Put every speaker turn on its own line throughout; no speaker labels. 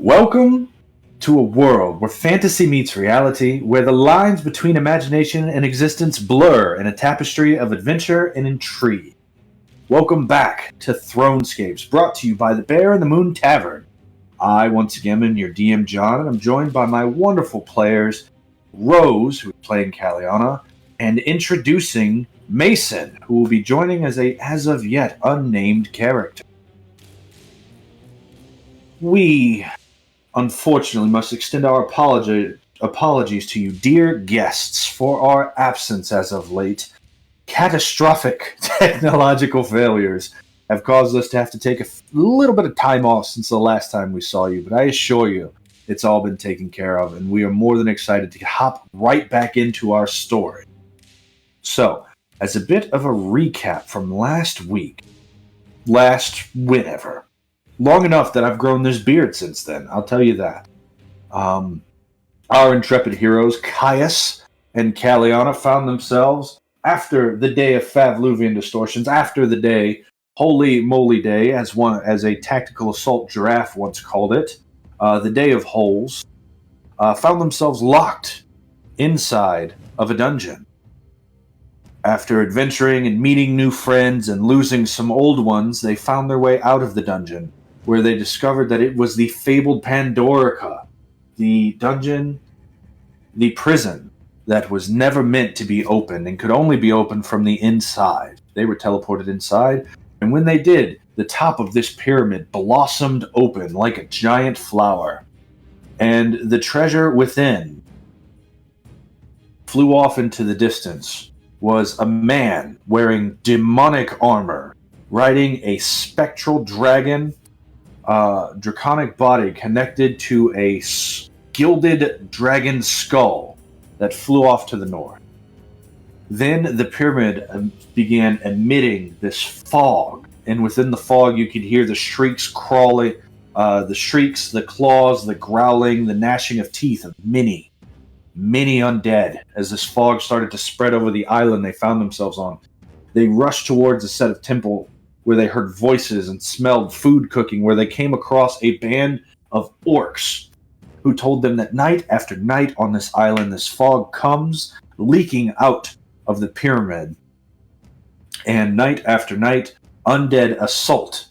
Welcome to a world where fantasy meets reality, where the lines between imagination and existence blur in a tapestry of adventure and intrigue. Welcome back to Thronescapes, brought to you by the Bear and the Moon Tavern. I, once again, am your DM, John, and I'm joined by my wonderful players, Rose, who is playing Kalianna, and introducing Mason, who will be joining as a as-of-yet unnamed character. We unfortunately must extend our apologies to you, dear guests, for our absence as of late. Catastrophic technological failures have caused us to have to take a little bit of time off since the last time we saw you, but I assure you it's all been taken care of, and we are more than excited to hop right back into our story. So, as a bit of a recap from last whenever, long enough that I've grown this beard since then, I'll tell you that. Our intrepid heroes, Caius and Kalianna, found themselves, after the day of Favluvian distortions, after the day, Holy Moly Day, as a tactical assault giraffe once called it, the Day of Holes, found themselves locked inside of a dungeon. After adventuring and meeting new friends and losing some old ones, they found their way out of the dungeon, where they discovered that it was the fabled Pandorica, the dungeon, the prison that was never meant to be opened and could only be opened from the inside. They were teleported inside, and when they did, the top of this pyramid blossomed open like a giant flower, and the treasure within flew off into the distance was a man wearing demonic armor, riding a spectral dragon, draconic body connected to a gilded dragon skull that flew off to the north. Then the pyramid began emitting this fog, and within the fog you could hear the shrieks crawling, the claws, the growling, the gnashing of teeth of many undead. As this fog started to spread over the island they found themselves on, they rushed towards a set of temple where they heard voices and smelled food cooking, where they came across a band of orcs who told them that night after night on this island, this fog comes leaking out of the pyramid. And night after night, undead assault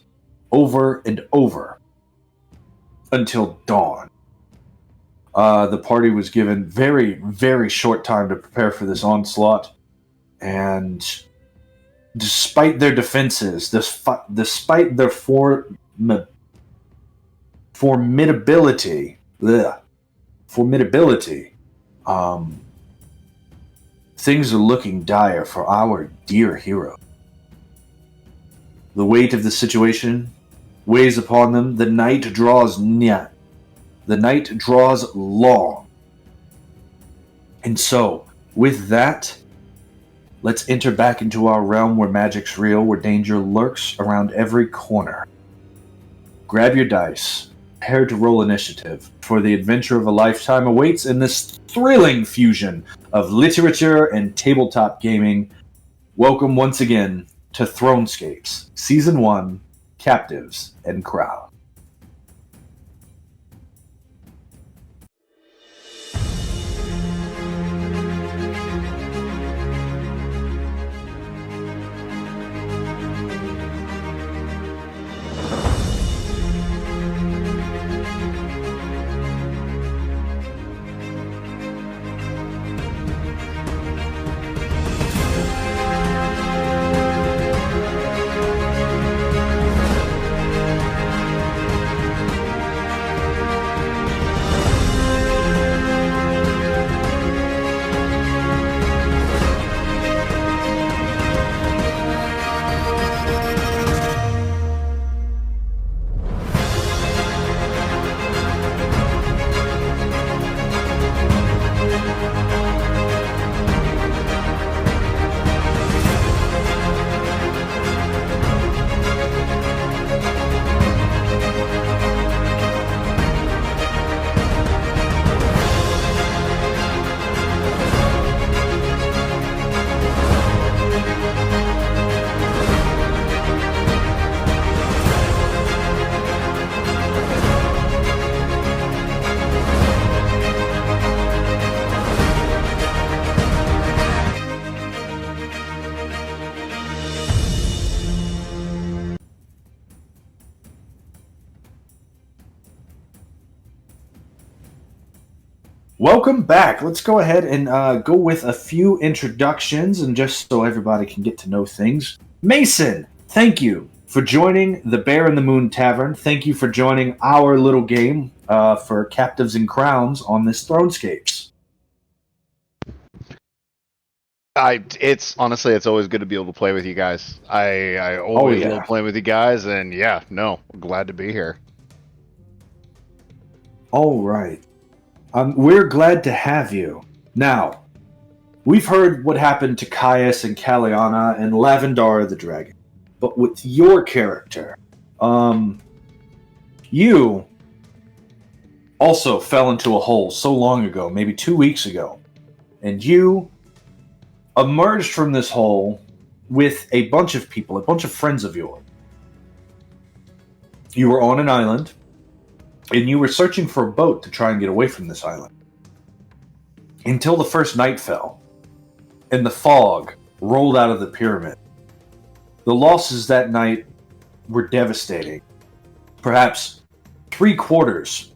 over and over until dawn. The party was given very, very short time to prepare for this onslaught, and despite their defenses, despite their formidability, things are looking dire for our dear hero. The weight of the situation weighs upon them. The night draws near. The night draws long. And so, with that, let's enter back into our realm where magic's real, where danger lurks around every corner. Grab your dice, prepare to roll initiative, for the adventure of a lifetime awaits in this thrilling fusion of literature and tabletop gaming. Welcome once again to Thronescapes, Season 1, Captives and Crowd. Welcome back. Let's go ahead and go with a few introductions, and just so everybody can get to know things. Mason, thank you for joining the Bear in the Moon Tavern. Thank you for joining our little game for Captives and Crowns on this Thronescapes.
It's honestly, it's always good to be able to play with you guys. I always love playing with you guys, and glad to be here.
All right. We're glad to have you. Now, we've heard what happened to Caius and Kalianna and Lavendera the dragon. But with your character, you also fell into a hole so long ago, maybe 2 weeks ago. And you emerged from this hole with a bunch of people, a bunch of friends of yours. You were on an island, and you were searching for a boat to try and get away from this island. Until the first night fell, and the fog rolled out of the pyramid. The losses that night were devastating. Perhaps 3/4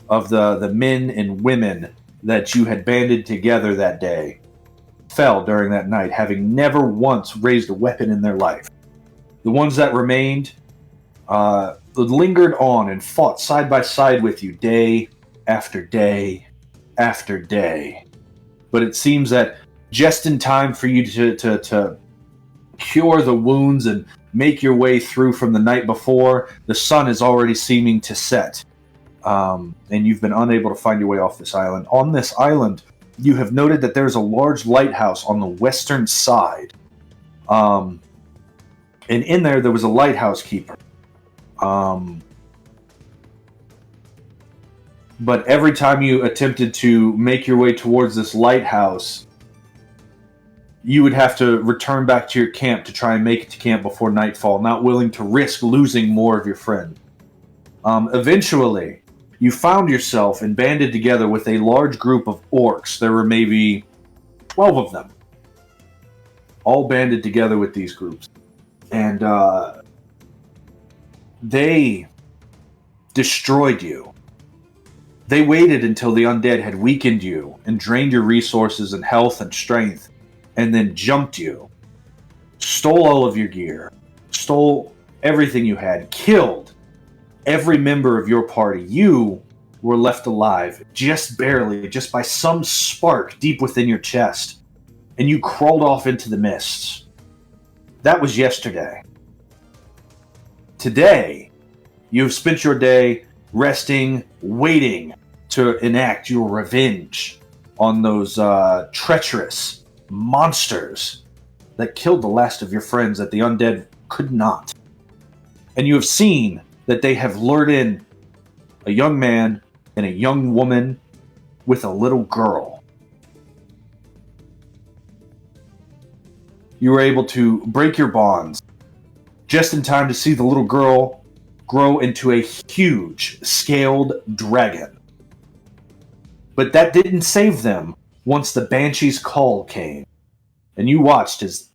of the men and women that you had banded together that day fell during that night, having never once raised a weapon in their life. The ones that remained lingered on and fought side by side with you day after day after day. But it seems that just in time for you to cure the wounds and make your way through from the night before, the sun is already seeming to set. And you've been unable to find your way off this island. On this island, you have noted that there's a large lighthouse on the western side. And in there was a lighthouse keeper. But every time you attempted to make your way towards this lighthouse, you would have to return back to your camp to try and make it to camp before nightfall, not willing to risk losing more of your friend. Eventually, you found yourself and banded together with a large group of orcs. There were maybe 12 of them, all banded together with these groups. And they destroyed you. They waited until the undead had weakened you and drained your resources and health and strength, and then jumped you, stole all of your gear, stole everything you had, killed every member of your party. You were left alive, just barely, just by some spark deep within your chest, and you crawled off into the mists. That was yesterday. Today, you have spent your day resting, waiting to enact your revenge on those treacherous monsters that killed the last of your friends that the undead could not. And you have seen that they have lured in a young man and a young woman with a little girl. You were able to break your bonds just in time to see the little girl grow into a huge scaled dragon. But that didn't save them once the Banshee's call came. And you watched as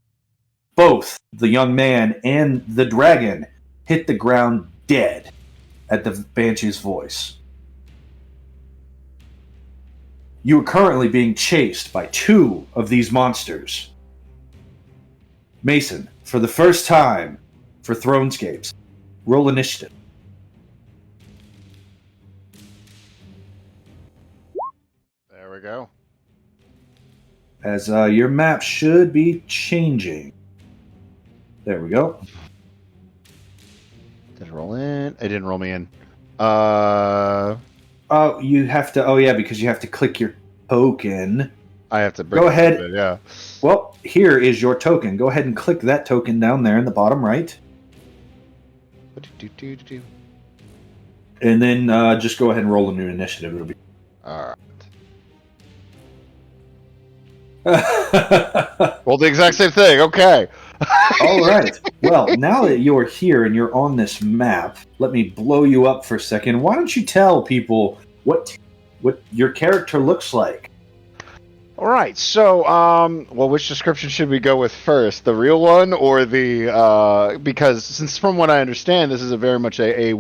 both the young man and the dragon hit the ground dead at the Banshee's voice. You are currently being chased by 2 of these monsters. Mason, for the first time for Thronescapes, roll initiative.
There we go.
As your map should be changing. There we go.
Did it roll in? It didn't roll me in.
Oh, you have to. Oh, yeah, because you have to click your token.
I have to bring
go ahead.
Bit, yeah.
Well, here is your token. Go ahead and click that token down there in the bottom right. And then just go ahead and roll a new initiative. It'll be.
All right. Well, the exact same thing. Okay.
All right. Well, now that you're here and you're on this map, let me blow you up for a second. Why don't you tell people what your character looks like?
All right. So, well, which description should we go with first? The real one or the because since from what I understand, this is a very much a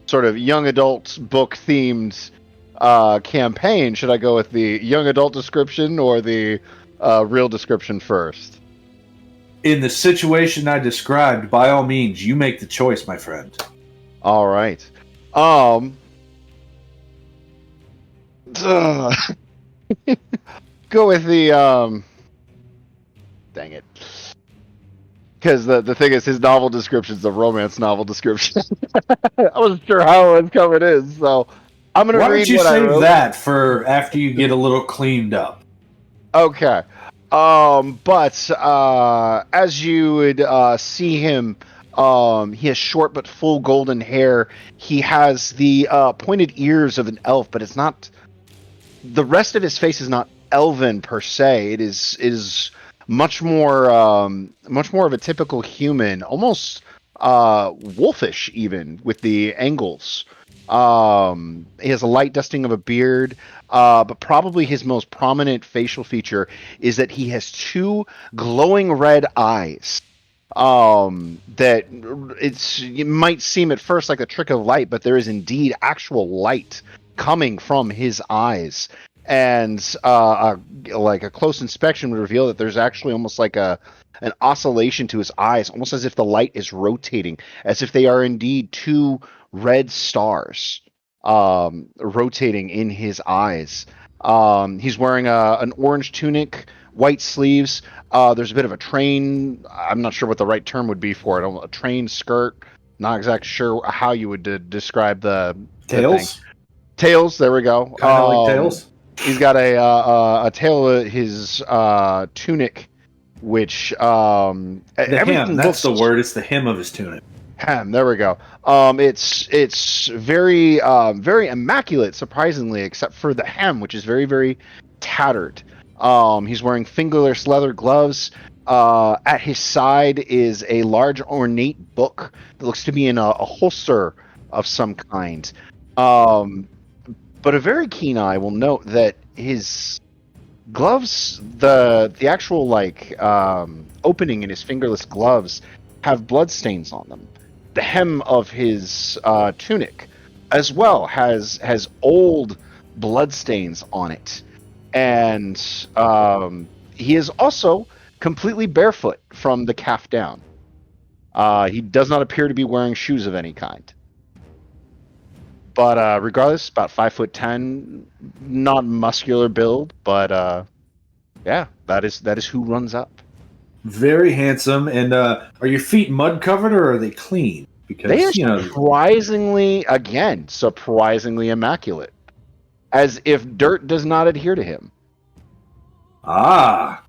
sort of young adult book themed campaign, should I go with the young adult description or the real description first?
In the situation I described, by all means, you make the choice, my friend.
All right. Go with the dang it. Because the thing is, his novel description is a romance novel description. I wasn't sure how it was coming in, so I'm going to read what I wrote. Why don't you
save that for after you get a little cleaned up?
Okay. But as you would see him, he has short but full golden hair. He has the pointed ears of an elf, but it's not. The rest of his face is not elven per se. It is much more of a typical human, almost wolfish even with the angles. He has a light dusting of a beard, but probably his most prominent facial feature is that he has two glowing red eyes. That it might seem at first like a trick of light, but there is indeed actual light coming from his eyes. And like a close inspection would reveal that there's actually almost like an oscillation to his eyes, almost as if the light is rotating, as if they are indeed two red stars rotating in his eyes. He's wearing an orange tunic, white sleeves. There's a bit of a train. I'm not sure what the right term would be for it. A train skirt. Not exactly sure how you would describe the
tails.
Tails. There we go.
Kind of like tails.
He's got a tail of his tunic, which
the hem. That's the word. It's the hem of his tunic.
Hem. There we go. It's very very immaculate, surprisingly, except for the hem, which is very very tattered. He's wearing fingerless leather gloves. At his side is a large ornate book that looks to be in a holster of some kind. But a very keen eye will note that his gloves, the actual opening in his fingerless gloves, have blood stains on them. The hem of his tunic, as well, has old blood stains on it, and he is also completely barefoot from the calf down. He does not appear to be wearing shoes of any kind. But regardless, about 5'10", not muscular build, but yeah, that is who runs up.
Very handsome. And are your feet mud covered or are they clean? Because
they are surprisingly immaculate, as if dirt does not adhere to him.
Ah,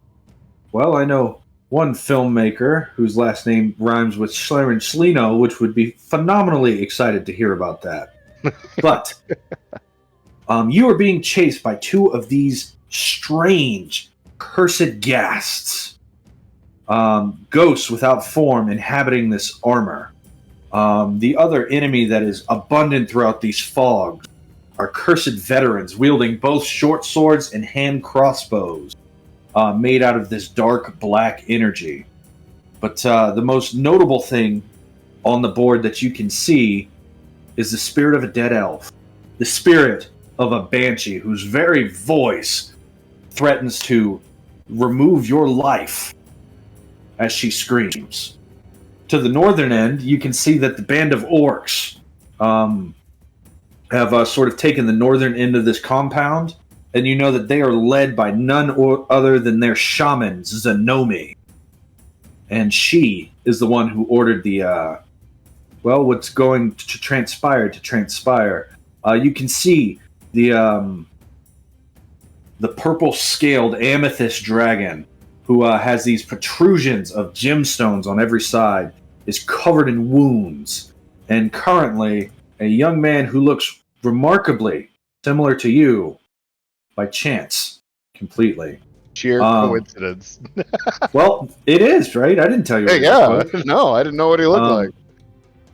well, I know one filmmaker whose last name rhymes with Schler and Schlino, which would be phenomenally excited to hear about that. But you are being chased by two of these strange, cursed ghasts. Ghosts without form inhabiting this armor. The other enemy that is abundant throughout these fogs are cursed veterans wielding both short swords and hand crossbows made out of this dark black energy. But the most notable thing on the board that you can see is the spirit of a dead elf. The spirit of a banshee whose very voice threatens to remove your life as she screams. To the northern end, you can see that the band of orcs have sort of taken the northern end of this compound, and you know that they are led by none other than their shaman, Zanomi. And she is the one who ordered the what's going to transpire. You can see the purple-scaled amethyst dragon, who has these protrusions of gemstones on every side, is covered in wounds. And currently, a young man who looks remarkably similar to you, by chance, completely.
Sheer coincidence.
Well, it is, right? I didn't tell you.
No, I didn't know what he looked like.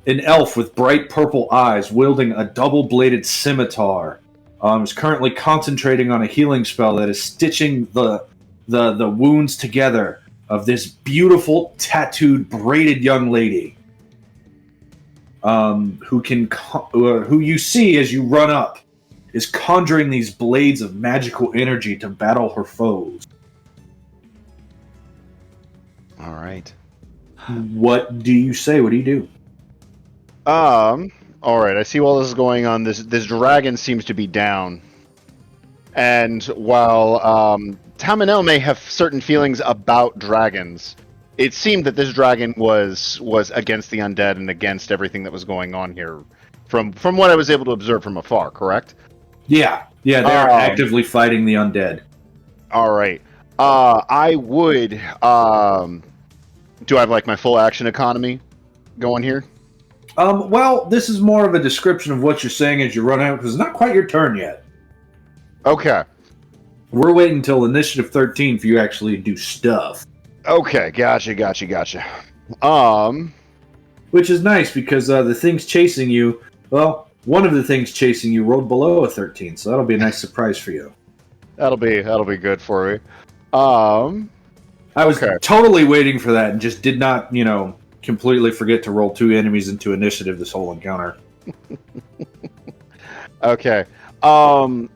An elf with bright purple eyes, wielding a double-bladed scimitar, is currently concentrating on a healing spell that is stitching the wounds together of this beautiful, tattooed, braided young lady, who you see as you run up, is conjuring these blades of magical energy to battle her foes.
All right.
What do you say? What do you do?
All right. I see while this is going on, this dragon seems to be down. And while Tamanel may have certain feelings about dragons, it seemed that this dragon was against the undead and against everything that was going on here, from what I was able to observe from afar. Correct?
Yeah, they are actively fighting the undead.
All right. I would. Do I have like my full action economy going here?
Well, this is more of a description of what you're saying as you run out, because it's not quite your turn yet.
Okay.
We're waiting until initiative 13 for you to actually do stuff.
Okay, gotcha.
Which is nice, because the things chasing you, well, one of the things chasing you rolled below a 13, so that'll be a nice surprise for you.
That'll be good for me.
I was totally waiting for that and just did not, completely forget to roll 2 enemies into initiative this whole encounter.
Okay. Have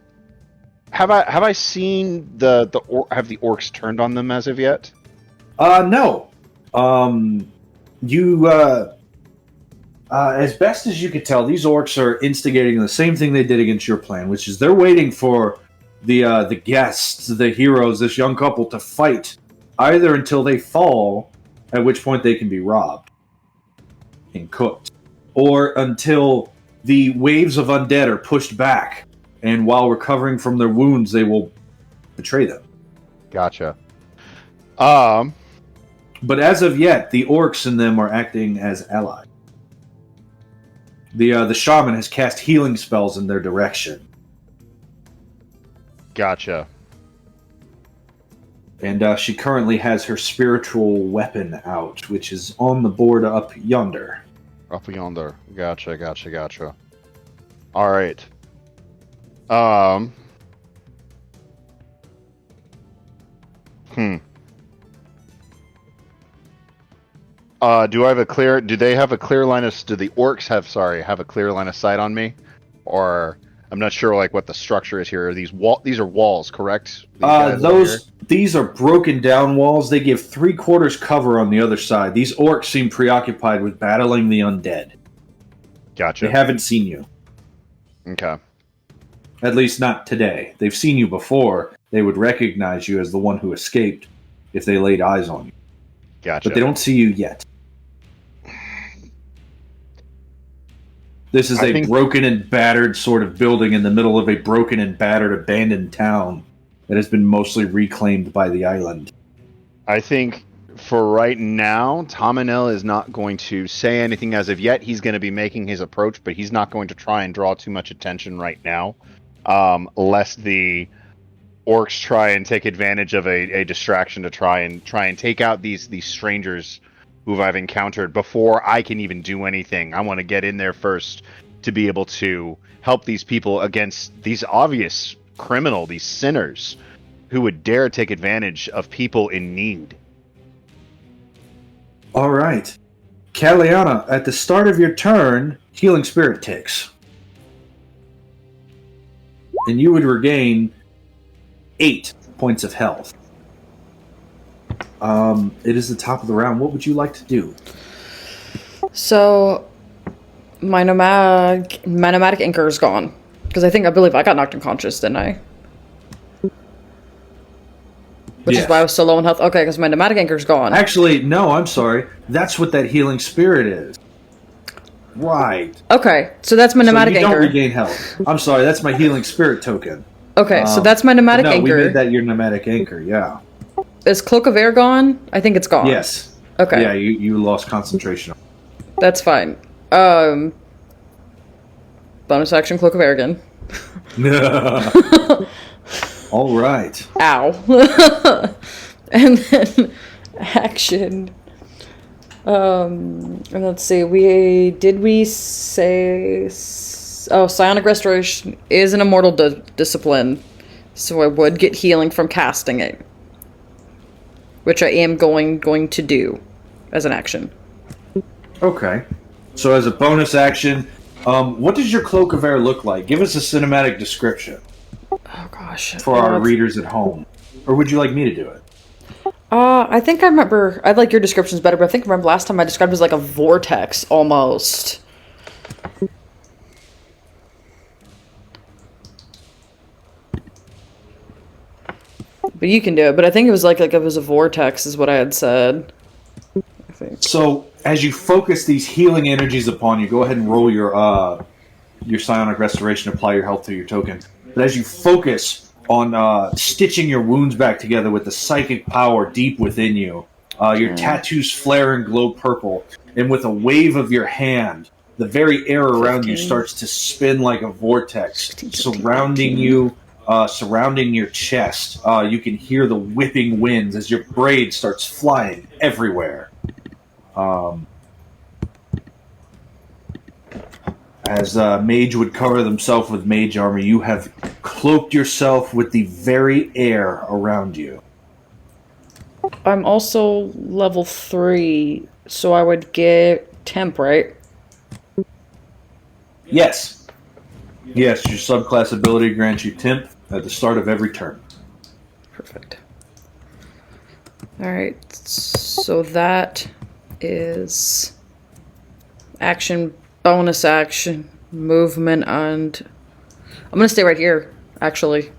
I seen have the orcs turned on them as of yet?
No. You as best as you could tell, these orcs are instigating the same thing they did against your plan, which is they're waiting for the guests, the heroes, this young couple to fight, either until they fall, at which point they can be robbed and cooked, or until the waves of undead are pushed back, and while recovering from their wounds, they will betray them.
Gotcha.
But as of yet, the orcs in them are acting as allies. The shaman has cast healing spells in their direction.
Gotcha.
And she currently has her spiritual weapon out, which is on the board up yonder.
Up yonder. Gotcha. All right. Do they have a clear line of, do the orcs have a clear line of sight on me? Or, I'm not sure like what the structure is here. These are walls, correct?
These are broken down walls. They give 3/4 cover on the other side. These orcs seem preoccupied with battling the undead.
Gotcha.
They haven't seen you.
Okay.
At least not today. They've seen you before. They would recognize you as the one who escaped if they laid eyes on you.
Gotcha.
But they don't see you yet. This is a broken and battered sort of building in the middle of a broken and battered abandoned town that has been mostly reclaimed by the island.
I think for right now, Tamanel is not going to say anything as of yet. He's going to be making his approach, but he's not going to try and draw too much attention right now, lest the orcs try and take advantage of a distraction to try and take out these strangers who I've encountered before I can even do anything. I want to get in there first to be able to help these people against these obvious these sinners who would dare take advantage of people in need.
All right. Kalianna, at the start of your turn, Healing Spirit ticks. And you would regain 8 points of health. It is the top of the round. What would you like to do?
So, my nomadic anchor is gone. Because I believe I got knocked unconscious, didn't I? Which is why I was so low in health. Okay, because my nomadic anchor is gone.
Actually, no, I'm sorry. That's what that Healing Spirit is. Right.
Okay, so that's my nomadic anchor.
You don't regain health. I'm sorry, that's my Healing Spirit token.
Okay, so that's my nomadic anchor.
We made that your nomadic anchor, yeah.
Is Cloak of Air gone? I think it's gone.
Yes.
Okay.
Yeah, you lost concentration.
That's fine. Bonus action Cloak of Air again.
All right.
Ow. And then action. And let's see. We say Psionic Restoration is an immortal discipline, so I would get healing from casting it, which I am going to do as an action.
Okay. So as a bonus action, What does your cloak of air look like? Give us a cinematic description
Oh gosh.
for our readers at home. Or would you like me to do it?
I think I remember. I like your descriptions better, but I think I remember last time I described it as like a vortex almost. But you can do it. But I think it was like it was a vortex, is what I had said. I think.
So, as you focus these healing energies upon you, go ahead and roll your psionic restoration. Apply your health to your token. But as you focus on stitching your wounds back together with the psychic power deep within you, your tattoos flare and glow purple, and with a wave of your hand, the very air around you starts to spin like a vortex,
16,
surrounding
15.
you. Surrounding your chest, you can hear the whipping winds as your braid starts flying everywhere. As mage would cover themselves with mage armor, you have cloaked yourself with the very air around you.
I'm also level 3, so I would get temp, right?
Yes. Yes, your subclass ability grants you temp at the start of every turn.
Perfect. Alright, so that is action, bonus action, movement, and I'm gonna stay right here, actually.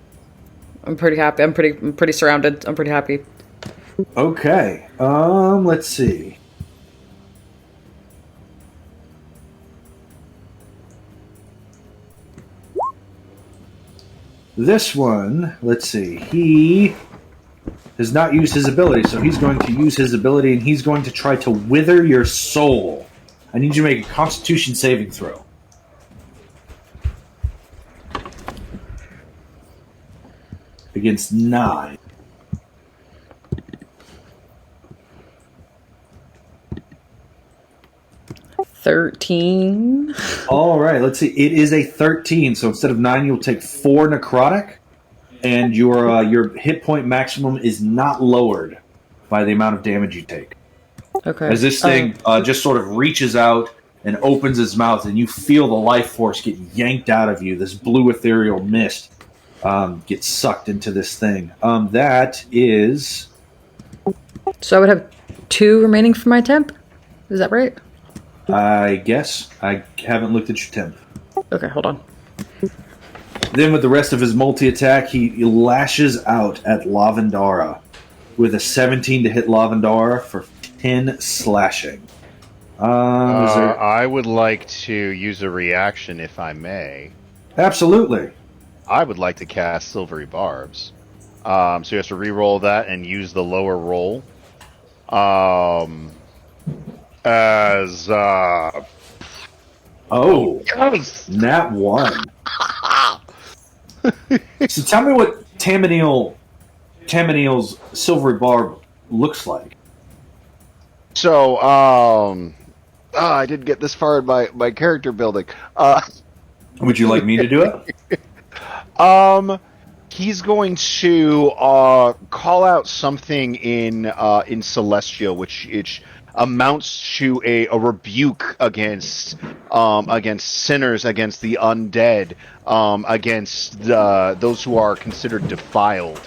I'm pretty happy. I'm pretty surrounded. I'm pretty happy.
Okay. Let's see. This one, let's see, he has not used his ability, so he's going to use his ability and he's going to try to wither your soul. I need you to make a Constitution saving throw. Against 9.
$13.
All right, let's see. It is a 13, so instead of 9, you'll take 4 necrotic, and your hit point maximum is not lowered by the amount of damage you take.
Okay.
As this thing just sort of reaches out and opens its mouth, and you feel the life force get yanked out of you. This blue ethereal mist gets sucked into this thing. That is...
So I would have 2 remaining for my temp? Is that right?
I guess. I haven't looked at your temp.
Okay, hold on.
Then with the rest of his multi-attack, he lashes out at Lavendera with a 17 to hit Lavendera for 10 slashing.
I would like to use a reaction, if I may.
Absolutely.
I would like to cast Silvery Barbs. So you have to re-roll that and use the lower roll. As
yes. Nat 1. So tell me what Tamaniel's Silvery Barb looks like.
So, I didn't get this far in my character building.
Would you like me to do it?
He's going to call out something in Celestial, which amounts to a rebuke against sinners, against the undead, against those who are considered defiled,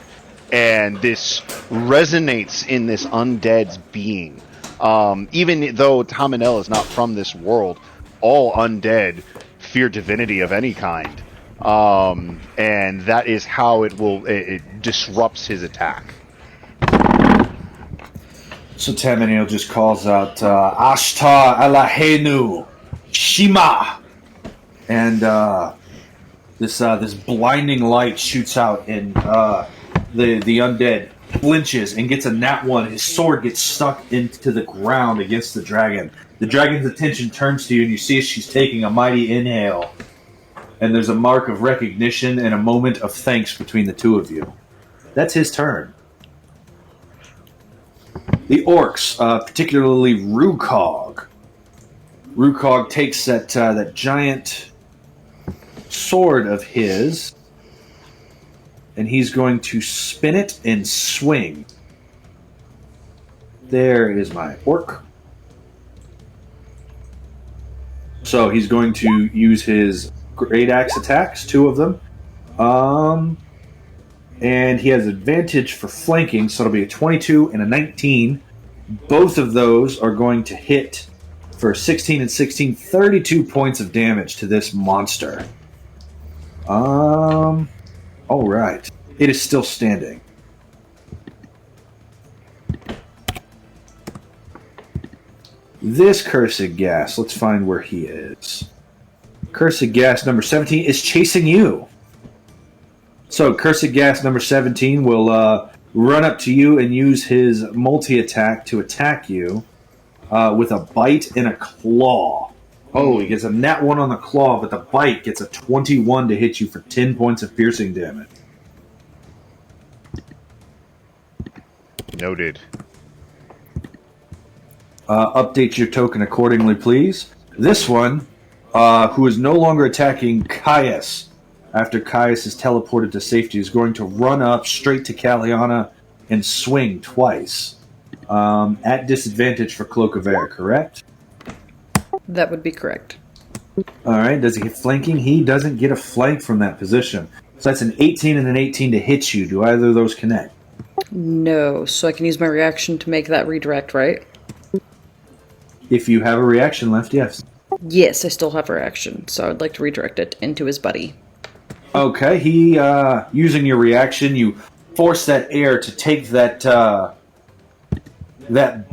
and this resonates in this undead's being. Even though Tamanel is not from this world, all undead fear divinity of any kind, and that is how it disrupts his attack.
So Tamaniel just calls out Ashtar Alahenu Shima, and this blinding light shoots out, and the undead flinches and gets a nat 1. His sword gets stuck into the ground against the dragon. The dragon's attention turns to you, and you see she's taking a mighty inhale. And there's a mark of recognition and a moment of thanks between the two of you. That's his turn. The orcs, particularly Rukog. Rukog takes that giant sword of his, and he's going to spin it and swing. There is my orc. So he's going to use his great axe attacks, 2 of them. And he has advantage for flanking, so it'll be a 22 and a 19. Both of those are going to hit for 16 and 16, 32 points of damage to this monster. All right. It is still standing. This cursed gas, let's find where he is. Cursed gas number 17 is chasing you. So cursed gas number 17 will run up to you and use his multi-attack to attack you with a bite and a claw. Oh, he gets a nat 1 on the claw, but the bite gets a 21 to hit you for 10 points of piercing damage.
Noted.
Update your token accordingly, please. This one, who is no longer attacking Caius, after Caius is teleported to safety, is going to run up straight to Kalianna and swing twice. At disadvantage for Cloak of Air, correct?
That would be correct.
Alright, does he get flanking? He doesn't get a flank from that position. So that's an 18 and an 18 to hit you. Do either of those connect?
No, so I can use my reaction to make that redirect, right?
If you have a reaction left, yes.
Yes, I still have a reaction, so I'd like to redirect it into his buddy.
Okay, using your reaction, you force that air to take that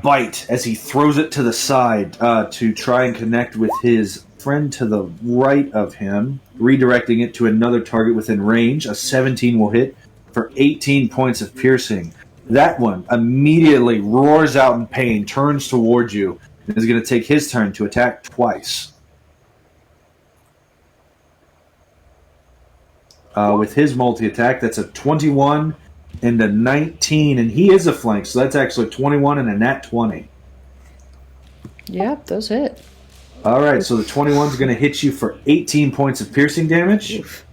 bite as he throws it to the side to try and connect with his friend to the right of him, redirecting it to another target within range. A 17 will hit for 18 points of piercing. That one immediately roars out in pain, turns towards you, and is going to take his turn to attack twice. With his multi-attack, that's a 21 and a 19, and he is a flank, so that's actually 21 and a nat 20.
Yeah, those hit.
Alright, so the 21 is going to hit you for 18 points of piercing damage.
Oof.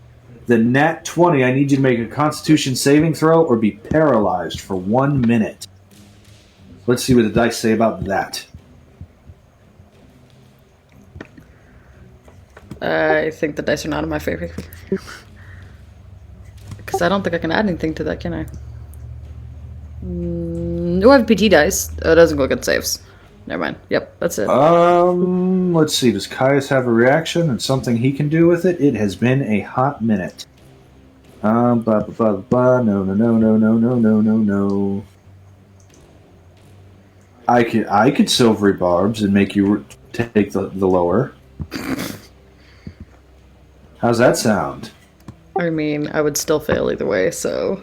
The nat 20, I need you to make a constitution saving throw or be paralyzed for 1 minute. Let's see what the dice say about that.
I think the dice are not in my favor. Because I don't think I can add anything to that, can I? No, I have PT dice. It doesn't look at saves. Never mind. Yep, that's it.
Let's see. Does Caius have a reaction and something he can do with it? It has been a hot minute. No. I could silvery barbs and make you take the lower. How's that sound?
I mean, I would still fail either way, so...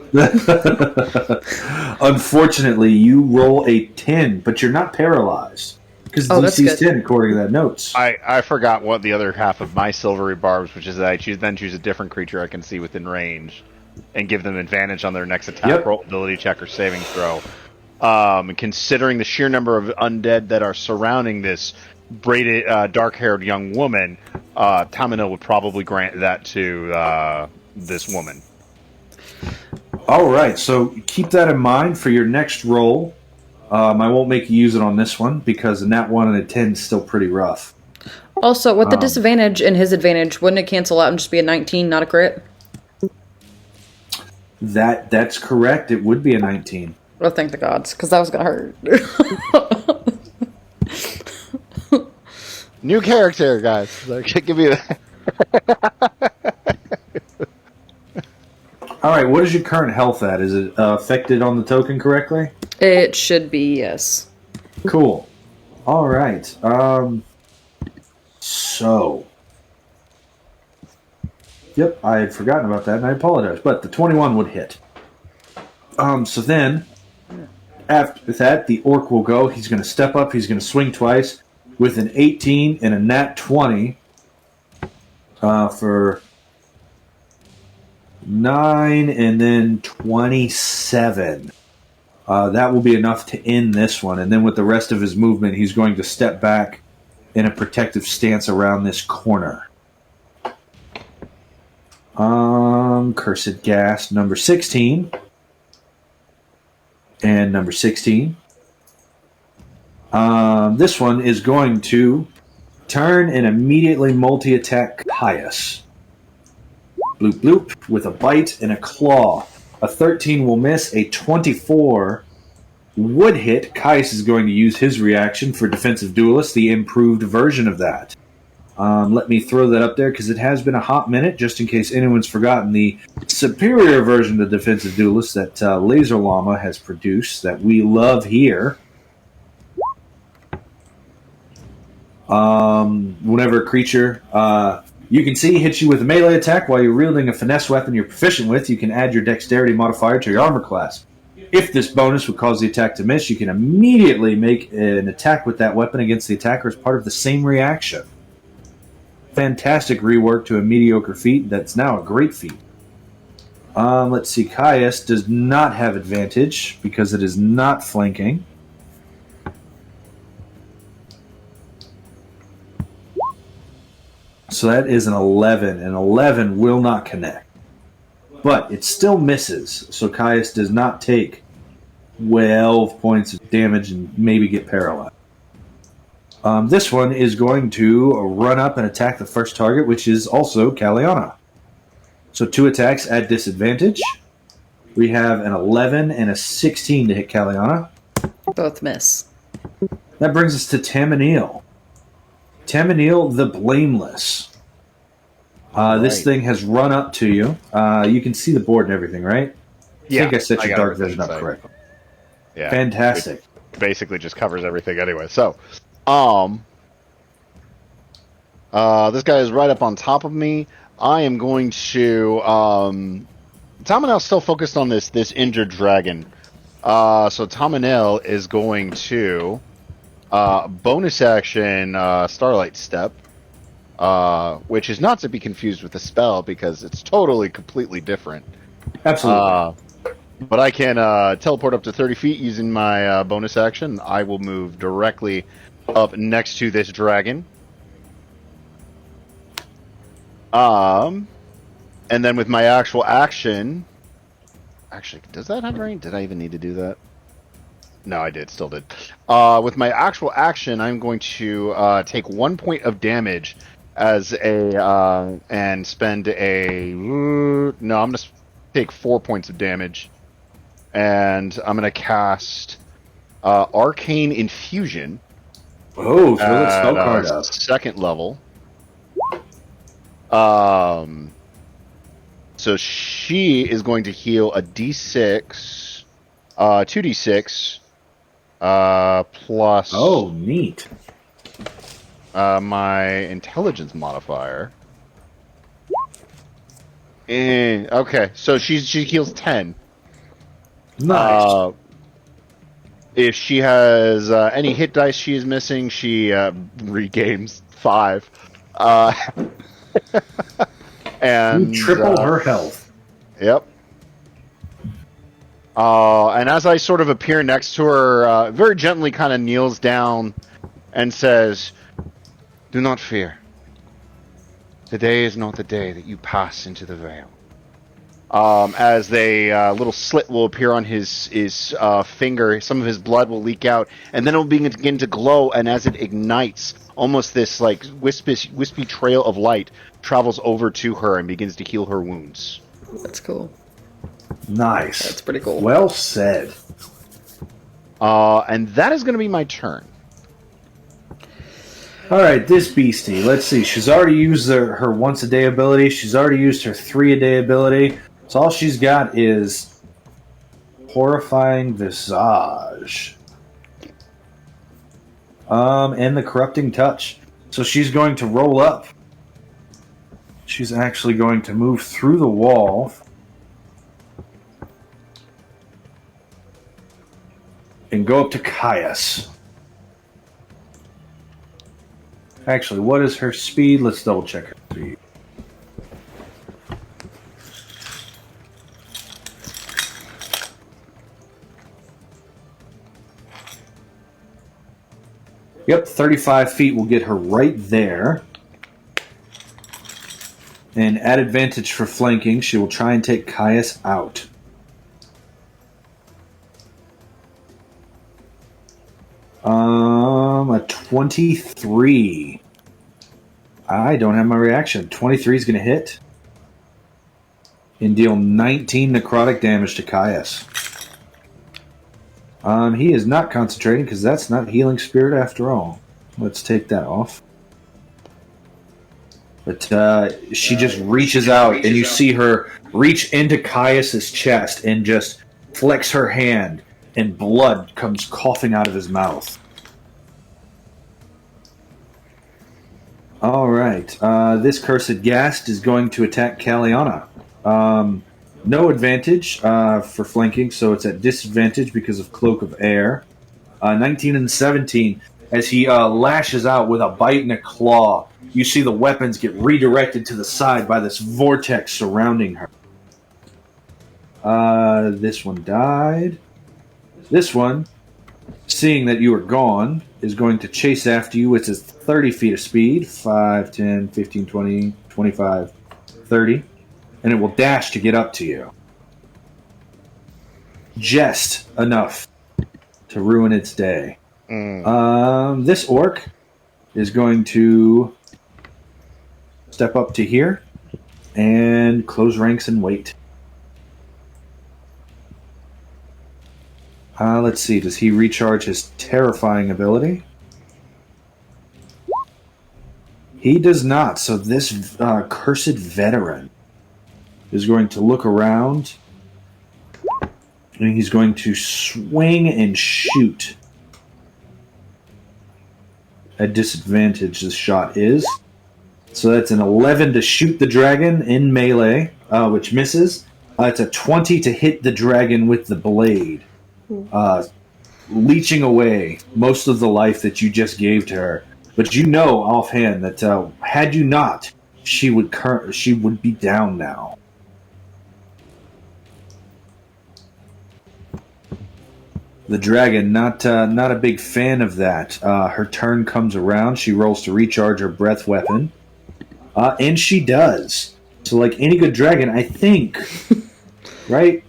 Unfortunately, you roll a 10, but you're not paralyzed. Because DC's 10, according to that notes.
I forgot what the other half of my silvery barbs, which is that I choose a different creature I can see within range, and give them advantage on their next attack roll, ability check, or saving throw. Considering the sheer number of undead that are surrounding this braided, dark-haired young woman, Tamino would probably grant that to this woman.
All right, so keep that in mind for your next roll. I won't make you use it on this one because a nat 1 and a 10 is still pretty rough.
Also, with the disadvantage and his advantage, wouldn't it cancel out and just be a 19, not a crit?
That's correct. It would be a 19.
Oh, thank the gods, because that was going to hurt.
New character, guys. Give me that.
All right, what is your current health at? Is it affected on the token correctly?
It should be, yes.
Cool. All right. So. Yep, I had forgotten about that, and I apologize. But the 21 would hit. So then, after that, the orc will go. He's going to step up. He's going to swing twice with an 18 and a nat 20 for 9 and then 27. That will be enough to end this one. And then with the rest of his movement, he's going to step back in a protective stance around this corner. Cursed Gas, number 16. And number 16. This one is going to Turn and immediately multi-attack Caius. Bloop bloop with a bite and a claw. A 13 will miss. A 24 would hit. Caius is going to use his reaction for Defensive Duelist, the improved version of that. Let me throw that up there because it has been a hot minute, just in case anyone's forgotten the superior version of Defensive Duelist that Laser Llama has produced that we love here. Whenever a creature you can see hits you with a melee attack while you're wielding a finesse weapon you're proficient with, you can add your dexterity modifier to your armor class. If this bonus would cause the attack to miss, you can immediately make an attack with that weapon against the attacker as part of the same reaction. Fantastic rework to a mediocre feat that's now a great feat. Let's see, Caius does not have advantage because it is not flanking. So that is an 11, and 11 will not connect. But it still misses, so Caius does not take 12 points of damage and maybe get paralyzed. This one is going to run up and attack the first target, which is also Kalianna. So 2 attacks at disadvantage. We have an 11 and a 16 to hit Kalianna.
Both miss.
That brings us to Tamaniel. Tamaniel the Blameless. This thing has run up to you. You can see the board and everything, right?
Yeah,
I think I set your
got
dark
everything
vision up
set.
correctly.
Yeah,
Fantastic.
it basically just covers everything anyway. So, this guy is right up on top of me. I am going to Tamanel's still focused on this injured dragon. So Tamanel is going to bonus action Starlight Step, which is not to be confused with the spell because it's completely different.
Absolutely.
But I can teleport up to 30 feet using my bonus action. I will move directly up next to this dragon. And then with my actual action... Actually, does that have range? Did I even need to do that? No, I did. Still did. With my actual action, I'm going to take 1 point of damage as a... and spend a... No, I'm going to take 4 points of damage. And I'm going to cast Arcane Infusion.
Oh, throw that spell card up.
Second level. So she is going to heal a D6, 2D6, plus...
Oh, neat.
My intelligence modifier. Okay, so she heals 10.
Nice.
If she has any hit dice she is missing, she regains 5. And
you triple her health.
Yep. And as I sort of appear next to her, very gently kind of kneels down and says, "Do not fear. Today is not the day that you pass into the veil." As a little slit will appear on his finger, some of his blood will leak out, and then it will begin to glow, and as it ignites, almost this like wispy trail of light travels over to her and begins to heal her wounds.
That's cool.
Nice.
That's pretty cool.
Well said.
And that is going to be my turn.
Alright, this beastie. Let's see. She's already used her once-a-day ability. She's already used her 3-a-day ability. So all she's got is Horrifying Visage. And the Corrupting Touch. So she's going to roll up. She's actually going to move through the wall. And go up to Caius. Actually, what is her speed? Let's double check her speed. Yep, 35 feet will get her right there. And at advantage for flanking, she will try and take Caius out. A 23. I don't have my reaction. 23 is going to hit and deal 19 necrotic damage to Caius. He is not concentrating because that's not healing spirit after all. Let's take that off. But she just reaches out, and you see her reach into Caius's chest and just flex her hand, and blood comes coughing out of his mouth. All right. This cursed ghast is going to attack Kalianna. No advantage for flanking, so it's at disadvantage because of Cloak of Air. 19 and 17. As he lashes out with a bite and a claw, you see the weapons get redirected to the side by this vortex surrounding her. This one died. This one, seeing that you are gone, is going to chase after you with his 30 feet of speed. 5, 10, 15, 20, 25, 30. And it will dash to get up to you. Just enough to ruin its day. This orc is going to step up to here and close ranks and wait. Let's see, does he recharge his terrifying ability? He does not, so this cursed veteran is going to look around, and he's going to swing and shoot. At disadvantage, this shot is. So that's an 11 to shoot the dragon in melee, which misses. It's a 20 to hit the dragon with the blade, leeching away most of the life that you just gave to her. But you know offhand that had you not, she would be down now. The dragon, not a big fan of that. Her turn comes around. She rolls to recharge her breath weapon. And she does. So like any good dragon, I think, right?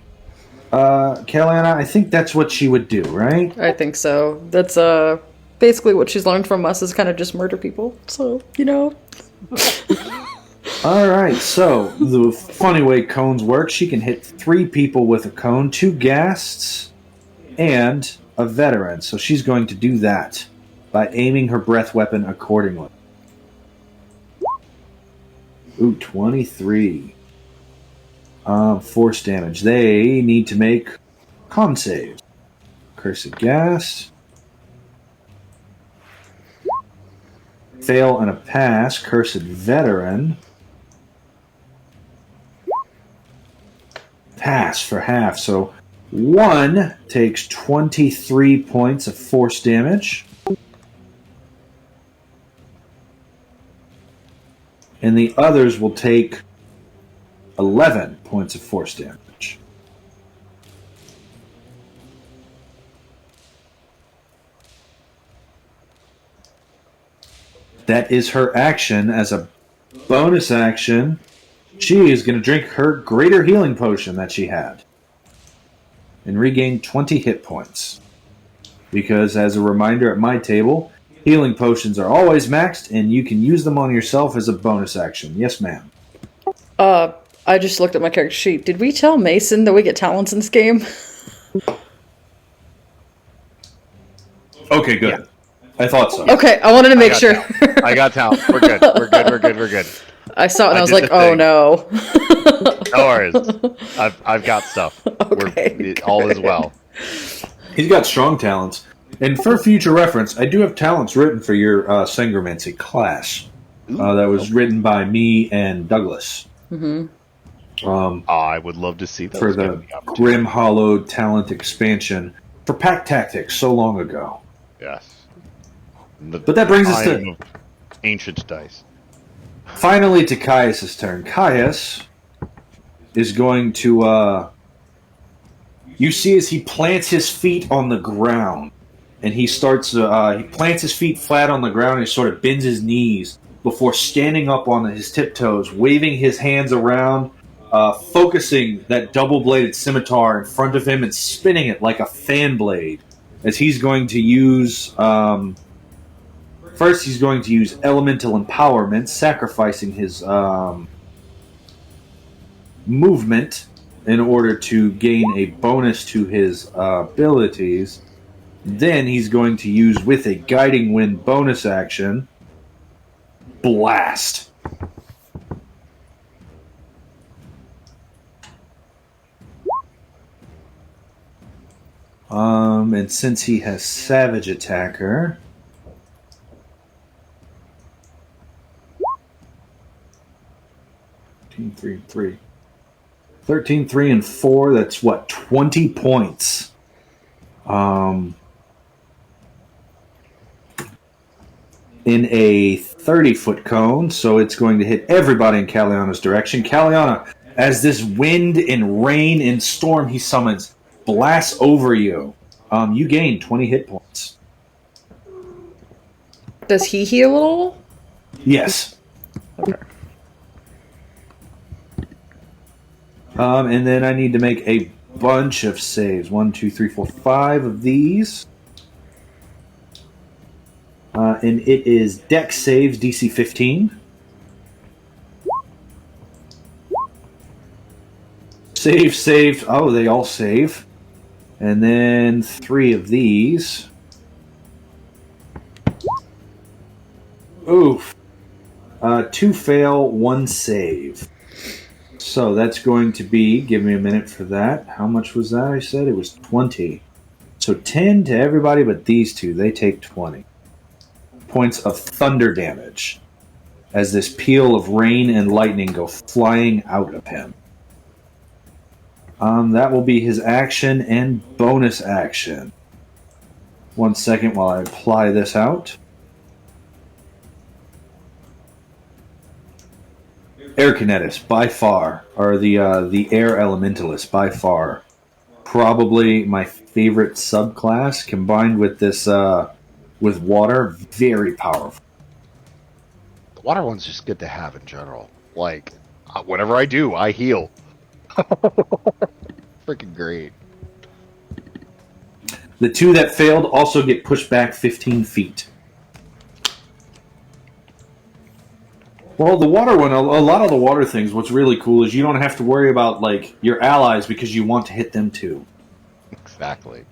Kalianna, I think that's what she would do, right?
I think so. That's basically what she's learned from us is kind of just murder people. So, you know.
Alright, so the funny way cones work, she can hit 3 people with a cone, 2 ghasts, and a veteran. So she's going to do that by aiming her breath weapon accordingly. Ooh, 23. Force damage. They need to make con saves. Cursed ghast. Fail and a pass. Cursed veteran. Pass for half. So one takes 23 points of force damage. And the others will take 11 points of force damage. That is her action. As a bonus action, she is going to drink her greater healing potion that she had and regain 20 hit points. Because, as a reminder at my table, healing potions are always maxed, and you can use them on yourself as a bonus action. Yes, ma'am.
I just looked at my character sheet. Did we tell Mason that we get talents in this game?
Okay, good. Yeah. I thought so.
Okay, I wanted to make sure.
I got talent. We're good. We're good.
I saw it and I was like, oh no.
No worries. I've got stuff.
Okay,
all is well.
He's got strong talents. And for future reference, I do have talents written for your Sangromancy class. That was written by me and Douglas.
Mm-hmm.
I would love to see those
for the Grim Hollow talent expansion for Pack Tactics so long ago.
Yes.
But that brings us to
ancient dice.
Finally to Caius' turn. Caius is going to you see as he plants his feet on the ground, and he starts he plants his feet flat on the ground and he sort of bends his knees before standing up on his tiptoes, waving his hands around, focusing that double-bladed scimitar in front of him and spinning it like a fan blade, as he's going to use First, he's going to use elemental empowerment, sacrificing his movement in order to gain a bonus to his abilities. Then he's going to use, with a guiding wind bonus action, blast. And since he has Savage Attacker, three, 13, 3, and 4, that's what, 20 points. In a 30-foot cone, so it's going to hit everybody in Kalianna's direction. Kalianna, as this wind and rain and storm he summons blasts over you, you gain 20 hit points.
Does he heal at all?
Yes.
Okay.
And then I need to make a bunch of saves. 1, 2, 3, 4, 5 of these. And it is Dex saves, DC 15. Save. Oh, they all save. And then 3 of these. Oof. 2 fail, 1 save. So that's going to be, give me a minute for that. How much was that? I said it was 20. So 10 to everybody but these 2. They take 20 points of thunder damage as this peal of rain and lightning go flying out of him. That will be his action and bonus action. 1 second while I apply this out. Air Kinetists, by far, are the Air Elementalists, by far. Probably my favorite subclass, combined with this, with water, very powerful.
The water one's just good to have in general. Like, whatever I do, I heal. Freaking great.
The 2 that failed also get pushed back 15 feet. Well, the water one, a lot of the water things, what's really cool is you don't have to worry about, like, your allies because you want to hit them too.
Exactly.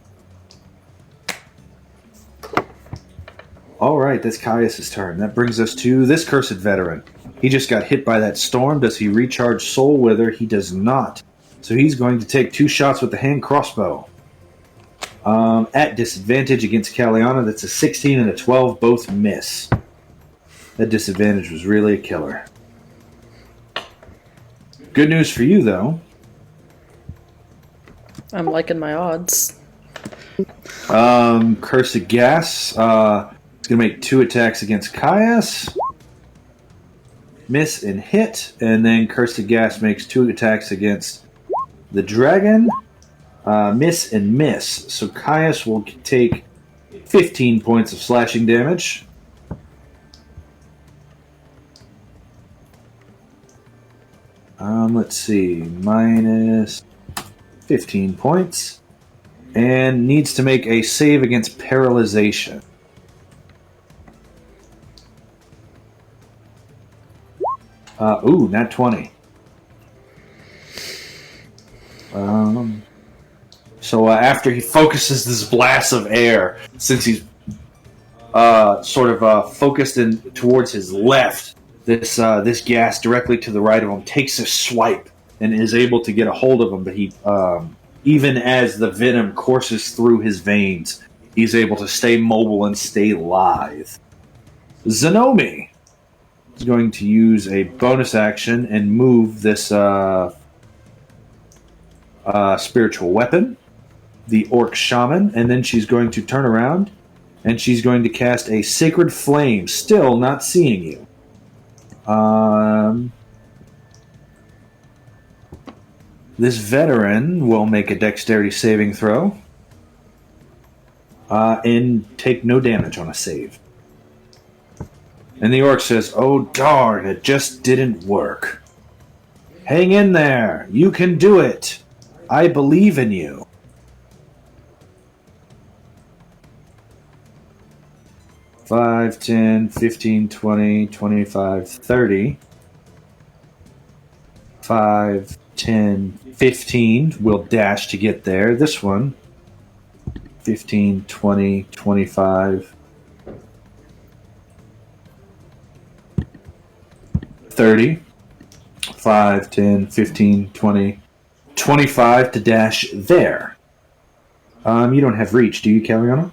Alright, that's Caius' turn. That brings us to this cursed veteran. He just got hit by that storm. Does he recharge Soul Wither? He does not. So he's going to take 2 shots with the hand crossbow. At disadvantage against Kalianna, that's a 16 and a 12, both miss. That disadvantage was really a killer. Good news for you, though.
I'm liking my odds.
Cursed Gas. It's going to make 2 attacks against Caius. Miss and hit. And then Cursed Gas makes 2 attacks against the dragon. Miss and miss. So Caius will take 15 points of slashing damage. Let's see. Minus 15 points. And needs to make a save against paralyzation. Nat 20. So after he focuses this blast of air, since he's focused in towards his left, this gas directly to the right of him takes a swipe and is able to get a hold of him. But he, even as the venom courses through his veins, he's able to stay mobile and stay lithe. Zenomi is going to use a bonus action and move this spiritual weapon, the Orc Shaman, and then she's going to turn around and she's going to cast a Sacred Flame, still not seeing you. This veteran will make a dexterity saving throw and take no damage on a save. And the orc says, "Oh darn, it just didn't work. Hang in there. You can do it. I believe in you." 5, 10, 15, 20, 25, 30. 5, 10, 15 will dash to get there. This one, 15, 20, 25, 30. 5, 10, 15, 20, 25 to dash there. You don't have reach, do you, Kalianna?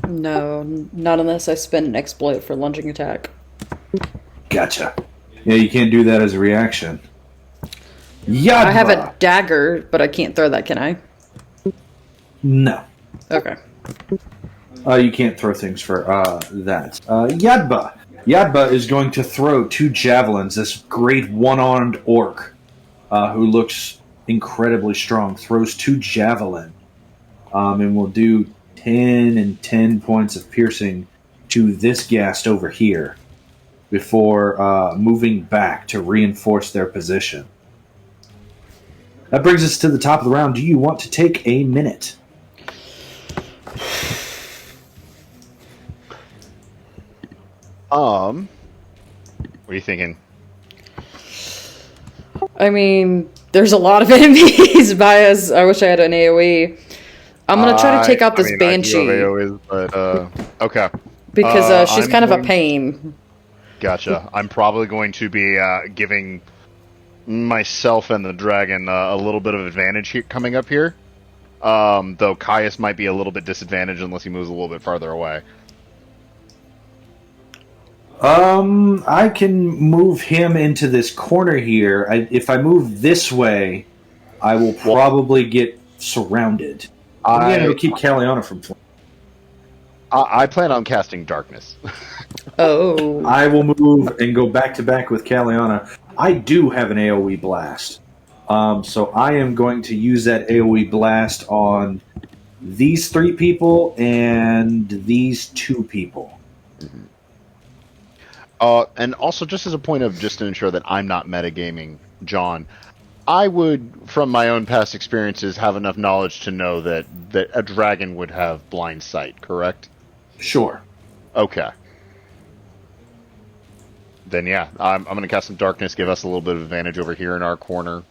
No, not unless I spend an exploit for lunging attack.
Gotcha. Yeah, you can't do that as a reaction. Yadva!
I have a dagger, but I can't throw that, can I?
No.
Okay.
You can't throw things for that. Yadva. Yadva is going to throw 2 javelins. This great one-armed orc, who looks incredibly strong, throws 2 javelin, and will do 10 and 10 points of piercing to this ghast over here before moving back to reinforce their position. That brings us to the top of the round. Do you want to take a minute?
What are you thinking?
I mean, there's a lot of enemies by us. I wish I had an AoE. I'm gonna try to take out this banshee.
I do have AoEs, but, okay.
Because she's
I'm
kind of a
going-
pain.
Gotcha. I'm probably going to be giving myself and the dragon a little bit of advantage here, coming up here. Though Caius might be a little bit disadvantaged unless he moves a little bit farther away.
I can move him into this corner here. If I move this way, I will probably get surrounded. It'll keep Kalianna from flying.
I plan on casting darkness.
Oh.
I will move and go back to back with Kalianna. I do have an AoE blast. So I am going to use that AoE blast on these 3 people and these 2 people.
And also, just as a point of just to ensure that I'm not metagaming, John, I would, from my own past experiences, have enough knowledge to know that a dragon would have blind sight, correct?
Sure.
Okay. Then yeah, I'm going to cast some darkness, give us a little bit of advantage over here in our corner.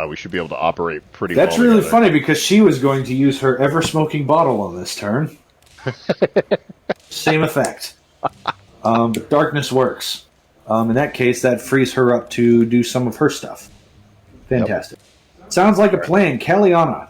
We should be able to operate pretty well.
That's really
together.
funny because she was going to use her ever-smoking bottle on this turn. Same effect. But darkness works. In that case, that frees her up to do some of her stuff. Fantastic. Yep. Sounds like a plan. Kalianna.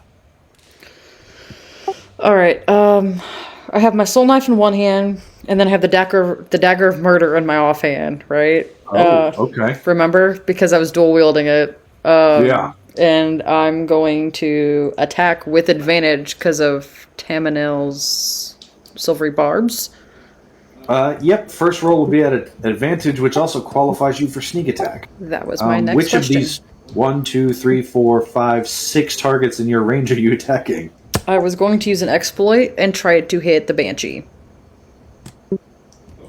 Alright, I have my soul knife in one hand, and then I have the dagger of murder in my offhand, right?
Okay.
Remember? Because I was dual wielding it.
Yeah.
And I'm going to attack with advantage because of Tamanil's silvery barbs.
Yep, first roll will be at an advantage, which also qualifies you for sneak attack.
That was my next
which
question.
Which of these 1, 2, 3, 4, 5, 6 targets in your range are you attacking?
I was going to use an exploit and try to hit the banshee.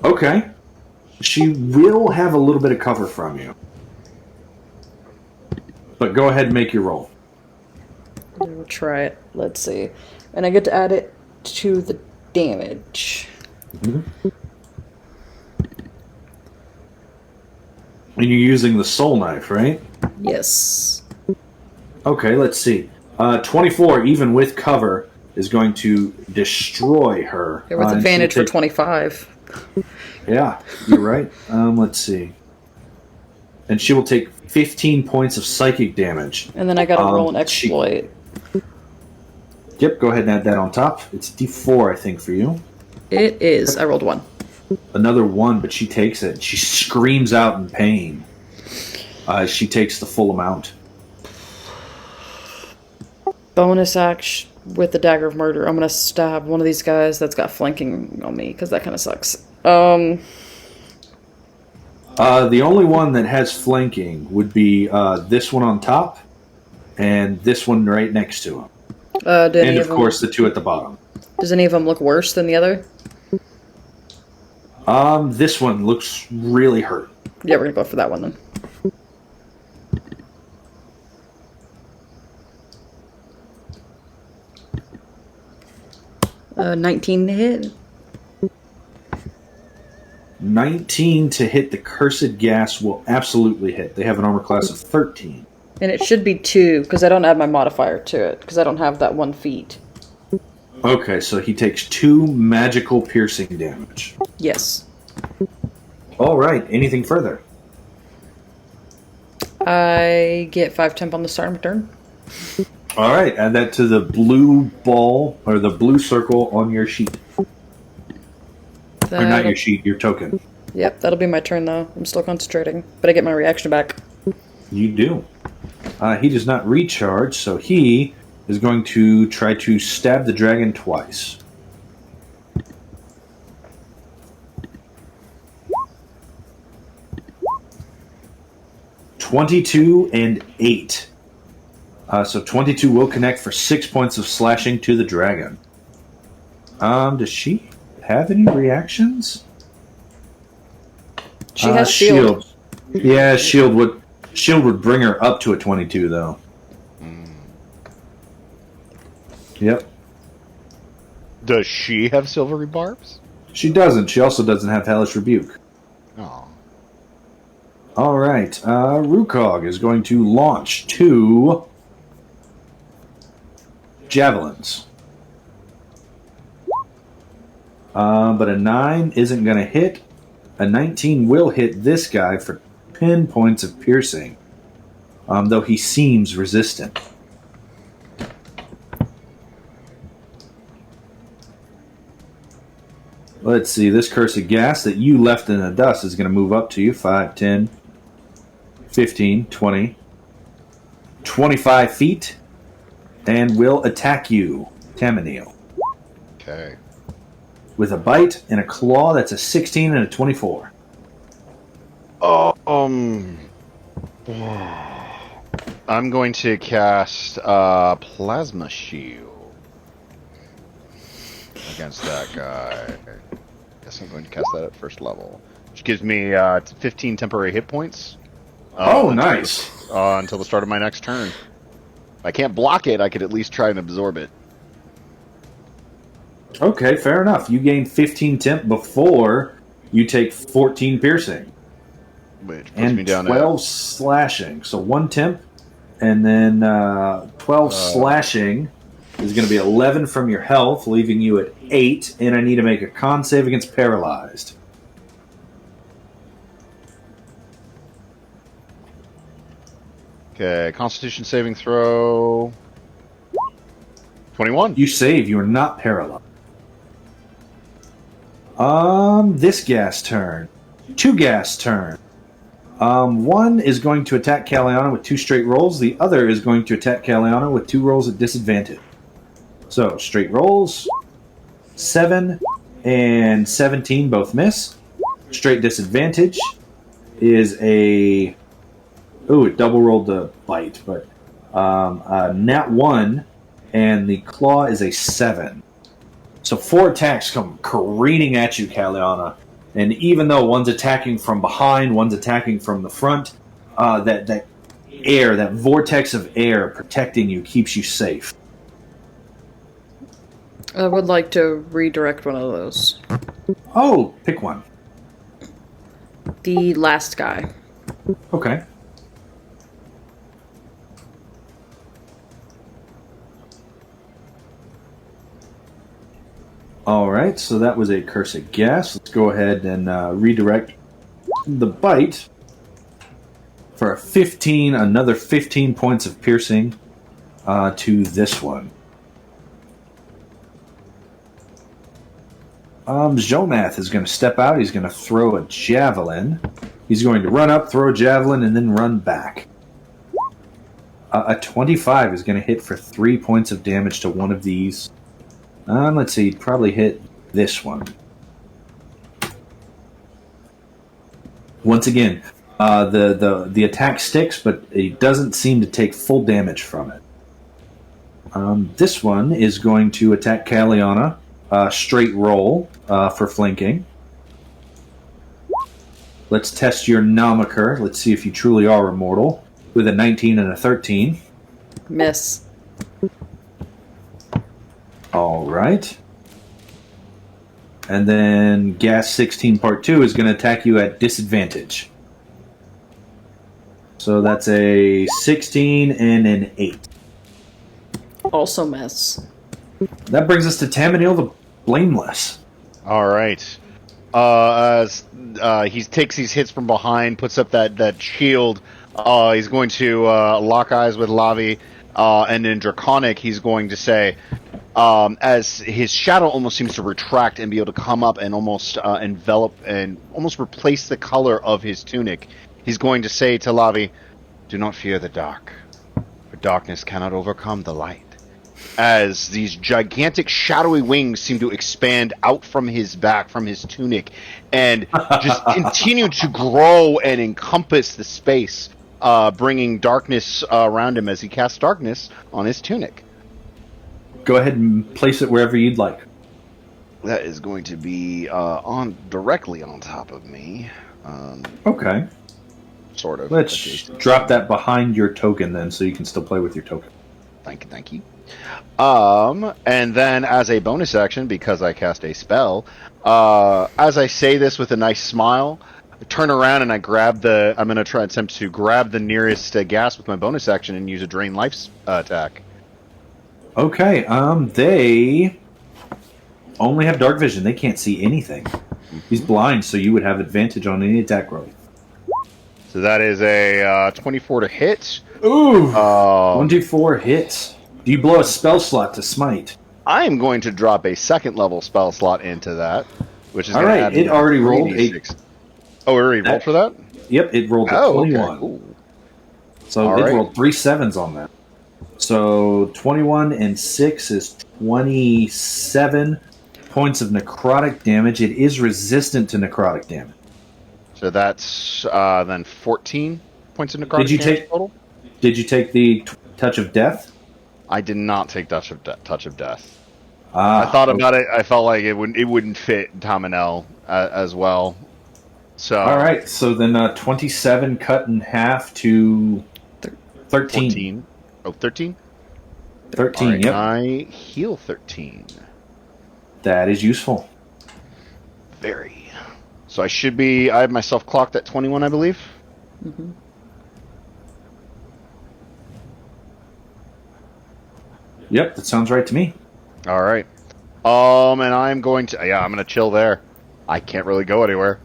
Okay. She will have a little bit of cover from you. But go ahead and make your roll.
We'll try it. Let's see. And I get to add it to the damage.
Mm-hmm. And you're using the soul knife, right?
Yes.
Okay, let's see. 24, even with cover, is going to destroy her.
With advantage for 25.
Yeah, you're right. Let's see. And she will take 15 points of psychic damage.
And then I gotta roll an exploit.
Yep, go ahead and add that on top. It's D4, I think, for you.
It is. I rolled 1.
Another 1, but she takes it. She screams out in pain. She takes the full amount.
Bonus action with the dagger of murder. I'm gonna stab one of these guys that's got flanking on me, because that kind of sucks.
The only one that has flanking would be this one on top, and this one right next to him. And of course the 2 at the bottom.
Does any of them look worse than the other?
This one looks really hurt.
Yeah, we're gonna go for that one then. 19 to hit.
19 to hit the cursed gas will absolutely hit. They have an armor class of 13.
And it should be 2, because I don't add my modifier to it, because I don't have that 1 feet.
Okay, so he takes 2 magical piercing damage.
Yes.
All right, anything further?
I get 5 temp on the start of my turn.
All right, add that to the blue ball, or the blue circle on your sheet. Or not your sheet, your token.
Yep, that'll be my turn, though. I'm still concentrating, but I get my reaction back.
You do. He does not recharge, so he is going to try to stab the dragon twice. (22) and 8. So 22 will connect for 6 points of slashing to the dragon. Does she have any reactions?
She has shield.
Yeah, shield would bring her up to a 22 though. Yep.
Does she have silvery barbs?
She doesn't. She also doesn't have Hellish Rebuke.
Oh.
All right. Rukog is going to launch 2 javelins. But a 9 isn't going to hit. A 19 will hit this guy for 10 points of piercing, though he seems resistant. Let's see, this cursed gas that you left in the dust is going to move up to you. 5, 10, 15, 20, 25 feet, and will attack you, Tamaniel.
Okay.
With a bite and a claw, that's a 16 and a 24.
I'm going to cast Plasma Shield against that guy. I guess I'm going to cast that at first level, which gives me 15 temporary hit points.
Nice.
Until the start of my next turn. If I can't block it, I could at least try and absorb it.
Okay, fair enough. You gain 15 temp before you take 14 piercing.
Which puts
and
me down
12 slashing. So 1 temp, and then 12 slashing is going to be 11 from your health, leaving you at 8, and I need to make a con save against paralyzed.
Okay, Constitution saving throw. 21.
You save, you are not paralyzed. This gas turn. 2 gas turn. One is going to attack Kalianna with 2 straight rolls. The other is going to attack Kalianna with 2 rolls at disadvantage. So, straight rolls. 7 and 17 both miss. Straight disadvantage is a... Ooh, it double rolled the bite, but... nat 1, and the claw is a 7. So 4 attacks come careening at you, Kalianna. And even though one's attacking from behind, one's attacking from the front, that air, that vortex of air protecting you keeps you safe.
I would like to redirect one of those.
Oh, pick one.
The last guy.
Okay. Alright, so that was a cursed gas. Let's go ahead and redirect the bite for another 15 points of piercing to this one. Jonath is going to step out. He's going to throw a javelin. He's going to run up, throw a javelin, and then run back. A 25 is going to hit for 3 points of damage to one of these. Let's see, he'd probably hit this one. Once again, the attack sticks, but it doesn't seem to take full damage from it. This one is going to attack Kalianna. Straight roll for flanking. Let's test your Namaker. Let's see if you truly are immortal. With a 19 and a 13.
Miss.
All right. And then Gas 16 Part 2 is going to attack you at disadvantage. So that's a 16 and an 8.
Also miss.
That brings us to Tamaniel the Blameless.
All right. As he takes these hits from behind, puts up that shield. He's going to lock eyes with Lavi, and in Draconic, he's going to say, as his shadow almost seems to retract and be able to come up and almost envelop and almost replace the color of his tunic, he's going to say to Lavi, "Do not fear the dark, for darkness cannot overcome the light." As these gigantic shadowy wings seem to expand out from his back, from his tunic, and just continue to grow and encompass the space, bringing darkness around him as he casts darkness on his tunic.
Go ahead and place it wherever you'd like.
That is going to be directly on top of me.
Okay.
Sort of.
Let's drop that behind your token then, so you can still play with your token.
Thank you. And then as a bonus action, because I cast a spell, as I say this with a nice smile, I turn around and I'm going to attempt to grab the nearest gas with my bonus action and use a Drain Life attack.
Okay, they only have dark vision. They can't see anything. He's blind, so you would have advantage on any attack roll.
So that is a 24 to hit.
Ooh! 1d4 hits. Do you blow a spell slot to smite?
I am going to drop a second level spell slot into that, which is
all
going to
right.
add
It already rolled
3d6. Oh, it already rolled for that?
Yep, it rolled a 21.
Okay, cool.
So
All
it
right.
rolled 3 7s on that. So 21 and 6 is 27 points of necrotic damage. It is resistant to necrotic damage.
So that's then 14 points of necrotic damage total?
Did you take the Touch of Death?
I did not take Touch of Death.
I
I thought about it. I felt like it wouldn't fit Tamanel as well. So
all right. So then 27 cut in half to 13.
14. Oh, 13?
13,
Right,
yep.
I heal 13.
That is useful.
Very. So I have myself clocked at 21, I believe.
Mm-hmm.
Yep, that sounds right to me.
All right. And I'm going to chill there. I can't really go anywhere.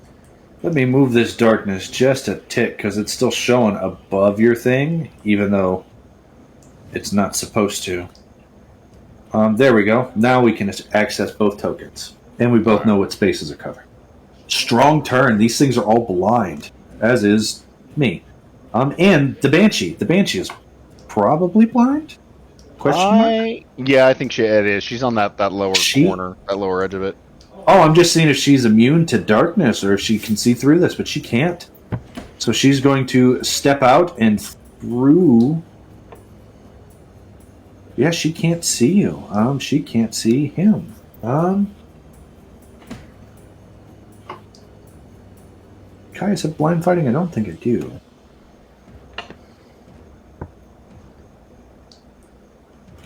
Let me move this darkness just a tick, because it's still showing above your thing, even though it's not supposed to. There we go. Now we can access both tokens. And we both know what spaces are covered. Strong turn. These things are all blind, as is me. And the Banshee. The Banshee is probably blind? Question mark?
Yeah, I think it is. She's on that lower corner, that lower edge of it.
Oh, I'm just seeing if she's immune to darkness or if she can see through this, but she can't. So she's going to step out and through. Yeah, she can't see you. She can't see him. Caius have blind fighting? I don't think I do.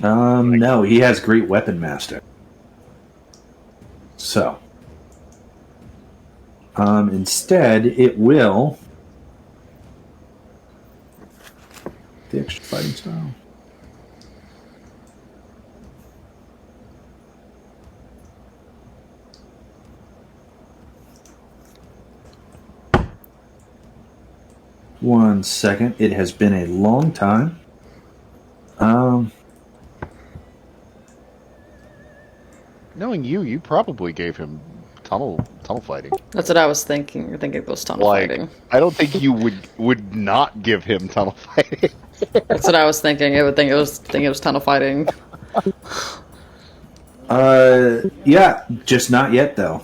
No, he has Great Weapon Master. So, instead, it will the extra fighting style. One second. It has been a long time.
Knowing you probably gave him tunnel fighting.
That's what I was thinking. I think it was tunnel fighting.
I don't think you would not give him tunnel fighting.
That's what I was thinking. I would think it was tunnel fighting.
Yeah, just not yet though.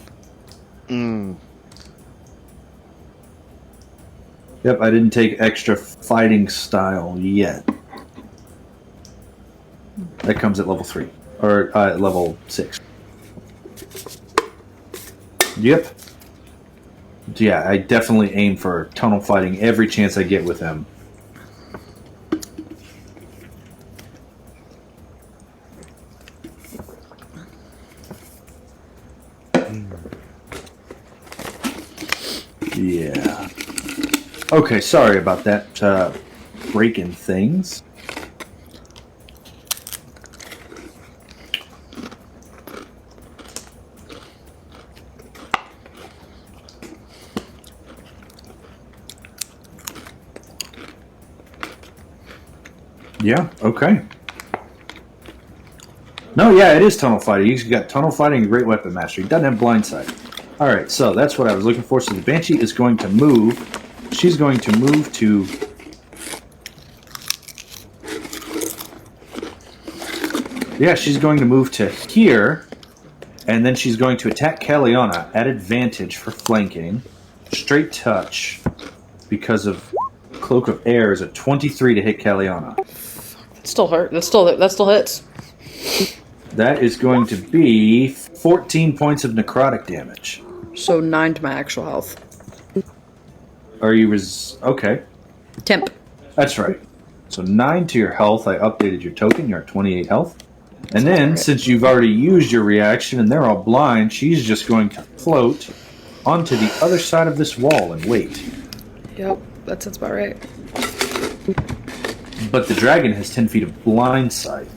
Yep, I didn't take extra fighting style yet. That comes at level 3 or level 6. Yep. Yeah, I definitely aim for tunnel fighting every chance I get with him. Yeah. Okay, sorry about that. Breaking things. Yeah, okay. No, yeah, it is tunnel fighting. He's got tunnel fighting and great weapon mastery. He doesn't have blindside. Alright, so that's what I was looking for. So the Banshee is going to move. She's going to move to... Yeah, she's going to move to here. And then she's going to attack Kalianna at advantage for flanking. Straight touch. Because of Cloak of Air is a 23 to hit Kalianna.
That still hurt. That still hits.
That is going to be 14 points of necrotic damage.
So 9 to my actual health.
Are you okay.
Temp.
That's right. So 9 to your health. I updated your token. You're at 28 health. And then, since you've already used your reaction and they're all blind, she's just going to float onto the other side of this wall and wait.
Yep, that sounds about right.
But the dragon has 10 feet of blind sight.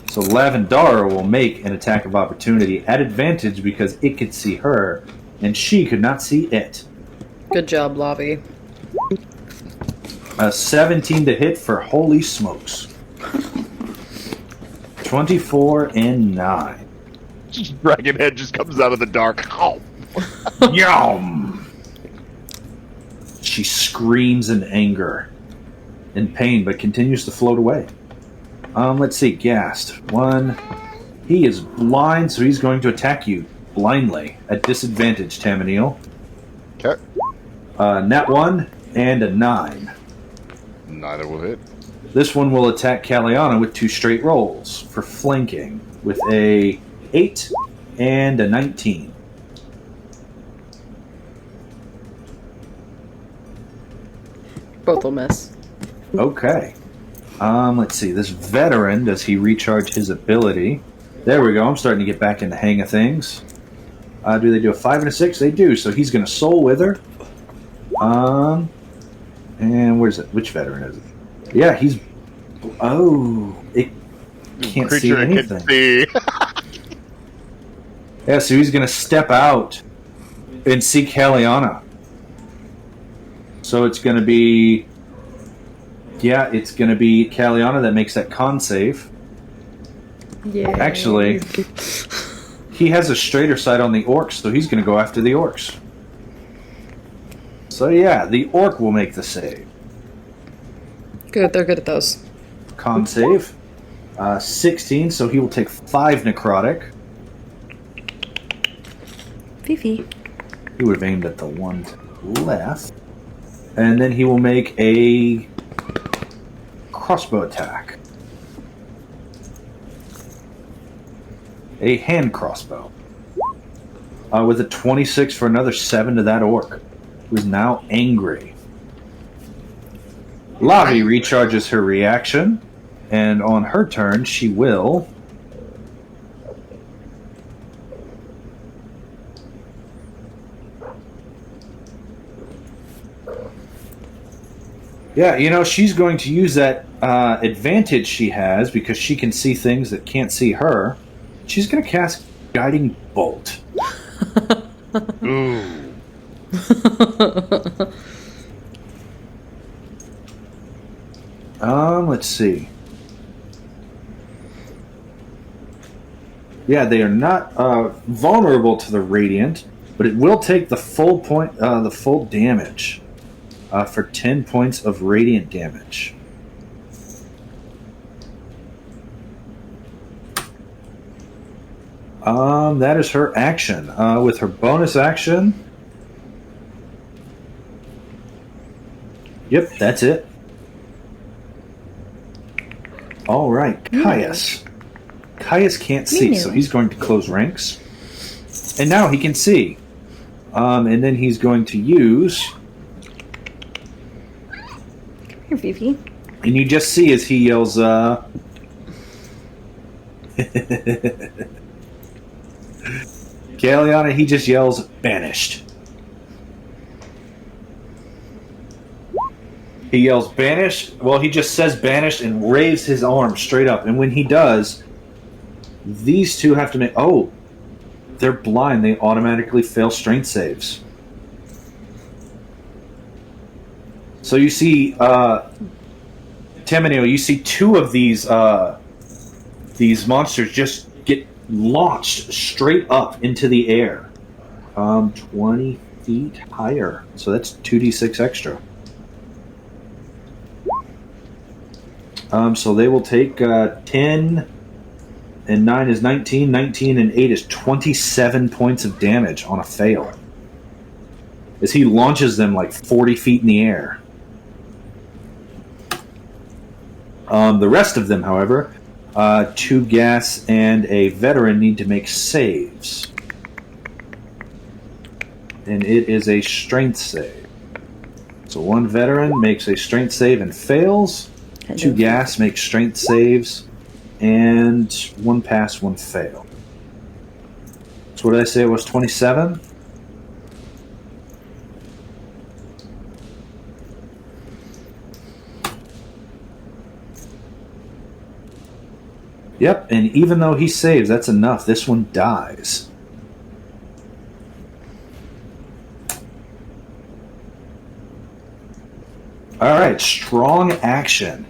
So Lavendera will make an attack of opportunity at advantage because it could see her, and she could not see it.
Good job, Lavi.
A 17 to hit for holy smokes. 24 and 9.
Dragon head just comes out of the dark. Oh.
Yum! She screams in anger, in pain, but continues to float away. Let's see, Gast. 1. He is blind, so he's going to attack you blindly at disadvantage, Tamaniel.
Okay.
Nat 1 and a 9.
Neither will hit.
This one will attack Kalianna with 2 straight rolls for flanking with a 8 and a 19.
Both will miss.
Okay. Let's see. This veteran, does he recharge his ability? There we go. I'm starting to get back in the hang of things. Do they do a 5 and a 6? They do. So he's going to Soul Wither. And where's it? Which veteran is it? Yeah, he's... Oh, it can't see anything.
Can see.
Yeah, so he's going to step out and see Kalianna. So it's going to be... Yeah, it's going to be Kalianna that makes that con save.
Yeah.
Actually, he has a straighter sight on the orcs, so he's going to go after the orcs. So yeah, the orc will make the save.
Good, they're good at those.
Con save. 16, so he will take 5 necrotic.
Fifi.
He would have aimed at the one to the left. And then he will make a crossbow attack. A hand crossbow. With a 26 for another 7 to that orc, who is now angry. Lavi recharges her reaction, and on her turn, she will... Yeah, you know, she's going to use that advantage she has because she can see things that can't see her. She's going to cast Guiding Bolt.
Ooh.
Let's see. Yeah, they are not vulnerable to the radiant, but it will take the full damage for 10 points of radiant damage. That is her action. With her bonus action. Yep, that's it. All right, Caius. Caius can't see, so he's going to close ranks. And now he can see. And then he's going to use...
Come here, Fifi.
And you just see as he yells, Kalianna, he just yells, banished. He yells, "Banish!" Well, he just says "banished" and raves his arm straight up. And when he does, these two have to make... Oh, they're blind. They automatically fail strength saves. So you see, Temenio, you see two of these monsters just get launched straight up into the air. 20 feet higher. So that's 2d6 extra. So they will take 10 and 9 is 19, 19 and 8 is 27 points of damage on a fail. As he launches them like 40 feet in the air. The rest of them, however, 2 gas and a veteran need to make saves. And it is a strength save. So 1 veteran makes a strength save and fails. 2 gas make strength saves. And 1 pass, 1 fail. So what did I say? It was 27? Yep, and even though he saves, that's enough. This one dies. Alright, strong action.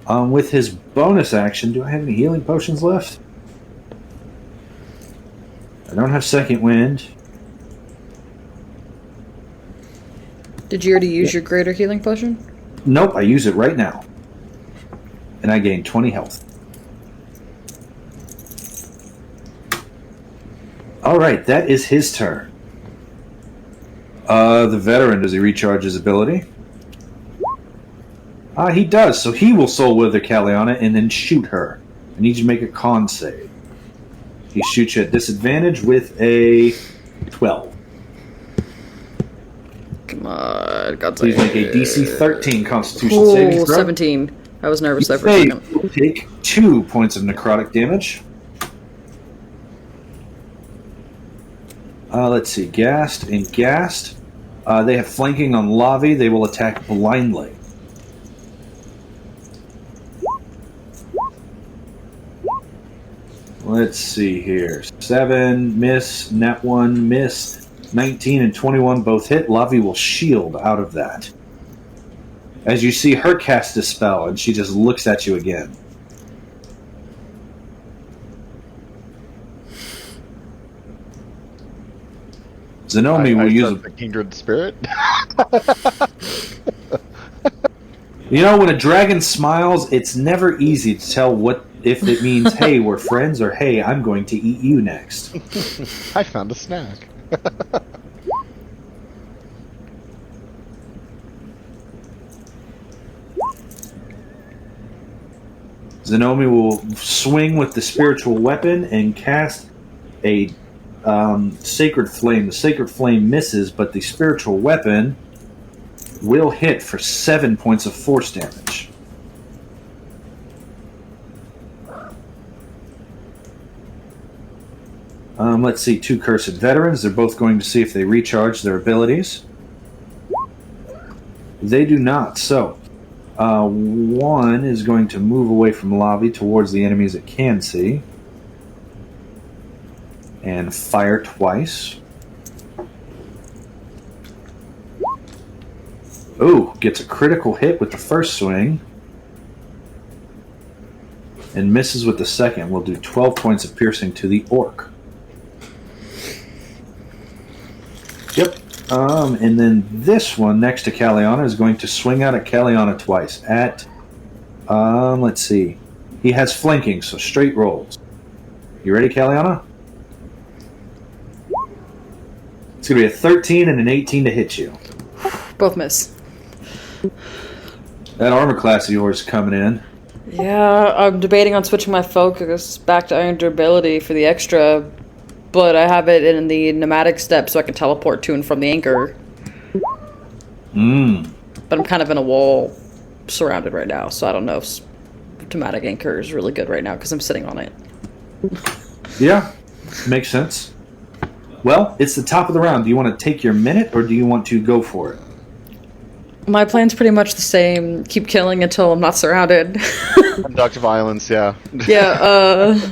With his bonus action, do I have any healing potions left? I don't have second wind.
Did you already use your greater healing potion?
Nope, I use it right now. And I gain 20 health. Alright, that is his turn. The veteran, does he recharge his ability? He does, so he will Soul Wither Kalianna and then shoot her. I need you to make a con save. He shoots you at disadvantage with a 12.
Come on, God's
Please make a DC 13 Constitution saving throw.
17. I was nervous there for a
Save.
second.
You'll take 2 points of necrotic damage. Let's see, Gast and Gast. They have flanking on Lavi. They will attack blindly. Let's see here. 7, miss. Nat 1, miss. 19 and 21 both hit. Lavi will shield out of that. As you see her cast a spell, and she just looks at you again. Zenomi will use
the kindred spirit.
You know, when a dragon smiles, it's never easy to tell what if it means, hey, we're friends, or hey, I'm going to eat you next.
I found a snack.
Zenomi will swing with the spiritual weapon and cast a sacred flame. The sacred flame misses, but the spiritual weapon will hit for 7 points of force damage. Let's see, 2 cursed veterans. They're both going to see if they recharge their abilities. They do not. So, 1 is going to move away from Lavi towards the enemies it can see. And fire twice. Ooh, gets a critical hit with the first swing. And misses with the second. We'll do 12 points of piercing to the orc. Yep. And then this one next to Kalianna is going to swing out at Kalianna twice. At, let's see. He has flanking, so straight rolls. You ready, Kalianna? It's going to be a 13 and an 18 to hit you.
Both miss.
That armor class of yours is coming in.
Yeah, I'm debating on switching my focus back to iron durability for the extra, but I have it in the pneumatic step so I can teleport to and from the anchor. But I'm kind of in a wall surrounded right now, so I don't know if pneumatic anchor is really good right now because I'm sitting on it.
Yeah, makes sense. Well, it's the top of the round. Do you want to take your minute or do you want to go for it?
My plan's pretty much the same. Keep killing until I'm not surrounded.
Conduct violence, yeah.
Yeah,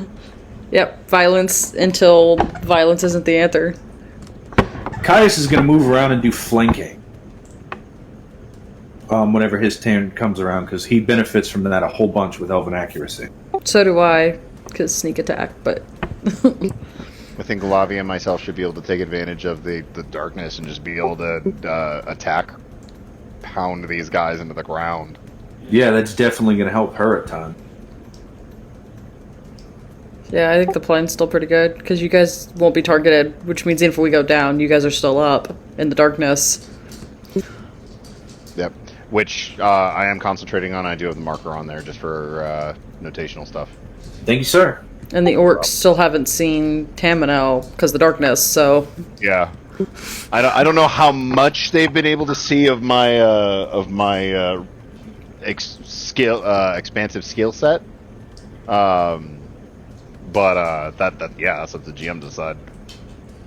yep, violence until violence isn't the answer.
Caius is going to move around and do flanking. Whenever his turn comes around, because he benefits from that a whole bunch with Elven Accuracy.
So do I, because sneak attack, but...
I think Lavi and myself should be able to take advantage of the darkness and just be able to attack, pound these guys into the ground.
Yeah, that's definitely going to help her a ton.
Yeah, I think the plan's still pretty good, because you guys won't be targeted, which means if we go down, you guys are still up in the darkness.
Yep. Which I am concentrating on. I do have the marker on there just for notational stuff.
Thank you, sir.
And the orcs still haven't seen Tamanel because of the darkness, so...
Yeah. I don't know how much they've been able to see of my expansive skill set. But that's up to GM to decide.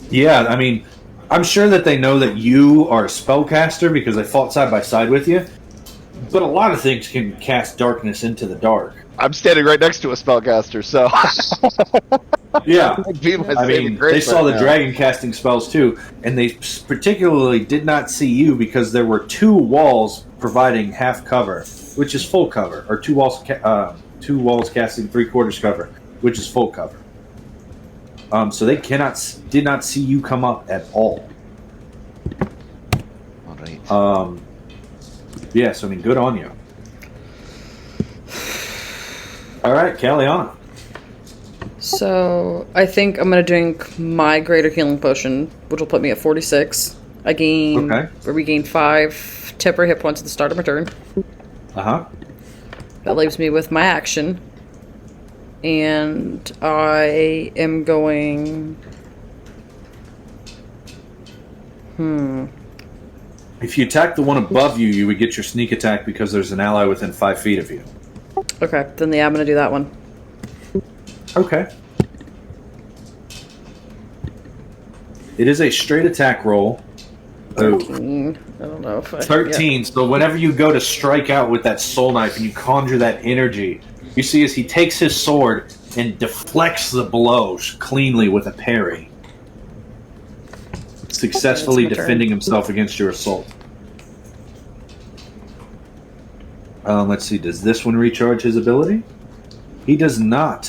Yeah, I mean, I'm sure that they know that you are a spellcaster because they fought side by side with you. But a lot of things can cast darkness into the dark.
I'm standing right next to a spellcaster, so
yeah.
I
mean, they saw the dragon casting spells too, and they particularly did not see you because there were two walls providing half cover, which is full cover, or two walls casting 3/4 cover, which is full cover. So they did not see you come up at all.
All right.
Yeah, so I mean, good on you. All right, Kalianna.
So, I think I'm going to drink my greater healing potion, which will put me at 46. I regain 5 temporary hit points at the start of my turn.
Uh-huh.
That leaves me with my action. And I am going...
If you attack the one above you, you would get your sneak attack because there's an ally within 5 feet of you.
Okay, then I'm going to do that one.
Okay. It is a straight attack roll.
13. I don't know if I...
13. Yeah. So whenever you go to strike out with that soul knife and you conjure that energy, you see as he takes his sword and deflects the blows cleanly with a parry, successfully defending himself against your assault. Let's see, does this one recharge his ability? He does not.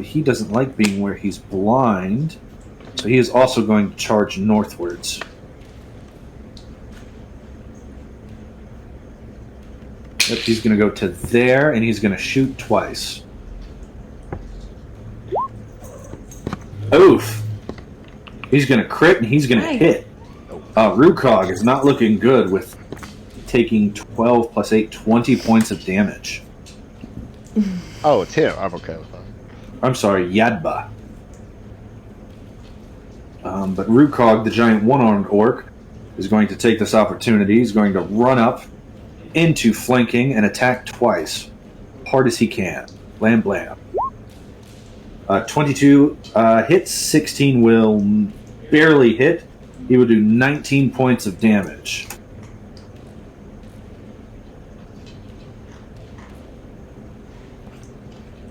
He doesn't like being where he's blind, so he is also going to charge northwards. Yep, he's going to go to there, and he's going to shoot twice. Oof! He's going to crit, and he's going to hit. Rukog is not looking good with taking 12 plus 8, 20 points of damage.
Oh, it's him. I'm okay with that.
I'm sorry, Yadba. But Rukog, the giant one-armed orc, is going to take this opportunity. He's going to run up into flanking and attack twice. Hard as he can. Blam, blam. 22 hits, 16 will barely hit. He will do 19 points of damage.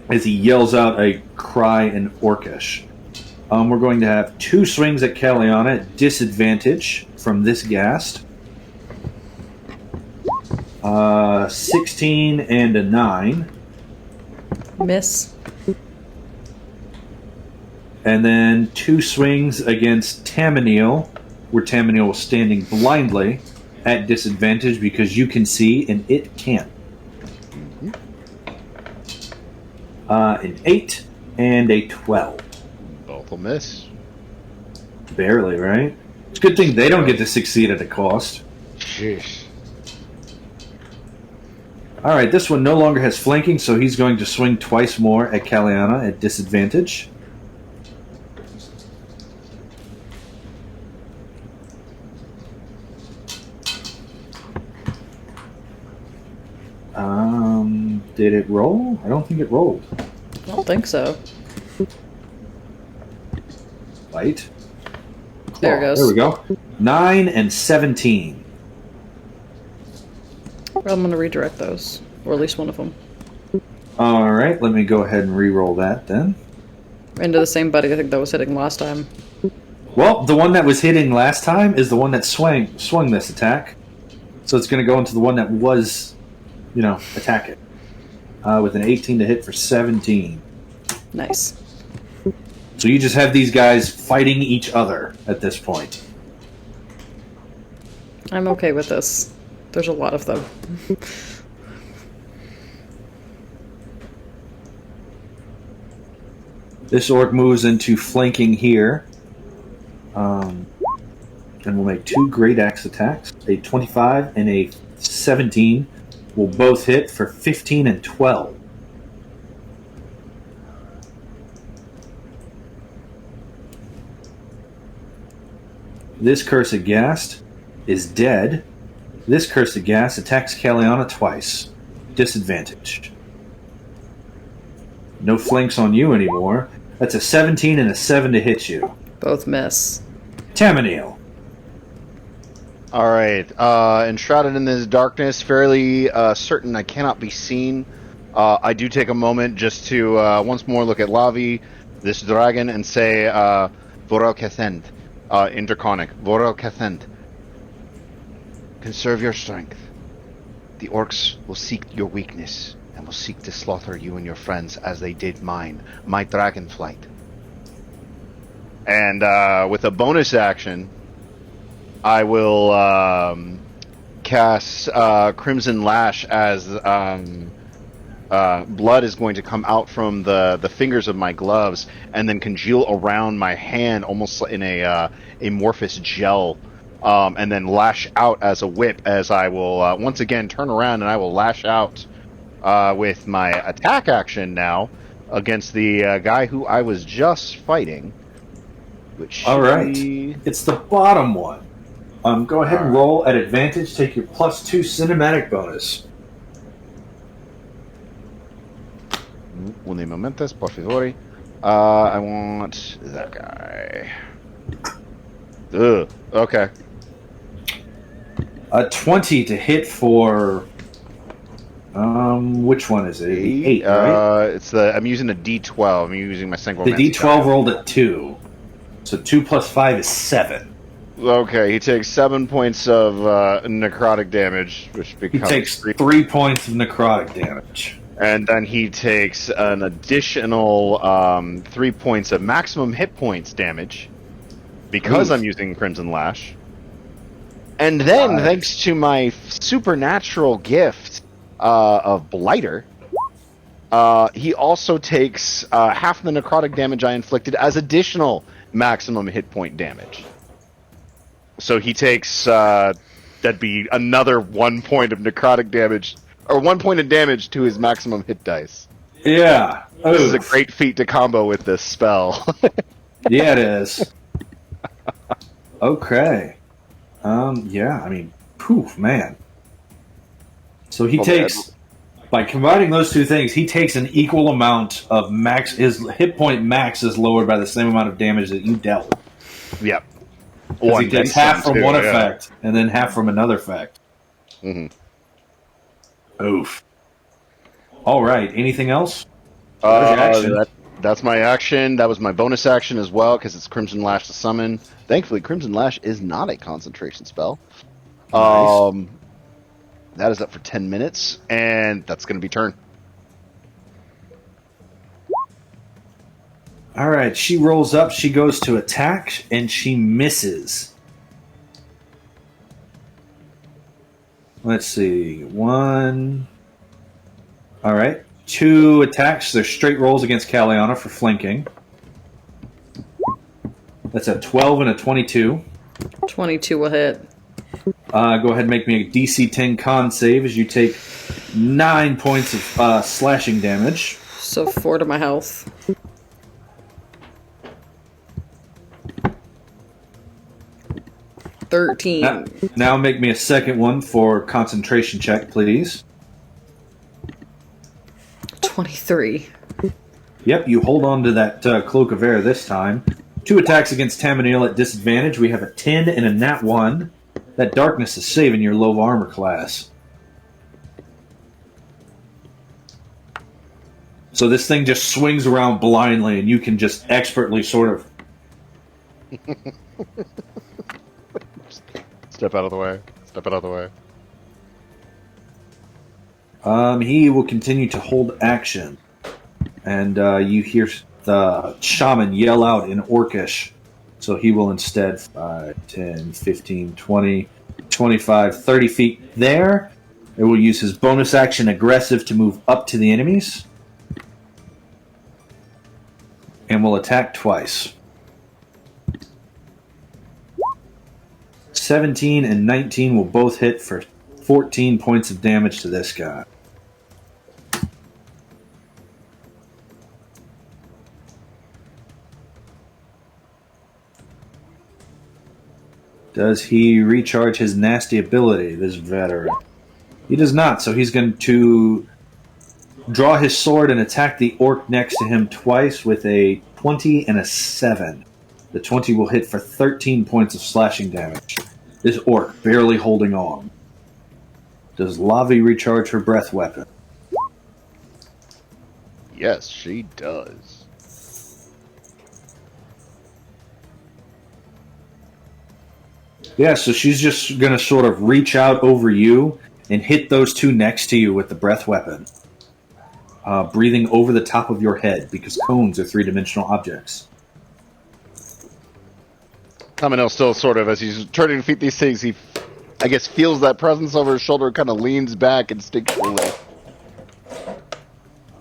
As he yells out a cry in Orcish. We're going to have 2 swings at Kalianna at disadvantage from this ghast. 16 and a 9.
Miss.
And then 2 swings against Tamanil, where Tamanil was standing blindly at disadvantage because you can see and it can't. An 8 and a 12.
Both will miss.
Barely, right? It's a good thing they don't get to succeed at a cost.
Jeez.
Alright, this one no longer has flanking, so he's going to swing twice more at Kalianna at disadvantage. Did it roll? I don't think it rolled.
I don't think so.
Light.
There it goes.
There we go. 9 and 17.
Well, I'm gonna redirect those, or at least one of them,
All right, let me go ahead and re-roll that then.
into the same buddy I think that was hitting last time.
Well, the one that was hitting last time is the one that swung this attack. So it's going to go into the one that was, attacking. With an 18 to hit for 17.
Nice.
So you just have these guys fighting each other at this point.
I'm okay with this. There's a lot of them.
This orc moves into flanking here. And we'll make 2 great axe attacks. A 25 and a 17 will both hit for 15 and 12. This Cursed Ghast is dead. This Cursed Ghast attacks Kalianna twice. Disadvantage. No flanks on you anymore. That's a 17 and a 7 to hit you.
Both miss.
Tamaniel.
Alright, enshrouded in this darkness, fairly certain I cannot be seen. I do take a moment just to once more look at Lavi, this dragon, and say, Vorel Kathend, in Draconic. Vorel Kathend. Conserve your strength. The orcs will seek your weakness, and will seek to slaughter you and your friends as they did mine, my dragon flight. And with a bonus action, I will cast Crimson Lash as blood is going to come out from the fingers of my gloves and then congeal around my hand almost in a amorphous gel, and then lash out as a whip as I will once again turn around and I will lash out with my attack action now against the guy who I was just fighting. Which
All right. It's the bottom one. Go ahead and roll at advantage. Take your +2 cinematic bonus.
Un momentos, por favor. I want that guy. Ugh. Okay.
A 20 to hit for... which one is it? 8, right?
I'm using a D12. I'm using my single.
The D12 rolled at 2. So 2 plus 5 is 7.
Okay, he takes 7 points of necrotic damage, which becomes...
He takes 3 points of necrotic damage.
And then he takes an additional 3 points of maximum hit points damage, because I'm using Crimson Lash. And then, thanks to my supernatural gift of Blighter, he also takes half the necrotic damage I inflicted as additional maximum hit point damage. So he takes, that'd be another 1 point of necrotic damage, or 1 point of damage to his maximum hit dice.
Yeah.
This is a great feat to combo with this spell.
Yeah, it is. Okay. Yeah, I mean, poof, man. So he takes, by combining those two things, he takes an equal amount of max, his hit point max is lowered by the same amount of damage that you dealt.
Yep.
Because he gets half from one effect, and then half from another effect.
Mm-hmm.
Oof. All right. Anything else?
That's my action. That was my bonus action as well, because it's Crimson Lash to summon. Thankfully, Crimson Lash is not a concentration spell.
Nice.
That is up for 10 minutes, and that's going to be turn.
All right. She rolls up. She goes to attack, and she misses. Let's see. 1. All right. 2 attacks. They're straight rolls against Kalianna for flanking. That's a 12 and a 22.
22 will hit.
Go ahead and make me a DC 10 con save as you take 9 points of slashing damage.
So 4 to my health.
Now make me a second one for concentration check, please.
23.
Yep, you hold on to that Cloak of Air this time. 2 attacks against Tamaniel at disadvantage. We have a 10 and a nat 1. That darkness is saving your low armor class. So this thing just swings around blindly, and you can just expertly sort of...
Step out of the way. Step out of the way.
He will continue to hold action. And you hear the shaman yell out in Orcish. So he will instead 5, 10, 15, 20, 25, 30 feet there. It will use his bonus action aggressive to move up to the enemies. And will attack twice. 17 and 19 will both hit for 14 points of damage to this guy. Does he recharge his nasty ability, this veteran? He does not, so he's going to draw his sword and attack the orc next to him twice with a 20 and a 7. The 20 will hit for 13 points of slashing damage. This orc barely holding on. Does Lavi recharge her breath weapon?
Yes, she does.
Yeah, so she's just going to sort of reach out over you and hit those two next to you with the breath weapon. Breathing over the top of your head, because cones are three-dimensional objects.
Kaminel still sort of, as he's turning to feet these things, he, I guess, feels that presence over his shoulder, kind of leans back instinctively.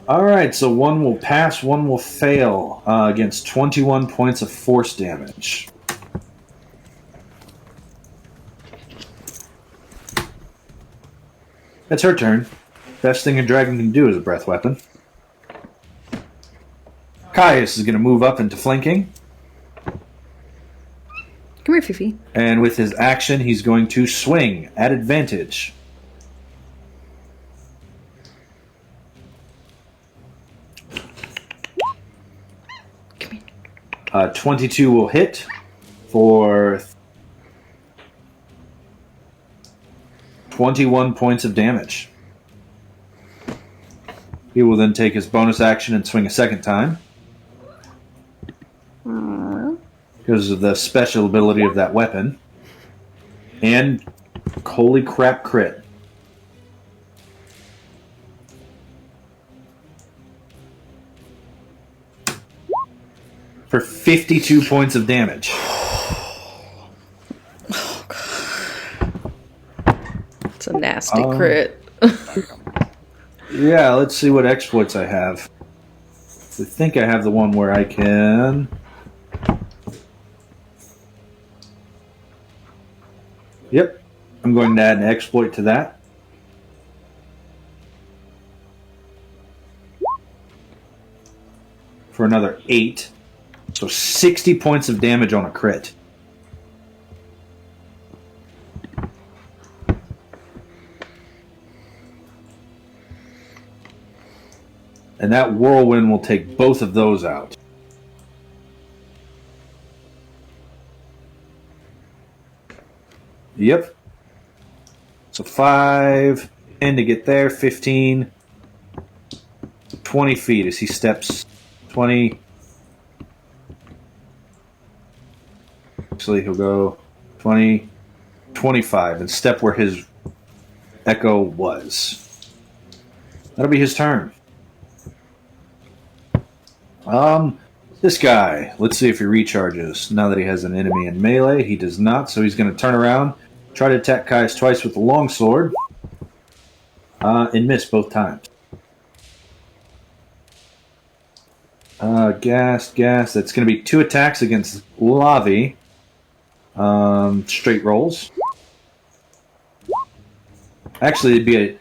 Alright, so one will pass, one will fail against 21 points of force damage. It's her turn. Best thing a dragon can do is a breath weapon. Caius is going to move up into flanking.
Come here, Fifi.
And with his action, he's going to swing at advantage.
Come here.
22 will hit for 21 points of damage. He will then take his bonus action and swing a second time. Because of the special ability of that weapon. And holy crap, crit. For 52 points of damage.
It's a nasty crit.
Yeah, let's see what exploits I have. I think I have the one where I can... Yep. I'm going to add an exploit to that. For another 8. So 60 points of damage on a crit. And that whirlwind will take both of those out. Yep. So 5, 10 to get there, 15, 20 feet as he steps 20. Actually, he'll go 20, 25 and step where his echo was. That'll be his turn. This guy, let's see if he recharges. Now that he has an enemy in melee, he does not, so he's going to turn around, try to attack Caius twice with the longsword, and miss both times. Gas. That's going to be 2 attacks against Lavi. Straight rolls. Actually, it'd be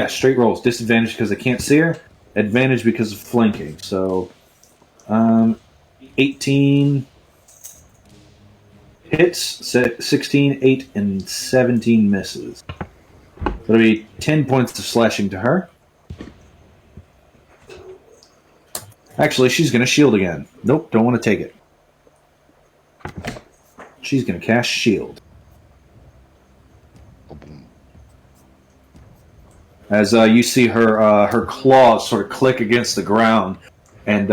straight rolls. Disadvantage because I can't see her. Advantage because of flanking. So, 18 hits, 16, 8, and 17 misses. That'll be 10 points of slashing to her. Actually, she's going to shield again. Nope, don't want to take it. She's going to cast shield. as you see her claws sort of click against the ground, and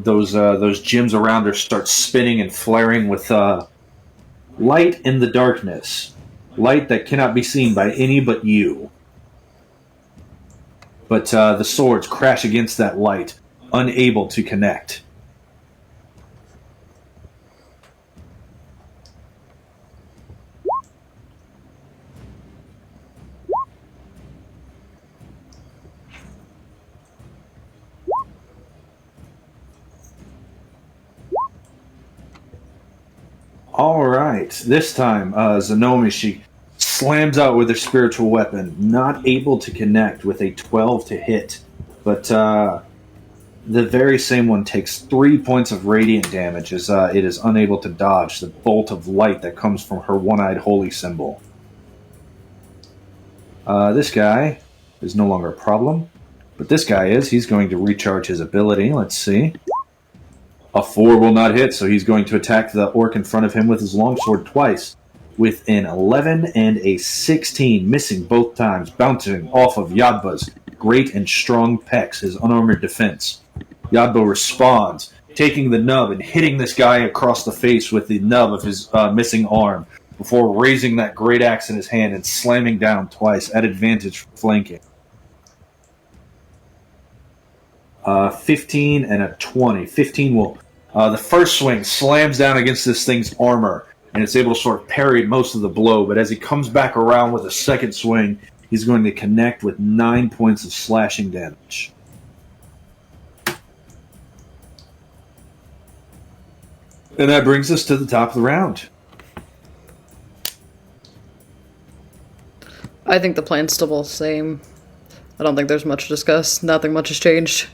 those gems around her start spinning and flaring with light in the darkness, light that cannot be seen by any but you. But the swords crash against that light, unable to connect. All right, this time Zanomi, she slams out with her spiritual weapon, not able to connect with a 12 to hit, but the very same one takes 3 points of radiant damage as it is unable to dodge the bolt of light that comes from her one-eyed holy symbol. This guy is no longer a problem, but this guy is. He's going to recharge his ability. Let's see. A 4 will not hit, so he's going to attack the orc in front of him with his longsword twice, with an 11 and a 16, missing both times, bouncing off of Yadba's great and strong pecs, his unarmored defense. Yadba responds, taking the nub and hitting this guy across the face with the nub of his missing arm, before raising that great axe in his hand and slamming down twice, at advantage for flanking. 15 and a 20. 15 will... the first swing slams down against this thing's armor, and it's able to sort of parry most of the blow, but as he comes back around with a second swing, he's going to connect with 9 points of slashing damage. And that brings us to the top of the round.
I think the plan's still the same. I don't think there's much to discuss. Nothing much has changed.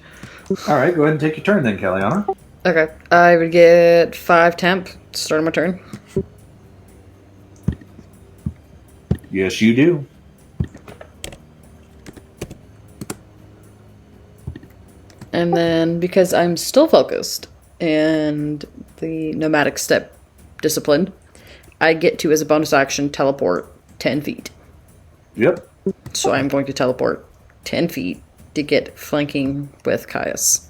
Alright, go ahead and take your turn then, Kalianna.
Okay, I would get 5 temp, starting my turn.
Yes, you do.
And then, because I'm still focused, and the nomadic step discipline, I get to, as a bonus action, teleport 10 feet.
Yep.
So I'm going to teleport 10 feet to get flanking with Caius.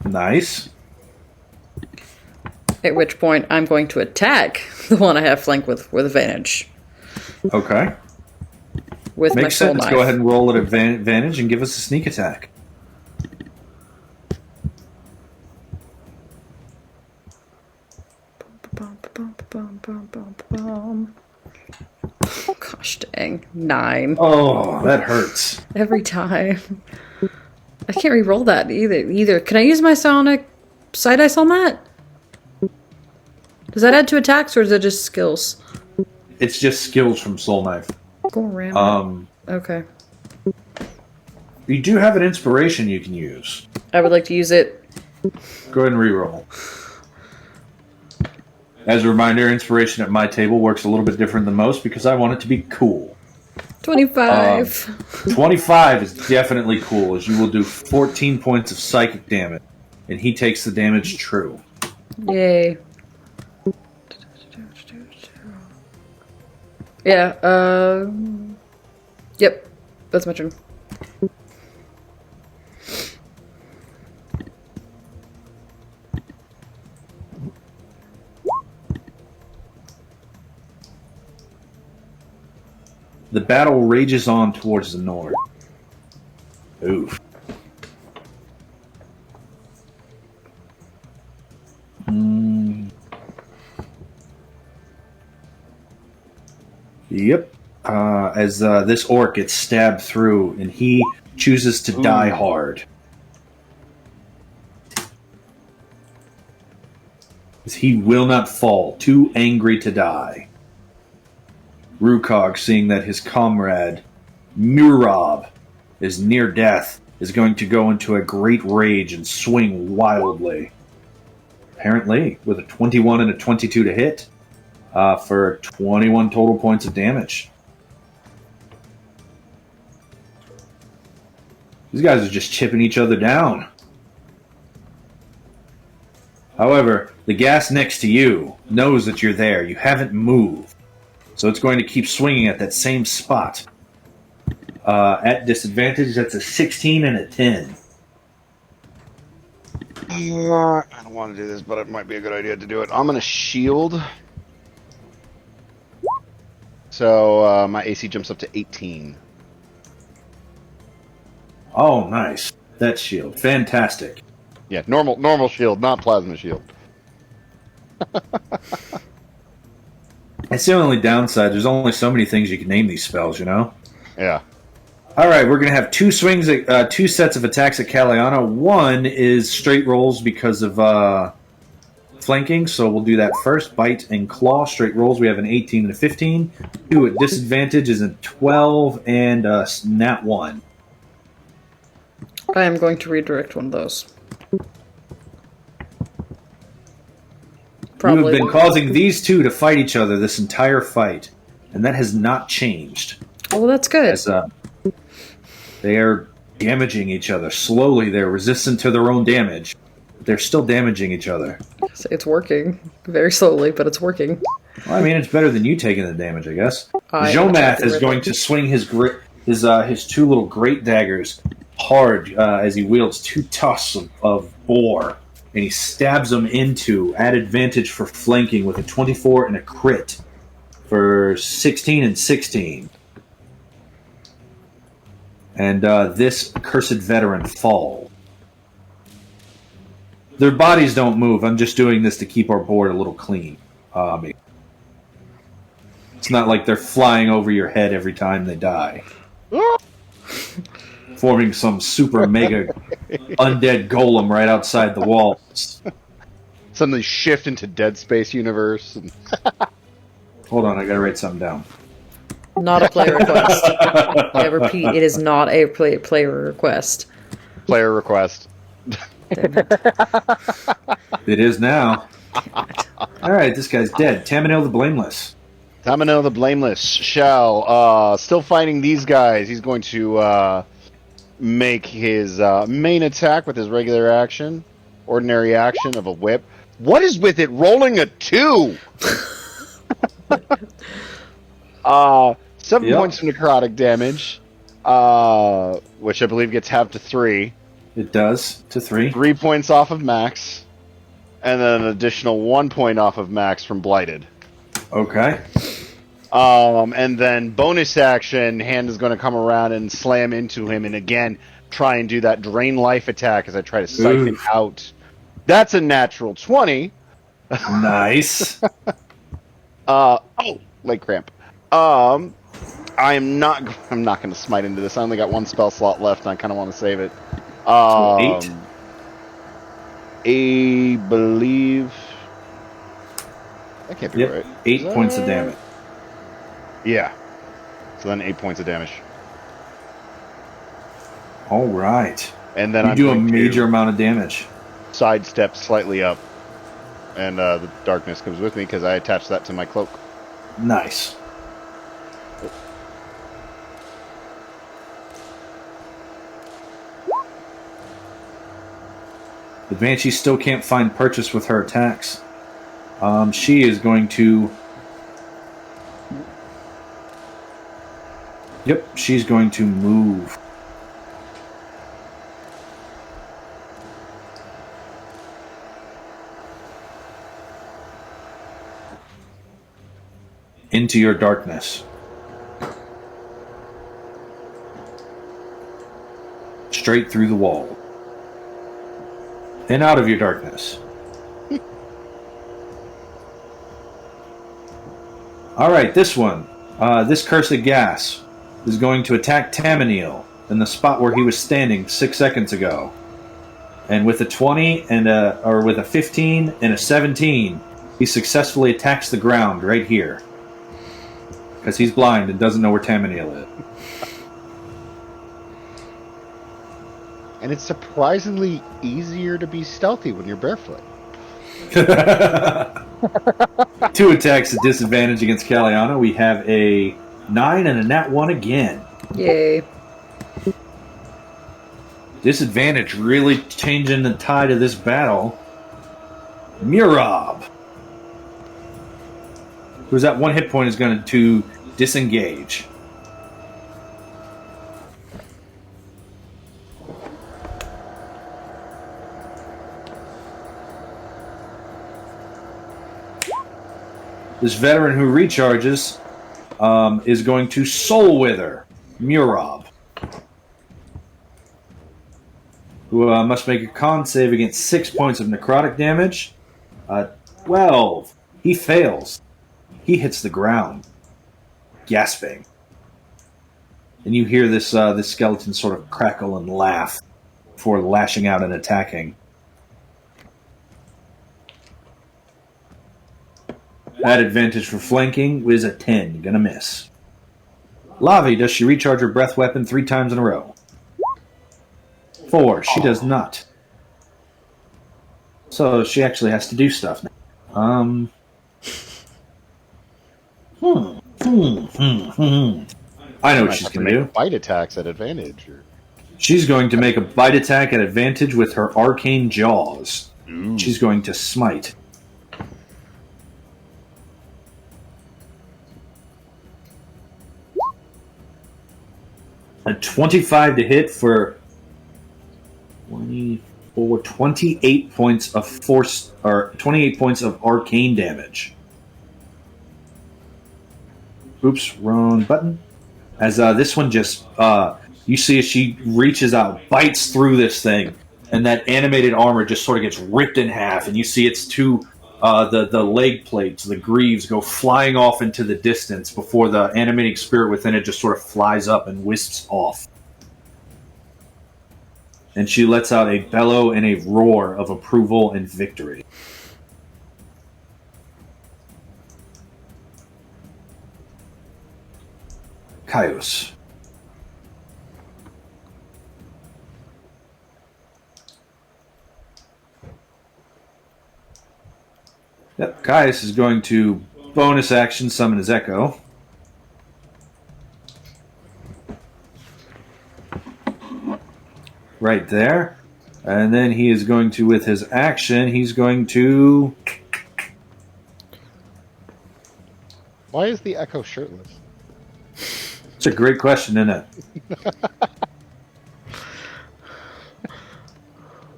Nice.
At which point, I'm going to attack the one I have flanked with advantage.
Okay.
With my
Makes
soul
sense.
knife.
Go ahead and roll at advantage and give us a sneak attack.
Gosh dang. 9.
Oh, that hurts.
Every time. I can't re-roll that either. Can I use my psionic side dice on that? Does that add to attacks, or is it just skills?
It's just skills from Soul Knife.
Go around. Okay.
You do have an inspiration you can use.
I would like to use it.
Go ahead and reroll. As a reminder, inspiration at my table works a little bit different than most because I want it to be cool.
25.
25 is definitely cool, as you will do 14 points of psychic damage, and he takes the damage true.
Yay. Yeah, yep. That's my turn.
The battle rages on towards the north. Oof. Yep. As this orc gets stabbed through, and he chooses to die hard. As he will not fall, too angry to die. Rukog, seeing that his comrade, Murab, is near death, is going to go into a great rage and swing wildly. Apparently, with a 21 and a 22 to hit, for 21 total points of damage. These guys are just chipping each other down. However, the gas next to you knows that you're there. You haven't moved. So it's going to keep swinging at that same spot. At disadvantage, that's a 16 and a 10.
I don't want to do this, but it might be a good idea to do it. I'm going to shield. So my AC jumps up to 18.
Oh, nice. That shield. Fantastic.
Yeah, normal shield, not plasma shield.
That's the only downside. There's only so many things you can name these spells, you know?
Yeah.
All right, we're going to have two sets of attacks at Kalianna. One is straight rolls because of flanking, so we'll do that first. Bite and claw, straight rolls. We have an 18 and a 15. Two at disadvantage is a 12 and a nat 1.
I am going to redirect one of those.
You have been causing these two to fight each other this entire fight, and that has not changed.
Oh, that's good.
As, they are damaging each other. Slowly, they're resistant to their own damage. But they're still damaging each other.
It's working. Very slowly, but it's working.
Well, I mean, it's better than you taking the damage, I guess. Jomath is going to swing his two little great daggers hard as he wields two tusks of boar. And he stabs them into, at advantage for flanking, with a 24 and a crit for 16 and 16. And this cursed veteran falls. Their bodies don't move. I'm just doing this to keep our board a little clean. It's not like they're flying over your head every time they die. Forming some super mega undead golem right outside the walls.
Suddenly shift into Dead Space universe. And
Hold on, I gotta write something down.
Not a player request. I repeat, it is not a player request.
Player request.
It is now. Alright, this guy's dead. Tamanil the Blameless.
Tamanil the Blameless shall, still fighting these guys. He's going to make his main attack with his regular action. Ordinary action of a whip. What is with it rolling a 2? 7 points of necrotic damage, which I believe gets halved to 3.
It does, to 3.
3 points off of max, and then an additional 1 point off of max from Blighted.
Okay.
And then bonus action, Hand is going to come around and slam into him, and again, try and do that drain life attack as I try to siphon out. That's a natural 20.
Nice.
Leg cramp. I'm not going to smite into this. I only got one spell slot left, and I kind of want to save it.
8?
I believe... That can't be right.
8 points of damage.
Yeah. So then 8 points of damage.
All right.
And then
you do a major amount of damage.
Sidestep slightly up. And the darkness comes with me because I attach that to my cloak.
Nice. The Banshee still can't find purchase with her attacks. She is going to... Yep, she's going to move. Into your darkness. Straight through the wall. And out of your darkness. Alright, this one. This cursed gas is going to attack Tamanil in the spot where he was standing 6 seconds ago. And with a 20 and with a 15 and a 17, he successfully attacks the ground right here. Because he's blind and doesn't know where Tamanil is.
And it's surprisingly easier to be stealthy when you're barefoot.
2 attacks at disadvantage against Kalianna. We have a 9 and a nat 1 again.
Yay.
Disadvantage really changing the tide of this battle. Murab, who's at 1 hit point, is going to disengage. This veteran who recharges is going to Soul Wither Murab, who must make a con save against 6 points of necrotic damage. 12. He fails. He hits the ground, gasping. And you hear this skeleton sort of crackle and laugh before lashing out and attacking. That advantage for flanking is a 10. Gonna miss. Lavi, does she recharge her breath weapon 3 times in a row? 4. She does not. So she actually has to do stuff now. I know what she's going to do.
Bite attacks at advantage.
She's going to make a bite attack at advantage with her arcane jaws.
Ooh.
She's going to smite. A 25 to hit for 28 points of force, or 28 points of arcane damage. Oops, wrong button. As this one just, you see as she reaches out, bites through this thing, and that animated armor just sort of gets ripped in half, and you see its the leg plates, the greaves, go flying off into the distance before the animating spirit within it just sort of flies up and wisps off. And she lets out a bellow and a roar of approval and victory. Caius. Yep, Caius is going to bonus action summon his Echo. Right there. And then he is going to, with his action, he's going to...
Why is the Echo shirtless?
It's a great question, isn't it?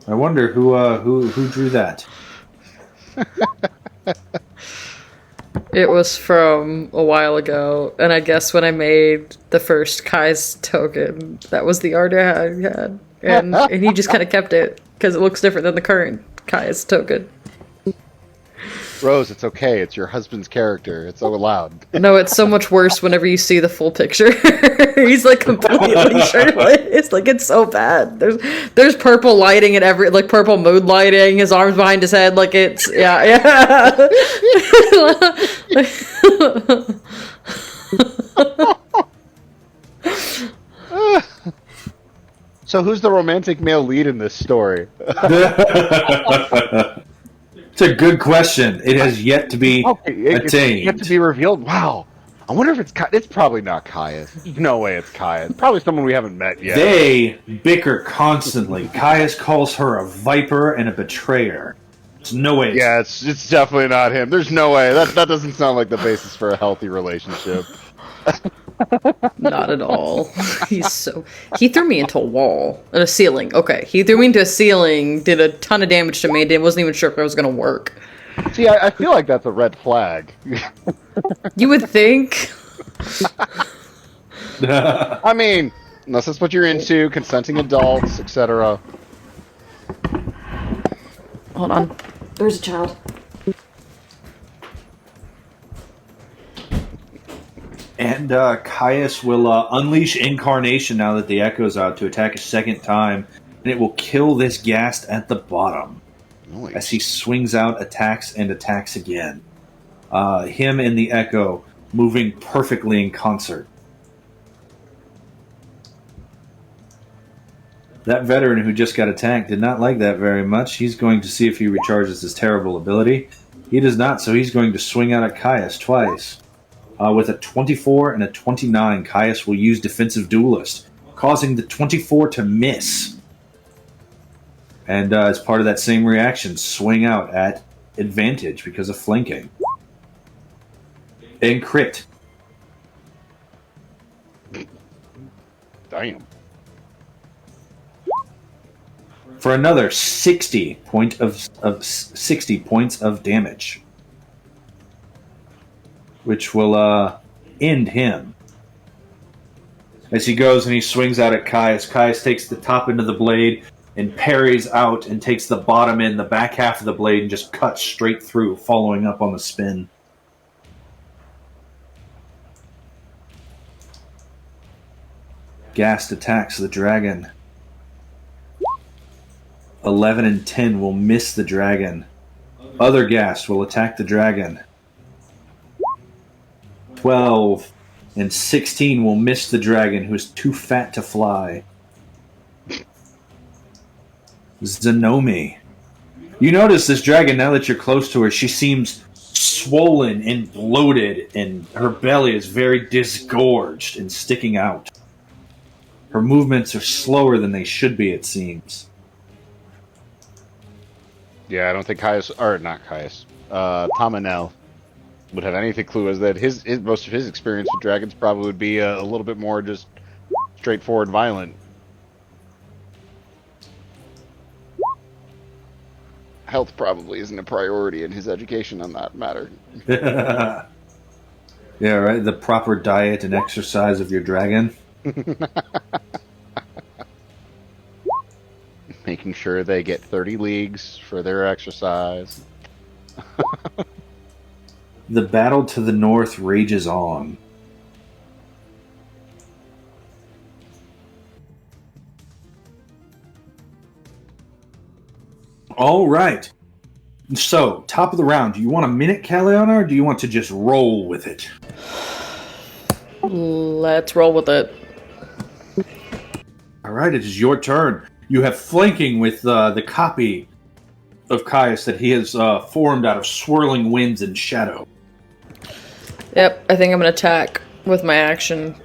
I wonder who drew that.
It was from a while ago, and I guess when I made the first Kai's token, that was the art I had. And he just kind of kept it, because it looks different than the current Kai's token.
Rose, it's okay. It's your husband's character. It's so allowed.
No, it's so much worse whenever you see the full picture. He's like completely shirtless. It's like, it's so bad. There's purple lighting and like purple mood lighting. His arms behind his head, like it's yeah.
So who's the romantic male lead in this story?
It's a good question. It has yet to be attained.
It's yet to be revealed. Wow. I wonder if it's probably not Caius. No way it's Caius. Probably someone we haven't met yet.
They bicker constantly. Caius calls her a viper and a betrayer. There's no way.
Yeah, it's definitely not him. There's no way. That doesn't sound like the basis for a healthy relationship.
Not at all. He threw me into a wall and a ceiling. Okay, he threw me into a ceiling, did a ton of damage to me, and wasn't even sure if it was going to work.
See, I feel like that's a red flag.
You would think.
I mean, unless that's what you're into, consenting adults, etc.
Hold on. There's a child.
And Caius will unleash Incarnation now that the Echo's out to attack a second time, and it will kill this ghast at the bottom.
Nice.
As he swings out, attacks, and attacks again. Him and the Echo moving perfectly in concert. That veteran who just got attacked did not like that very much. He's going to see if he recharges his terrible ability. He does not, so he's going to swing out at Caius twice. With a 24 and a 29, Caius will use Defensive Duelist, causing the 24 to miss. And as part of that same reaction, swing out at advantage because of flanking. And crit.
Damn.
For another 60 points of damage. which will end him. As he goes and he swings out at Caius, Caius takes the top end of the blade and parries out and takes the bottom end, the back half of the blade, and just cuts straight through, following up on the spin. Ghast attacks the dragon. 11 and 10 will miss the dragon. Other Ghast will attack the dragon. 12 and 16 will miss the dragon, who is too fat to fly. Zenomi. You notice this dragon, now that you're close to her, she seems swollen and bloated, and her belly is very disgorged and sticking out. Her movements are slower than they should be, it seems.
Yeah, I don't think Tamanel would have anything clue as that his most of his experience with dragons probably would be a little bit more just straightforward violent. Health probably isn't a priority in his education on that matter.
Yeah, right? The proper diet and exercise of your dragon.
Making sure they get 30 leagues for their exercise.
The battle to the north rages on. All right. So, top of the round. Do you want a minute, Kalianna, or do you want to just roll with it?
Let's roll with it.
All right, it is your turn. You have flanking with the copy of Caius that he has formed out of swirling winds and shadow.
Yep, I think I'm going to attack with my action.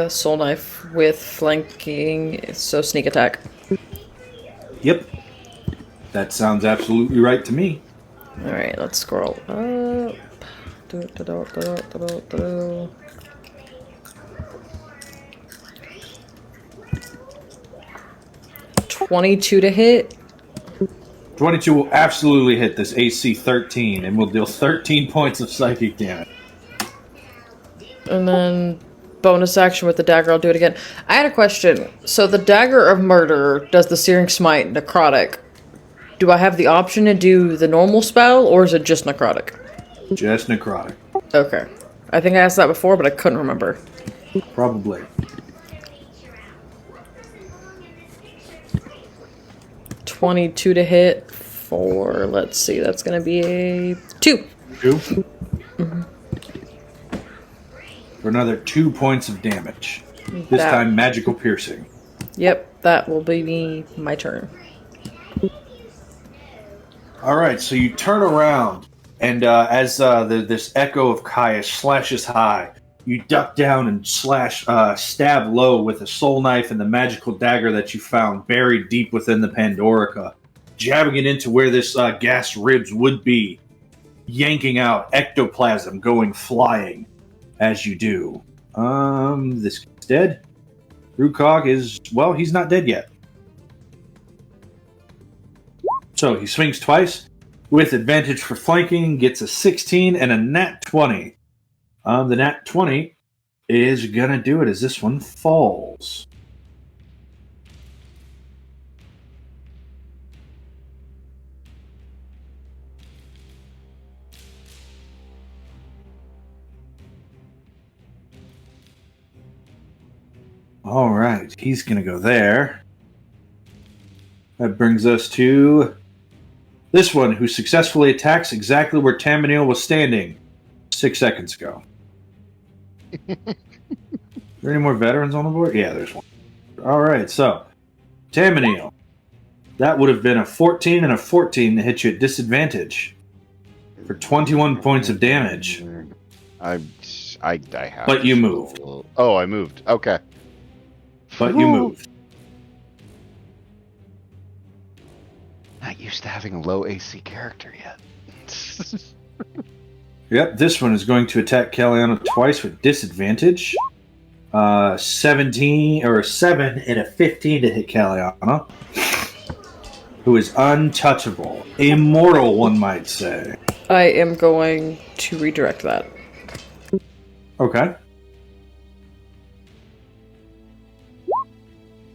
Soul Knife with flanking, so sneak attack.
Yep. That sounds absolutely right to me.
Alright, let's scroll up. 22 to hit.
22 will absolutely hit this AC 13 and will deal 13 points of psychic damage.
And then bonus action with the dagger, I'll do it again. I had a question. So the dagger of murder does the searing smite necrotic. Do I have the option to do the normal spell, or is it just necrotic?
Just necrotic.
Okay. I think I asked that before, but I couldn't remember.
Probably.
$22 to hit for, let's see, that's going to be a 2.
2? Mm-hmm. For another 2 points of damage. This time magical piercing.
Yep, that will be my turn.
Alright, so you turn around, and as this echo of Caius slashes high, you duck down and stab low with a soul knife and the magical dagger that you found buried deep within the Pandorica, jabbing it into where this gas ribs would be, yanking out ectoplasm going flying as you do. This guy's dead. Rukog is, well, he's not dead yet. So he swings twice with advantage for flanking, gets a 16 and a nat 20. The nat 20 is going to do it as this one falls. All right, he's going to go there. That brings us to this one, who successfully attacks exactly where Tamanil was standing 6 seconds ago. Are there any more veterans on the board? Yeah, there's one. All right, so Tamanil. That would have been a 14 and a 14 to hit you at disadvantage for 21 points of damage.
I have.
But you moved.
Oh, I moved. Okay.
But you moved.
Not used to having a low AC character yet.
Yep, this one is going to attack Kalianna twice with disadvantage. 17 or 7 and a 15 to hit Kalianna, who is untouchable, immortal, one might say.
I am going to redirect that.
Okay.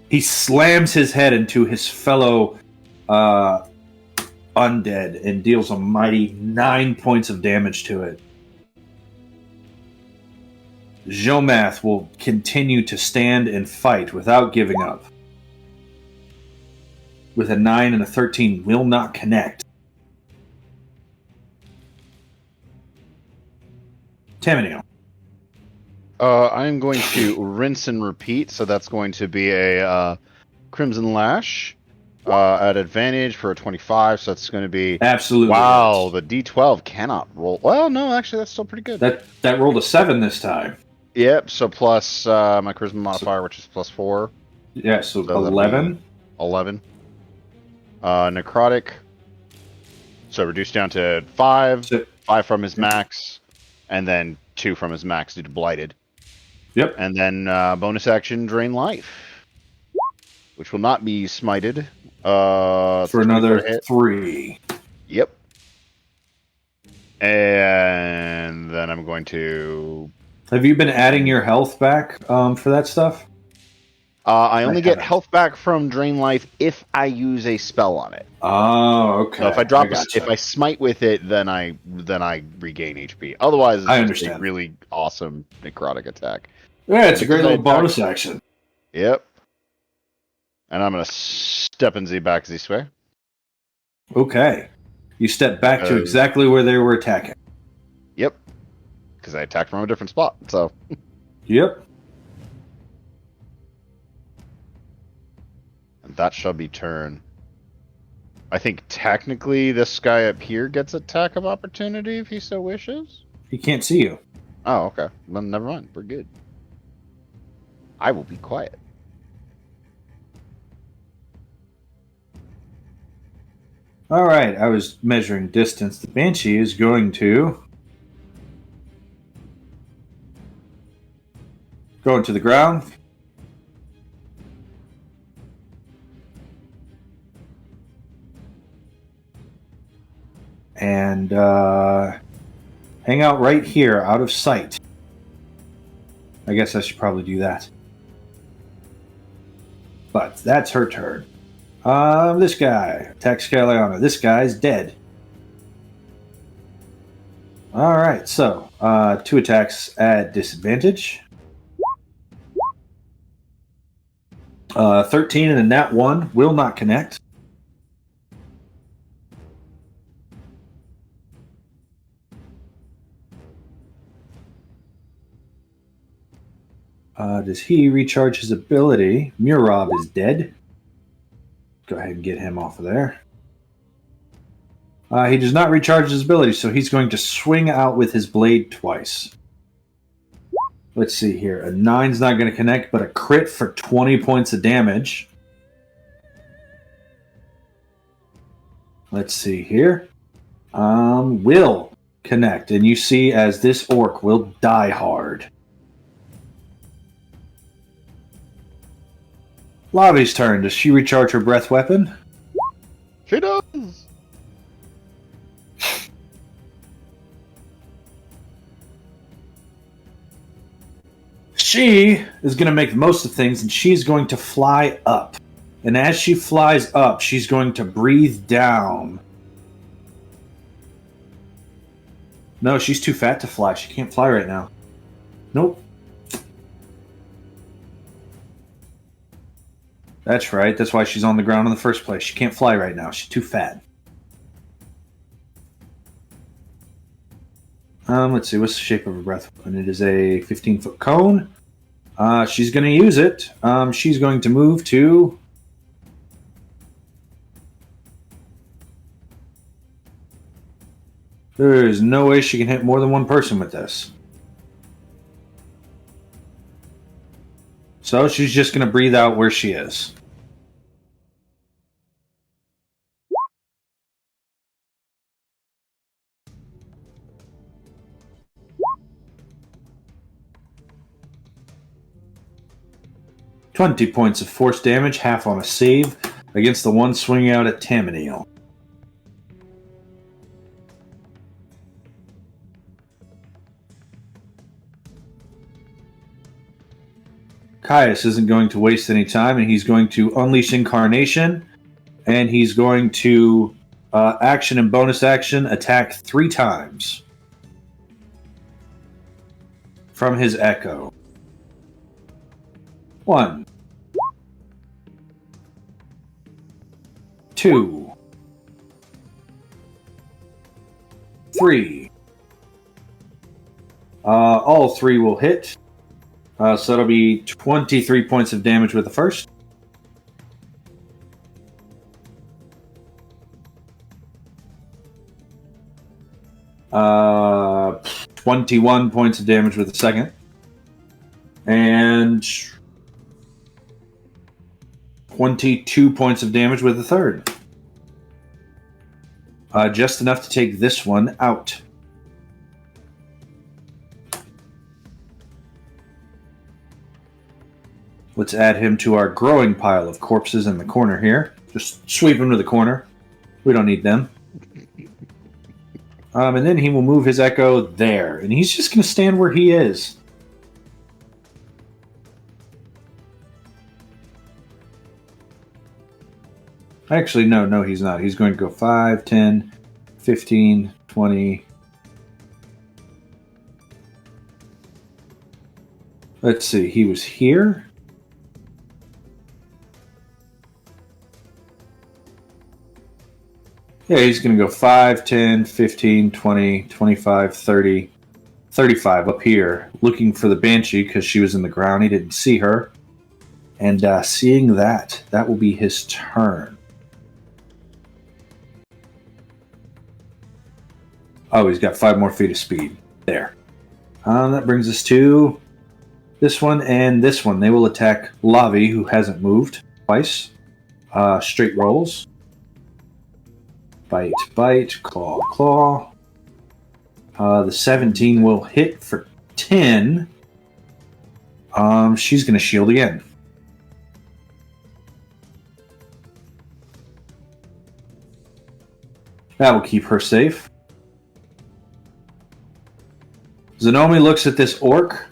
He slams his head into his fellow undead and deals a mighty 9 points of damage to it. Jomath will continue to stand and fight without giving up. With a 9 and a 13, will not connect. Tamanil.
I'm going to rinse and repeat, so that's going to be a Crimson Lash at advantage for a 25, so that's going to be...
Absolutely.
Wow,
Yes.
the D12 cannot roll. Well, no, actually, that's still pretty good.
That rolled a 7 this time.
Yep, so plus my Charisma modifier, which is plus 4.
Yeah, so
that'd
11.
be 11. Necrotic. So reduced down to 5. 5 from his max, and then 2 from his max due to Blighted.
Yep.
And then bonus action, Drain Life, which will not be smited.
For another 3.
Yep. And then I'm going to...
Have you been adding your health back for that stuff?
I only get health back from Drain Life if I use a spell on it.
Oh, okay.
So if I drop, if I smite with it, then I regain HP. Otherwise, it's
I
just
understand.
a really awesome necrotic attack.
Yeah, it's a great little bonus action.
Yep. And I'm gonna step in the back this way.
Okay. You step back to exactly where they were attacking.
Yep. Because I attacked from a different spot. So.
Yep.
And that shall be turn. I think technically this guy up here gets attack of opportunity if he so wishes.
He can't see you.
Oh, okay. Then never mind. We're good. I will be quiet.
All right. I was measuring distance. The Banshee is going to go into the ground. And hang out right here, out of sight. I guess I should probably do that. But that's her turn. This guy attacks Kalianna. This guy's dead. Alright, so 2 attacks at disadvantage. 13 and a nat 1 will not connect. Does he recharge his ability? Murab is dead. Go ahead and get him off of there. He does not recharge his ability, so he's going to swing out with his blade twice. Let's see here. A 9's not going to connect, but a crit for 20 points of damage. Let's see here. Will connect, and you see as this orc will die hard. Lavi's turn. Does she recharge her breath weapon?
She does.
She is going to make the most of things, and she's going to fly up. And as she flies up, she's going to breathe down. No, she's too fat to fly. She can't fly right now. Nope. That's right. That's why she's on the ground in the first place. She can't fly right now. She's too fat. Let's see. What's the shape of her breath weapon? It is a 15-foot cone. She's going to use it. She's going to move to... There is no way she can hit more than one person with this. So she's just going to breathe out where she is. $20 points of force damage, half on a save, against the one swinging out at Tamanil. Caius isn't going to waste any time, and he's going to unleash Incarnation, and he's going to action and bonus action attack 3 times from his Echo. 1, 2, 3. All 3 will hit. So that'll be 23 points of damage with the first. Uh, 21 points of damage with the second. And 22 points of damage with the third. Just enough to take this one out. Let's add him to our growing pile of corpses in the corner here. Just sweep him to the corner. We don't need them. And then he will move his Echo there. And he's just going to stand where he is. Actually, no, he's not. He's going to go 5, 10, 15, 20. Let's see. He was here. Yeah, he's going to go 5, 10, 15, 20, 25, 30, 35 up here, looking for the Banshee because she was in the ground. He didn't see her. And seeing that will be his turn. Oh, he's got 5 more feet of speed. There. That brings us to this one and this one. They will attack Lavi, who hasn't moved, twice. Straight rolls. Bite, bite, claw, claw. The 17 will hit for 10. She's going to shield again. That will keep her safe. Zanomi looks at this orc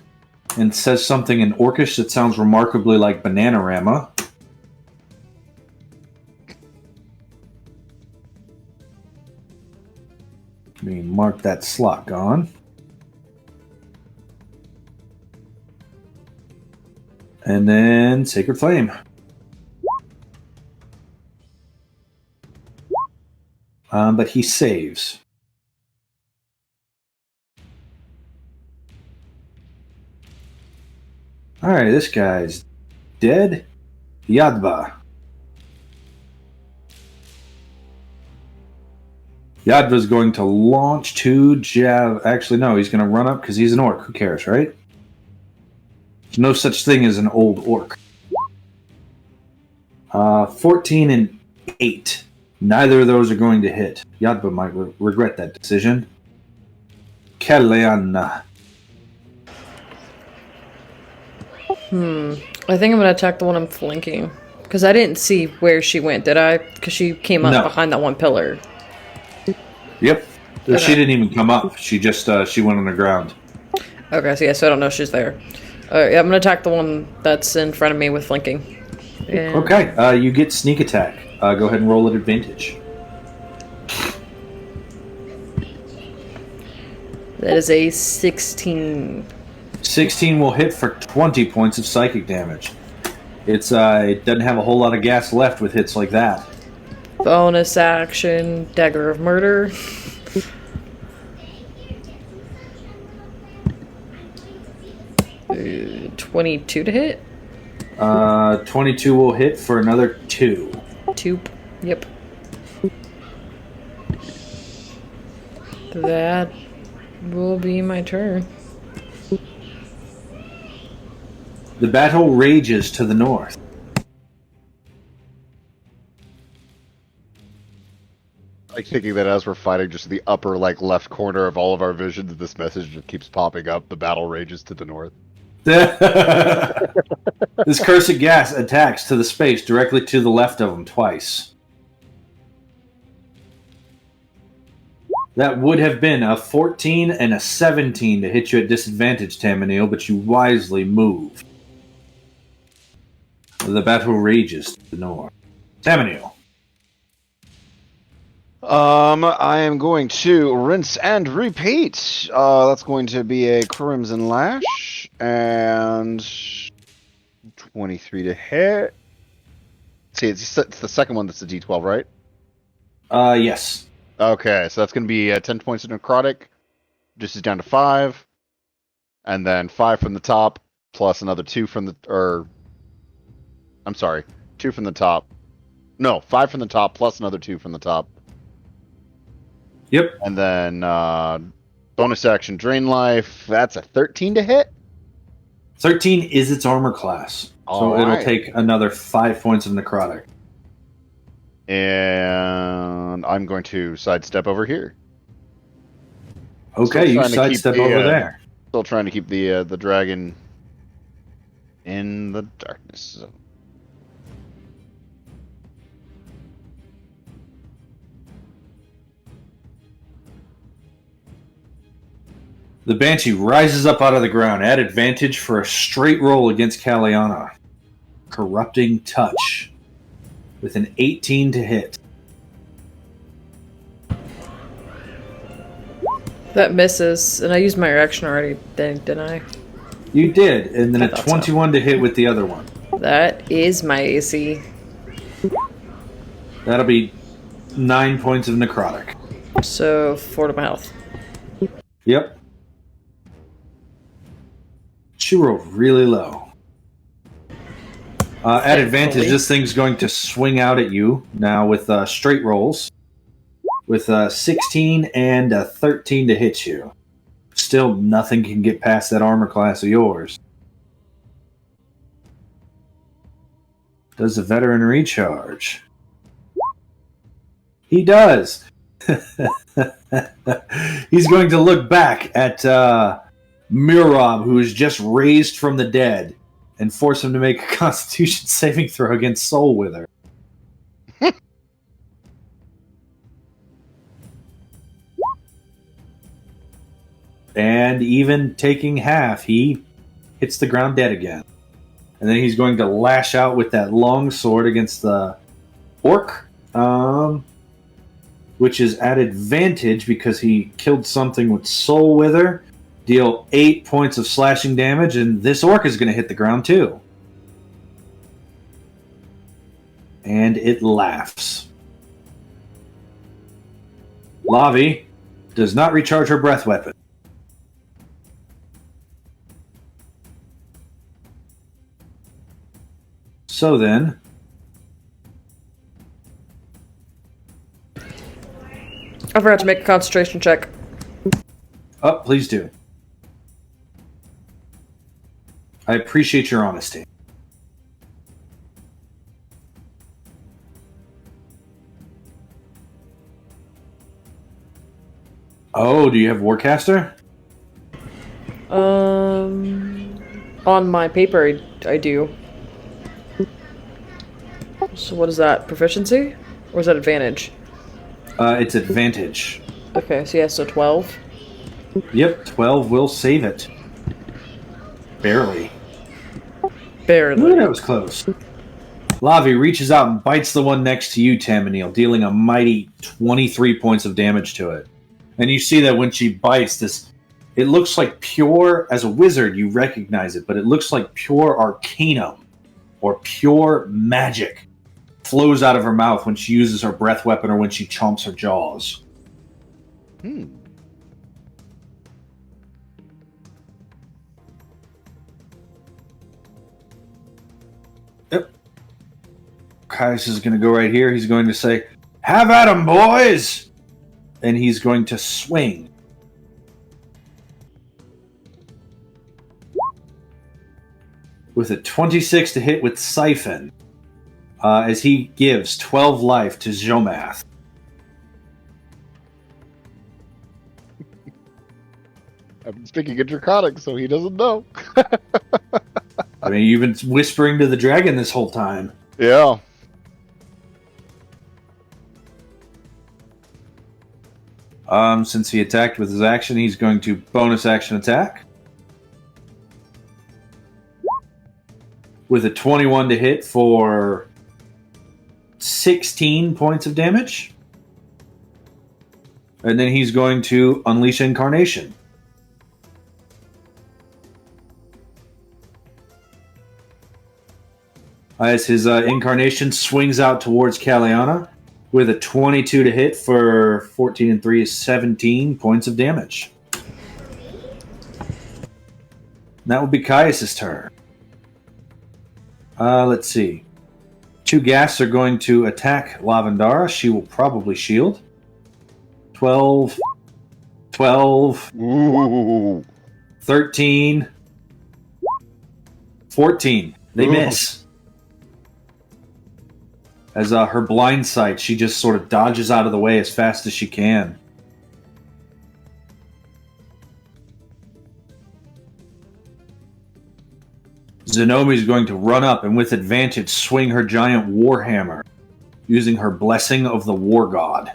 and says something in Orcish that sounds remarkably like Bananarama. Let me mark that slot gone. And then Sacred Flame. But he saves. Alright, this guy's dead. Yadva. Yadva's going to launch 2 jab. Actually, no, he's going to run up because he's an orc. Who cares, right? There's no such thing as an old orc. 14 and 8. Neither of those are going to hit. Yadva might regret that decision. Kalianna.
I think I'm going to attack the one I'm flanking. Because I didn't see where she went, did I? Because she came up behind that one pillar.
Yep.
Okay.
She didn't even come up. She just, she went on the ground.
Okay, so yeah, so I don't know if she's there. Alright, yeah, I'm going to attack the one that's in front of me with flanking. And...
Okay, you get sneak attack. Go ahead and roll at advantage.
That is a 16.
16 will hit for 20 points of psychic damage. It doesn't have a whole lot of gas left with hits like that.
Bonus action, Dagger of Murder. 22 to hit?
22 will hit for another 2.
2. Yep. That will be my turn.
The battle rages to the north.
Like thinking that as we're fighting, just the upper left corner of all of our visions, this message just keeps popping up. The battle rages to the north.
This cursed gas attacks to the space directly to the left of him twice. That would have been a 14 and a 17 to hit you at disadvantage, Tamanil, but you wisely moved. The battle rages to the north. Tamaniel.
I am going to rinse and repeat. That's going to be a Crimson Lash and 23 to hit. See, it's the second one that's a D12, right?
Yes.
Okay, so that's going to be 10 points of necrotic. Just is down to 5. And then 5 from the top, plus another 2 from the... I'm sorry, 2 from the top. No, 5 from the top, plus another 2 from the top.
Yep.
And then bonus action, Drain Life. That's a 13 to hit.
13 is its armor class. So it'll take another 5 points of necrotic.
And I'm going to sidestep over here.
Okay, you sidestep over there.
Still trying to keep the dragon in the darkness zone.
The Banshee rises up out of the ground. Add advantage for a straight roll against Kalianna. Corrupting Touch. With an 18 to hit.
That misses, and I used my reaction already, didn't I?
You did, and then
I
a
thought
21 to hit with the other one.
That is my AC.
That'll be 9 points of necrotic.
So, 4 to my health.
Yep. She rolled really low. At advantage, this thing's going to swing out at you now with straight rolls. With a 16 and a 13 to hit you. Still, nothing can get past that armor class of yours. Does the veteran recharge? He does! He's going to look back at Mirab, who is just raised from the dead, and force him to make a Constitution saving throw against Soul Wither. And even taking half, he hits the ground dead again. And then he's going to lash out with that long sword against the orc, which is at advantage because he killed something with Soul Wither. Deal 8 points of slashing damage, and this orc is going to hit the ground too. And it laughs. Lavi does not recharge her breath weapon. So then,
I forgot to make a concentration check.
oh, please do. I appreciate your honesty. Oh, do you have Warcaster?
On my paper, I do. So what is that? Proficiency? Or is that advantage?
It's advantage.
Okay, so yeah, so 12.
Yep, 12 will save it. Barely.
Barely.
Ooh, that was close. Lavi reaches out and bites the one next to you, Tamaniel, dealing a mighty 23 points of damage to it. And you see that when she bites this, it looks like pure, as a wizard you recognize it, but it looks like pure arcanum or pure magic flows out of her mouth when she uses her breath weapon or when she chomps her jaws. Yep. Caius is going to go right here. He's going to say, "Have at 'em, boys!" And he's going to swing. With a 26 to hit with Siphon. As he gives 12 life to Zomath.
I'm speaking in Draconic, so he doesn't know.
I mean, you've been whispering to the dragon this whole time.
Yeah.
Since he attacked with his action, he's going to bonus action attack. with a 21 to hit for 16 points of damage. And then he's going to unleash Incarnation. As his Incarnation swings out towards Kalianna with a 22 to hit for 14 and 3 is 17 points of damage. That will be Caius' turn. Let's see. 2 ghasts are going to attack Lavendera. She will probably shield. 12, 12,
Ooh.
13, 14. They miss. As her blind sight, she just sort of dodges out of the way as fast as she can. Zenomi is going to run up and with advantage swing her giant warhammer, using her blessing of the war god.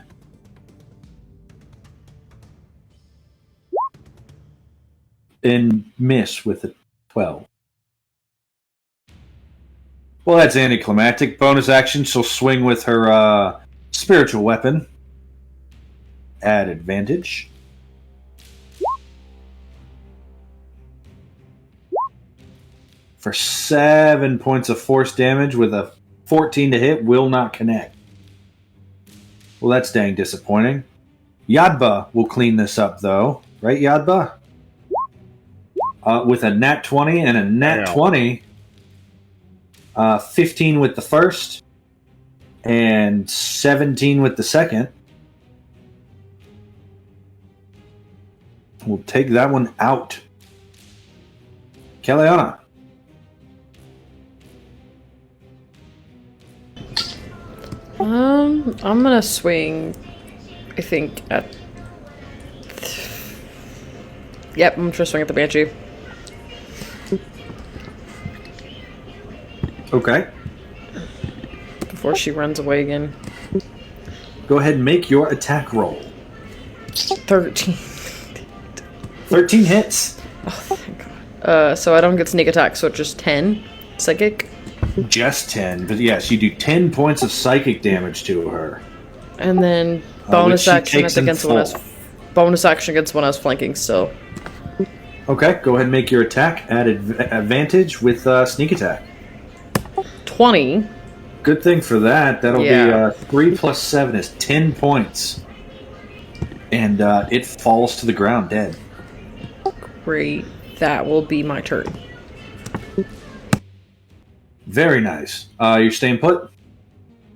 And miss with a 12. Well, that's anticlimactic. Bonus action, she'll swing with her spiritual weapon. At advantage. For 7 points of force damage with a 14 to hit, will not connect. Well, that's dang disappointing. Yadba will clean this up, though. Right, Yadba? With a nat 20 and a nat 20. 15 with the first. And 17 with the second. We'll take that one out. Kalianna.
I'm gonna swing, I think, at... Yep, I'm just swing at the Banshee.
Okay.
Before she runs away again.
Go ahead and make your attack roll.
13.
13 hits.
Oh, thank God. So I don't get sneak attack, so it's just 10 psychic.
Just 10, but yes, you do 10 points of psychic damage to her.
And then bonus action
takes
against
in
when I was, bonus action against when I was flanking still.
Okay, go ahead and make your attack at advantage with sneak attack.
20.
Good thing for that. That'll
Yeah.
be 3 plus 7 is 10 points. And it falls to the ground dead.
Great. That will be my turn.
Very nice. You're staying put?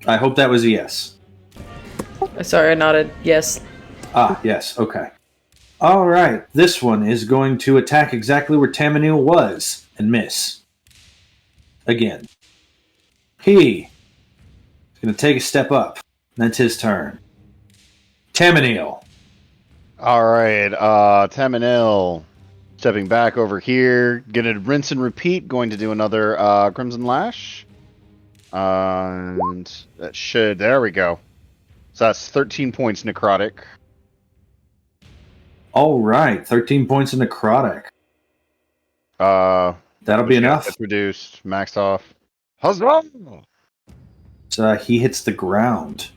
I hope that was a yes.
Sorry, I nodded. Yes.
Yes, okay. Alright, this one is going to attack exactly where Tamaniel was and miss. Again. He is going to take a step up. That's his turn. Tamaniel.
Alright, Tamanil stepping back over here. Gonna rinse and repeat. Going to do another Crimson Lash. And that should... There we go. So that's 13 points necrotic.
Alright, 13 points of necrotic. That'll be enough.
It's reduced. Maxed off. Huzzah!
So he hits the ground.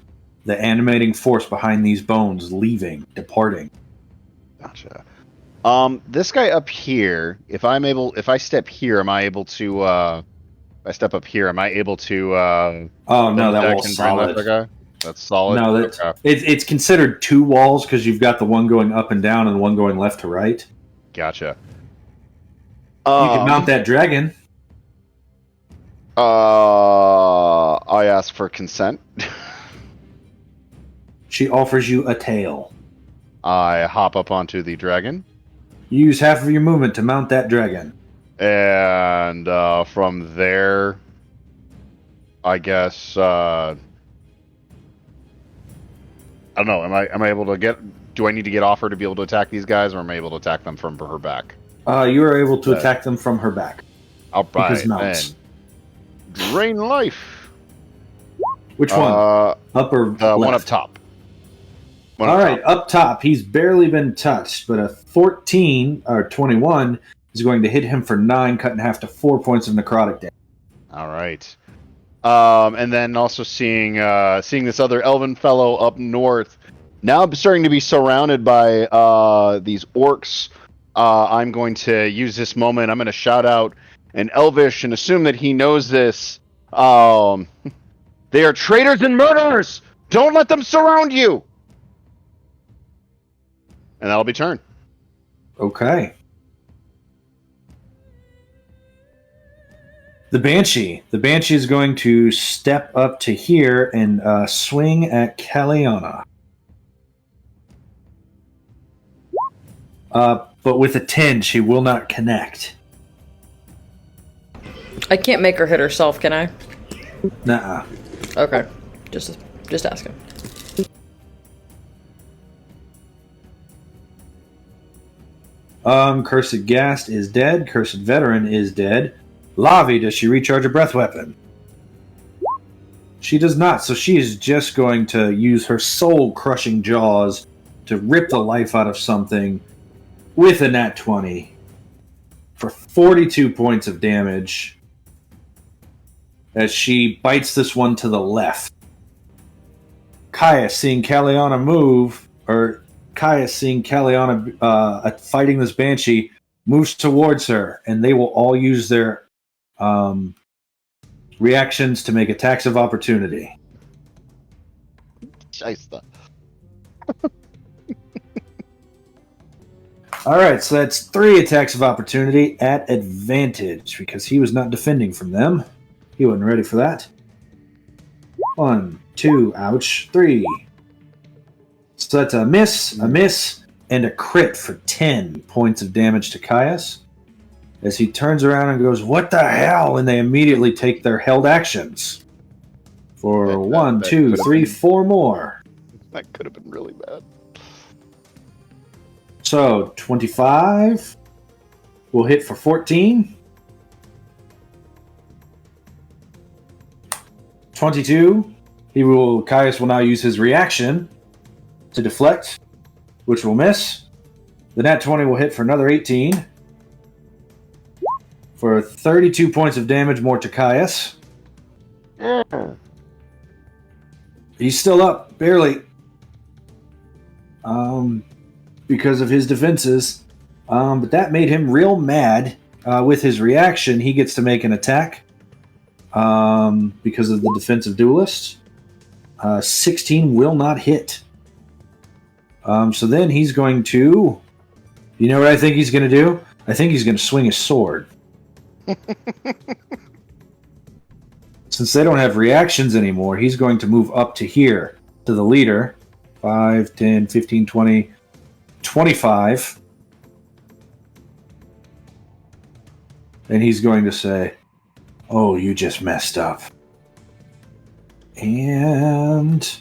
The animating force behind these bones leaving, departing.
Gotcha. This guy up here, if I step here, am I able to, if I step up here, am I able to,
oh no, that wall's solid.
Guy? That's solid?
No,
okay.
It's considered 2 walls because you've got the one going up and down and the one going left to right.
Gotcha.
You can mount that dragon.
I ask for consent.
She offers you a tail.
I hop up onto the dragon.
You use half of your movement to mount that dragon.
And from there, I guess I don't know. Am I able to get? Do I need to get off her to be able to attack these guys, or am I able to attack them from her back?
You are able to attack them from her back.
All right,
because mounts.
Drain life.
Which one? Up or left?
One up top.
All right, up top. He's barely been touched, but a 14 or 21 is going to hit him for 9, cut in half to 4 points of necrotic damage.
All right. And then also seeing this other elven fellow up north. Now I'm starting to be surrounded by these orcs. I'm going to use this moment. I'm going to shout out in Elvish and assume that he knows this. They are traitors and murderers! Don't let them surround you! And that'll be turn.
Okay. The Banshee. The Banshee is going to step up to here and swing at Kalianna. But with a 10, she will not connect.
I can't make her hit herself, can I?
Nuh-uh.
Okay. Just asking.
Cursed Ghast is dead. Cursed Veteran is dead. Lavi, does she recharge a breath weapon? She does not, so she is just going to use her soul-crushing jaws to rip the life out of something with a nat 20 for 42 points of damage as she bites this one to the left. Caius, seeing Kalianna fighting this Banshee, moves towards her, and they will all use their reactions to make attacks of opportunity.
Scheisse.
Alright, so that's 3 attacks of opportunity at advantage, because he was not defending from them. He wasn't ready for that. 1, 2, ouch, 3. So that's a miss, and a crit for 10 points of damage to Caius. As he turns around and goes, "What the hell?" And they immediately take their held actions. For 1, 2, 3, 4 more.
That could have been really bad.
So, 25 will hit for 14. 22, Caius will now use his reaction to deflect, which will miss. The nat 20 will hit for another 18. For 32 points of damage more to Caius. He's still up, barely. Because of his defenses. But that made him real mad. With his reaction, he gets to make an attack. Because of the defensive duelist. 16 will not hit. So then he's going to... You know what I think he's going to do? I think he's going to swing his sword. Since they don't have reactions anymore, he's going to move up to here, to the leader. 5, 10, 15, 20, 25. And he's going to say, "Oh, you just messed up." And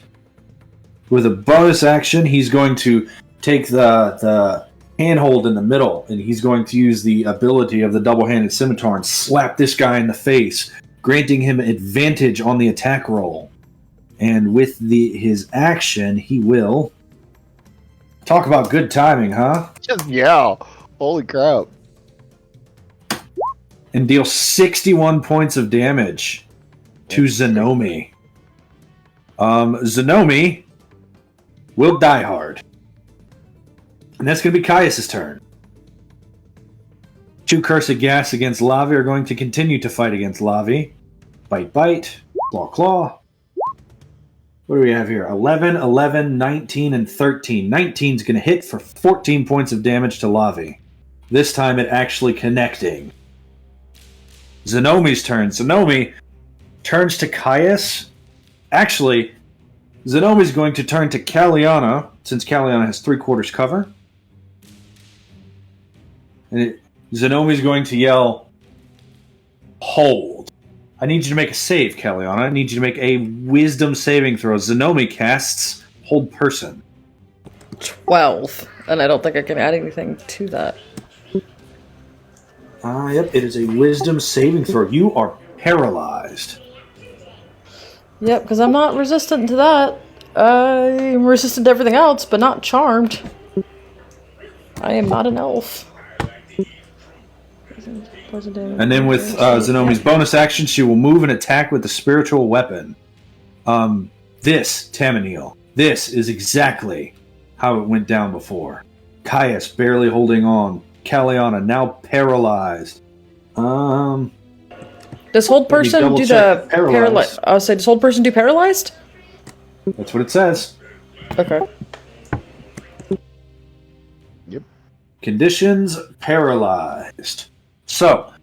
with a bonus action, he's going to take the handhold in the middle, and he's going to use the ability of the double-handed scimitar and slap this guy in the face, granting him advantage on the attack roll. And with his action, he will... Talk about good timing, huh?
Just yeah. Holy crap.
And deal 61 points of damage to Zenomi. Zenomi will die hard. And that's going to be Caius' turn. 2 Cursed Gas against Lavi are going to continue to fight against Lavi. Bite, bite. Claw, claw. What do we have here? 11, 11, 19, and 13. 19 is going to hit for 14 points of damage to Lavi. This time it actually connecting. Zenomi's turn. Zenomi turns to Caius. Actually, Zenomi's going to turn to Kalianna, since Kalianna has 3/4 cover. And Zenomi's going to yell, "Hold." I need you to make a save, Kalianna. I need you to make a wisdom saving throw. Zenomi casts Hold Person.
12. And I don't think I can add anything to that.
Yep, it is a wisdom saving throw. You are paralyzed.
Yep, because I'm not resistant to that. I'm resistant to everything else, but not charmed. I am not an elf.
And then with Zenomi's bonus action, she will move and attack with the spiritual weapon. This, Tamaniel, this is exactly how it went down before. Caius barely holding on. Kalianna now paralyzed.
Does hold person do the paralyzed? I was say, does hold person do paralyzed?
That's what it says.
Okay.
Yep.
Conditions paralyzed. So,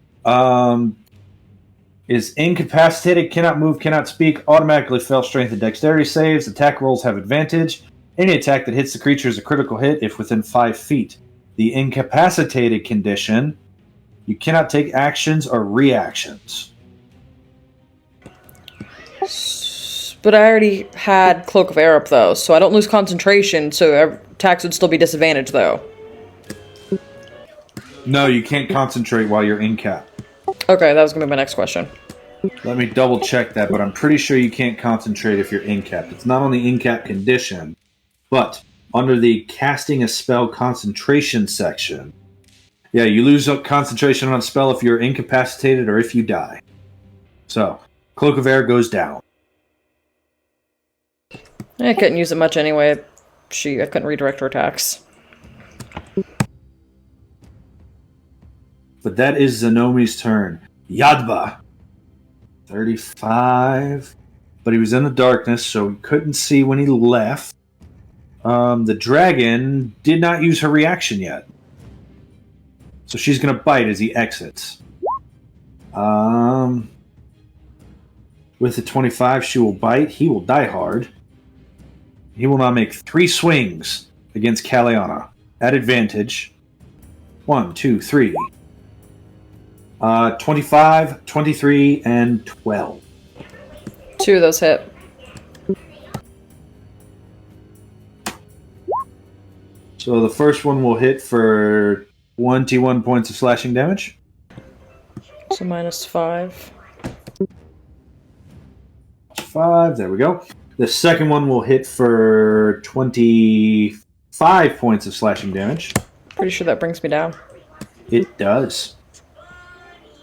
is incapacitated, cannot move, cannot speak, automatically fail strength and dexterity saves. Attack rolls have advantage. Any attack that hits the creature is a critical hit if within 5 feet. The incapacitated condition, you cannot take actions or reactions.
But I already had Cloak of Air up, though, so I don't lose concentration, so attacks would still be disadvantaged, though.
No, you can't concentrate while you're in cap.
Okay, that was going to be my next question.
Let me double check that, but I'm pretty sure you can't concentrate if you're in cap. It's not on the in cap condition, but under the casting a spell concentration section, yeah, you lose concentration on a spell if you're incapacitated or if you die. So, Cloak of Air goes down.
I couldn't use it much anyway. I couldn't redirect her attacks.
But that is Zenomi's turn. Yadba. 35. But he was in the darkness, so he couldn't see when he left. The dragon did not use her reaction yet. So she's going to bite as he exits. With the 25, she will bite. He will die hard. He will now make 3 swings against Kalianna at advantage. 1, 2, 3. 25, 23, and 12.
2 of those hit.
So the first one will hit for 21 points of slashing damage.
So -5.
5, there we go. The second one will hit for 25 points of slashing damage.
Pretty sure that brings me down.
It does.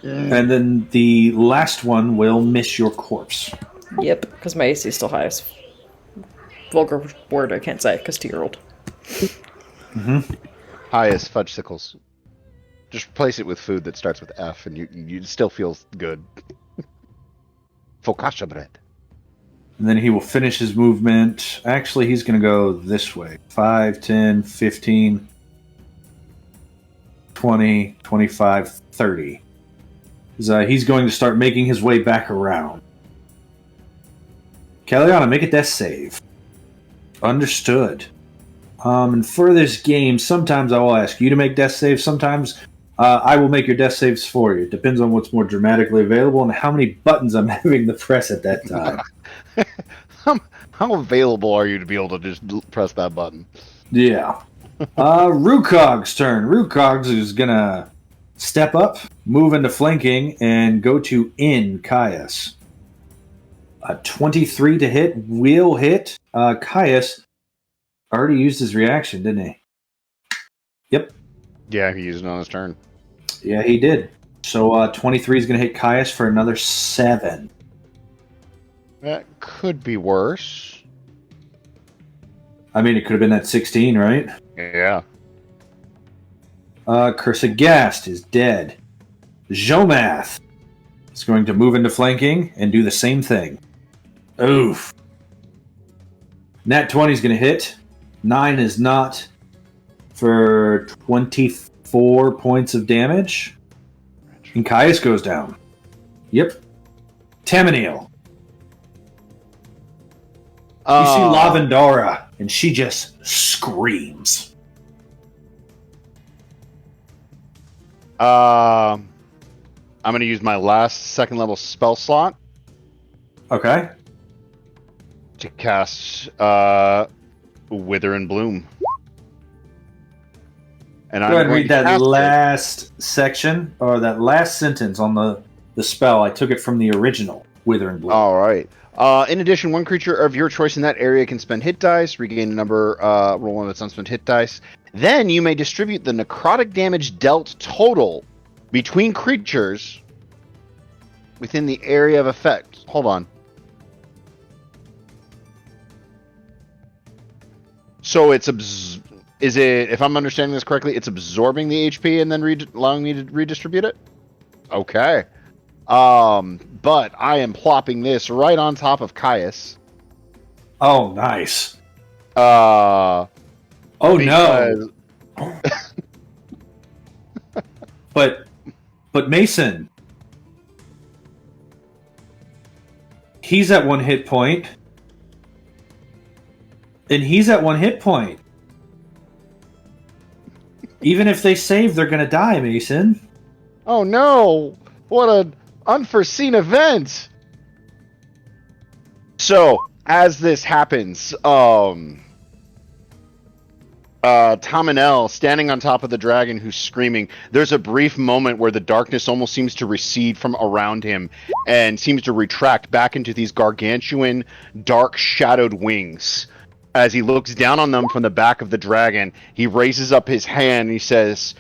And then the last one will miss your corpse.
Yep, because my AC is still high. Vulgar word I can't say, because 2-year-old.
Highest fudgesicles. Just replace it with food that starts with F, and you still feel good. Focaccia bread.
And then he will finish his movement. Actually, he's going to go this way. 5, 10, 15, 20, 25, 30. He's going to start making his way back around. Kalianna, make a death save. Understood. And for this game, sometimes I will ask you to make death saves. Sometimes I will make your death saves for you. It depends on what's more dramatically available and how many buttons I'm having to press at that time.
How available are you to be able to just press that button?
Yeah. Rukog's turn. Rukog's is going to step up, move into flanking, and go to Caius. 23 to hit will hit. Caius already used his reaction, didn't he? Yep.
Yeah, he used it on his turn.
Yeah, he did. So 23 is going to hit Caius for another 7.
That could be worse.
I mean, it could have been that 16, right?
Yeah.
Cursed Ghast is dead. Jomath is going to move into flanking and do the same thing. Oof. Nat 20 is going to hit. 9 is not for 24 points of damage. And Caius goes down. Yep. Tamaniel. You see Lavendera, and she just screams.
I'm going to use my last second level spell slot
Okay.
to cast Wither and Bloom. And
Go ahead and read that last section, or that last sentence on the spell. I took it from the original Wither and Bloom.
All right. In addition, one creature of your choice in that area can spend hit dice, regain a number, roll one of its unspent hit dice. Then you may distribute the necrotic damage dealt total between creatures within the area of effect. Hold on. So it's is it, if I'm understanding this correctly, it's absorbing the HP and then allowing me to redistribute it? Okay. But I am plopping this right on top of Caius.
Oh, nice.
Oh
no. But Mason, he's at 1 hit point. And he's at 1 hit point. Even if they save, they're going to die, Mason.
Oh no! What an unforeseen event! So, as this happens, Tom and Elle, standing on top of the dragon who's screaming, there's a brief moment where the darkness almost seems to recede from around him and seems to retract back into these gargantuan, dark, shadowed wings. As he looks down on them from the back of the dragon, he raises up his hand and he says,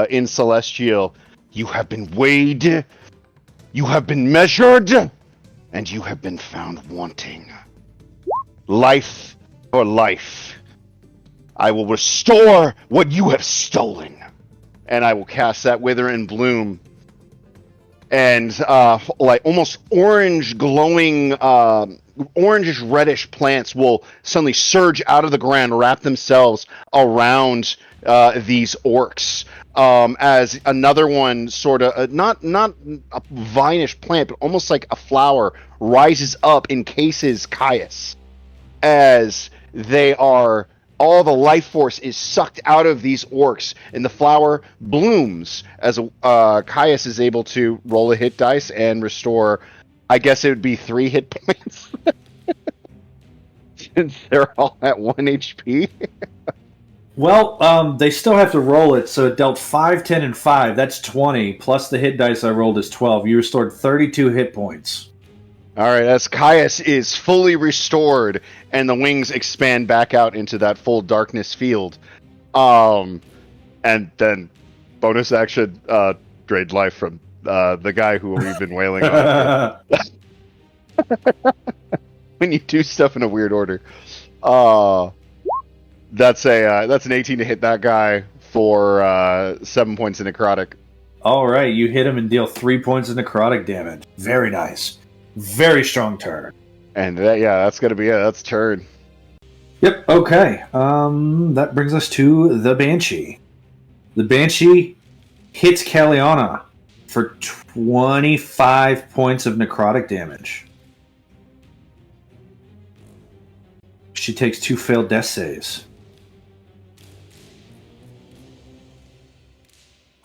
in Celestial, "You have been weighed, you have been measured, and you have been found wanting. Life for life. I will restore what you have stolen." And I will cast that Wither and Bloom. And like almost orange glowing, orangish reddish plants will suddenly surge out of the ground, wrap themselves around these orcs. As another one sort of, not a vine-ish plant, but almost like a flower, rises up, encases Caius. As they are, all the life force is sucked out of these orcs, and the flower blooms as Caius is able to roll a hit dice and restore, I guess it would be 3 hit points. Since they're all at 1 HP.
Well, they still have to roll it, so it dealt 5, 10, and 5. That's 20, plus the hit dice I rolled is 12. You restored 32 hit points.
Alright, as Caius is fully restored, and the wings expand back out into that full darkness field. And then, bonus action, drained life from the guy who we've been wailing on. When you do stuff in a weird order. That's an 18 to hit that guy for 7 points of necrotic.
Alright, you hit him and deal 3 points of necrotic damage. Very nice. Very strong turn.
And that's gonna be it. That's turn.
Yep, okay. That brings us to the Banshee. The Banshee hits Kalianna for 25 points of necrotic damage. She takes 2 failed death saves.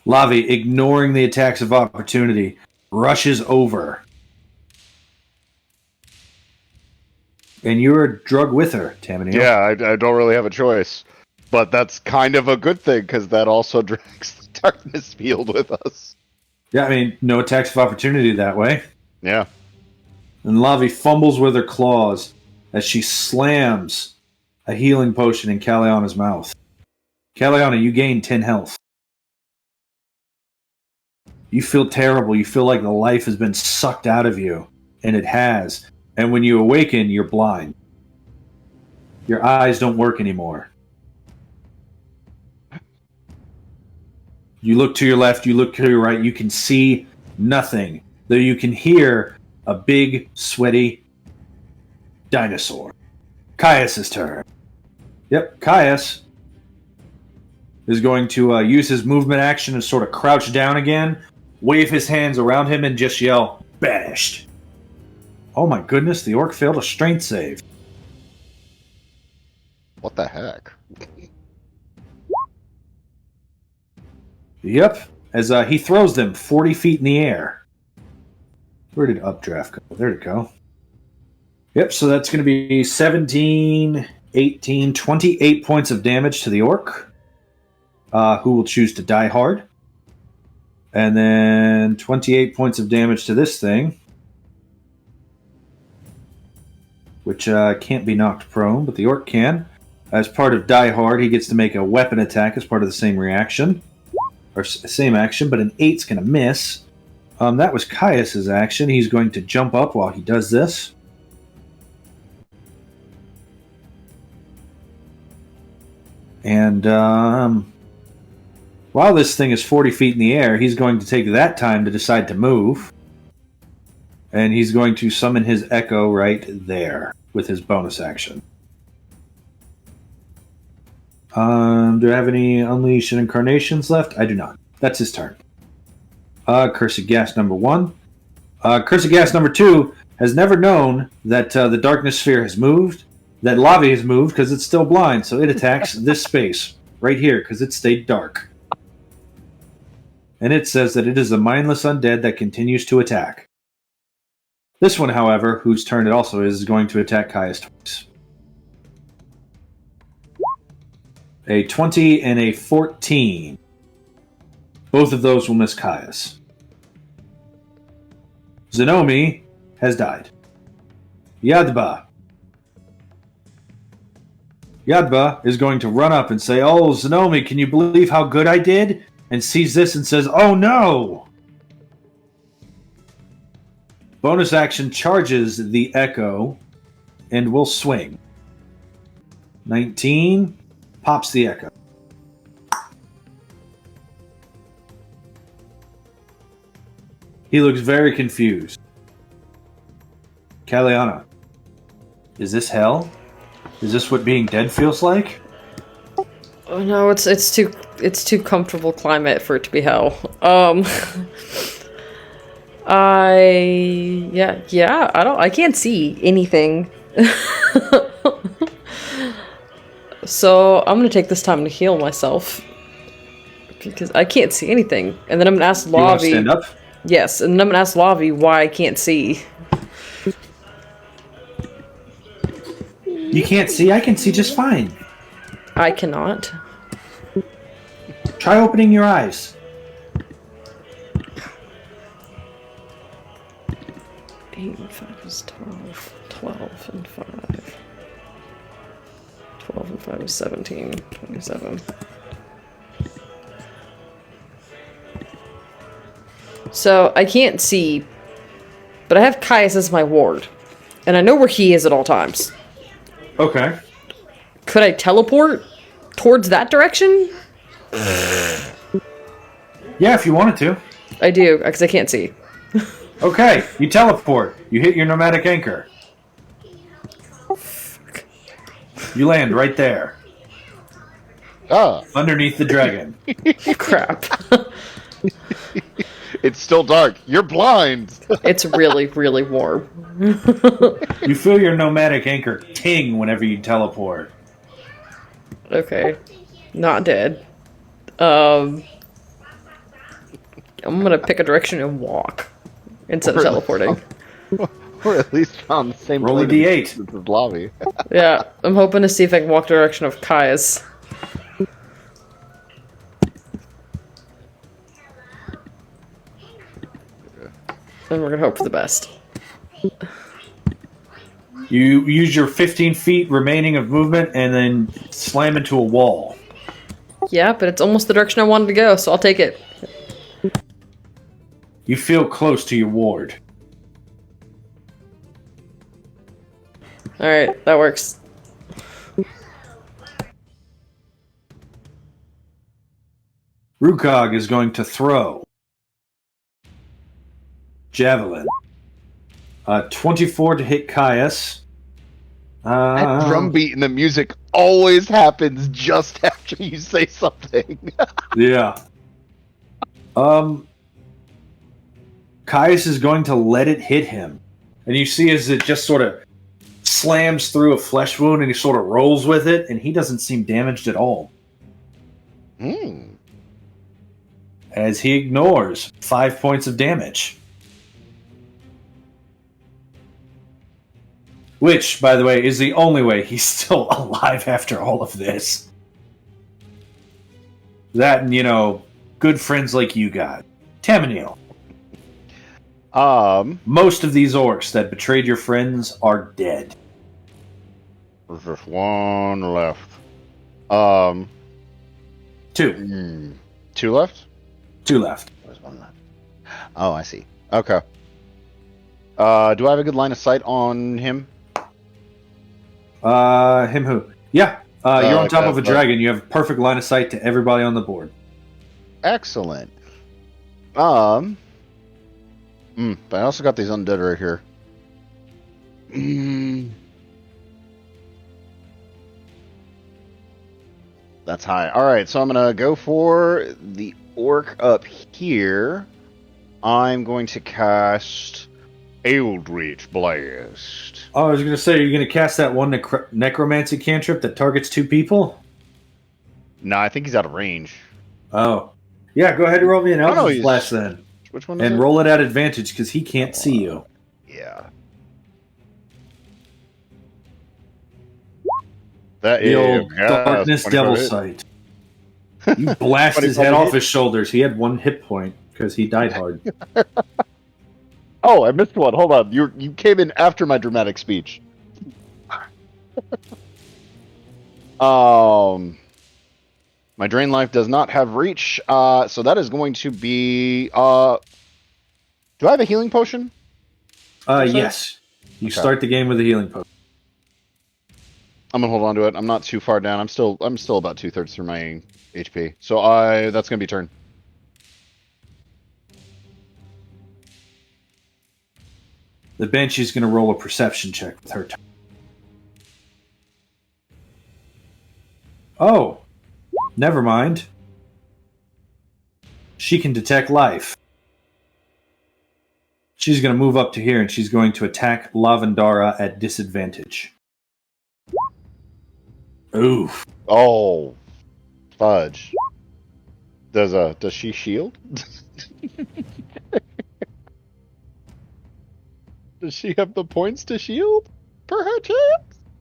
Lavi, ignoring the attacks of opportunity, rushes over. And you're drugged with her, Tamanil.
Yeah, I don't really have a choice. But that's kind of a good thing, because that also drags the darkness field with us.
Yeah, I mean, no attacks of opportunity that way.
Yeah.
And Lavi fumbles with her claws as she slams a healing potion in Kalianna's mouth. Kalianna, you gain 10 health. You feel terrible. You feel like the life has been sucked out of you. And it has. And when you awaken, you're blind. Your eyes don't work anymore. You look to your left, you look to your right, you can see nothing. Though you can hear a big, sweaty dinosaur. Caius' turn. Yep, Caius is going to use his movement action to sort of crouch down again, wave his hands around him, and just yell, "Banished!" Oh my goodness, the orc failed a strength save.
What the heck?
Yep, as he throws them 40 feet in the air. Where did updraft go? There it go. Yep, so that's going to be 17, 18, 28 points of damage to the orc, who will choose to die hard. And then 28 points of damage to this thing, which can't be knocked prone, but the orc can. As part of Die Hard, he gets to make a weapon attack as part of the same reaction. or same action, but an 8's going to miss. That was Caius's action. He's going to jump up while he does this. And while this thing is 40 feet in the air, he's going to take that time to decide to move. And he's going to summon his Echo right there with his bonus action. Do I have any Unleash and Incarnations left? I do not. That's his turn. Cursed Gas number 1. Cursed Gas number 2 has never known that the Darkness Sphere has moved, that Lavi has moved because it's still blind, so it attacks this space right here because it stayed dark. And it says that it is a mindless undead that continues to attack. This one, however, whose turn it also is going to attack Caius twice. A 20 and a 14. Both of those will miss Caius. Zenomi has died. Yadba. Yadba is going to run up and say, "Oh, Zenomi, can you believe how good I did?" And sees this and says, "Oh no!" Bonus action charges the Echo and will swing. 19 pops the Echo. He looks very confused. Kalianna, is this hell? Is this what being dead feels like?
Oh no, it's too comfortable climate for it to be hell. I can't see anything. So I'm gonna take this time to heal myself because I can't see anything. And then I'm gonna ask Lavi.
You want to stand up?
Yes, and then I'm gonna ask Lavi why I can't see.
You can't see? I can see just fine.
I cannot.
Try opening your eyes.
8 and 5 is 12. 12 and 5. 12 and 5 is 17. 27. So, I can't see, but I have Caius as my ward. And I know where he is at all times.
Okay.
Could I teleport towards that direction?
Yeah, if you wanted to.
I do, because I can't see.
Okay, you teleport. You hit your nomadic anchor.
Fuck.
You land right there.
Ah.
Underneath the dragon.
Crap.
It's still dark. You're blind.
It's really, really warm.
You feel your nomadic anchor ting whenever you teleport.
Okay. Not dead. I'm gonna pick a direction and walk instead of teleporting.
Or at least found the same
Roll a
plane
D8.
as the lobby.
Yeah, I'm hoping to see if I can walk the direction of Caius. And we're gonna hope for the best.
You use your 15 feet remaining of movement and then slam into a wall.
Yeah, but it's almost the direction I wanted to go, so I'll take it.
You feel close to your ward.
Alright, that works.
Rukog is going to throw. Javelin. 24 to hit Caius.
That drum beat in the music always happens just after you say something.
Yeah. Caius is going to let it hit him. And you see as it just sort of slams through a flesh wound and he sort of rolls with it, and he doesn't seem damaged at all. As he ignores 5 points of damage. Which, by the way, is the only way he's still alive after all of this. That and, good friends like you got. Tamaniel. Most of these orcs that betrayed your friends are dead.
There's just one left.
2.
2 left?
2 left.
There's 1 left. Oh, I see. Okay. Do I have a good line of sight on him?
Him who? Yeah. You're on top
okay,
of a dragon. You have perfect line of sight to everybody on the board.
Excellent. But I also got these undead right here. That's high. All right, so I'm gonna go for the orc up here. I'm going to cast Eldritch Blast.
Oh, I was going to say, you're going to cast that one necromancy cantrip that targets 2 people?
No, I think he's out of range.
Oh. Yeah, go ahead and roll me an
no,
Eldritch Blast then.
Which one is
And
it?
roll it at advantage because he can't see you.
Yeah. That
The
is
old darkness devil sight. You blast his head off his shoulders. He had 1 hit point because he died hard.
Oh, I missed one. Hold on. You came in after my dramatic speech. My drain life does not have reach, so that is going to be. Do I have a healing potion?
Yes. You
Okay.
start the game with a healing potion.
I'm gonna hold on to it. I'm not too far down. I'm still about 2/3 through my HP. So that's gonna be turn.
The Banshee's going to roll a perception check with her turn. Oh, never mind. She can detect life. She's going to move up to here and she's going to attack Lavendera at disadvantage. Oof.
Oh, fudge. Does she shield? Does she have the points to shield? Perhaps.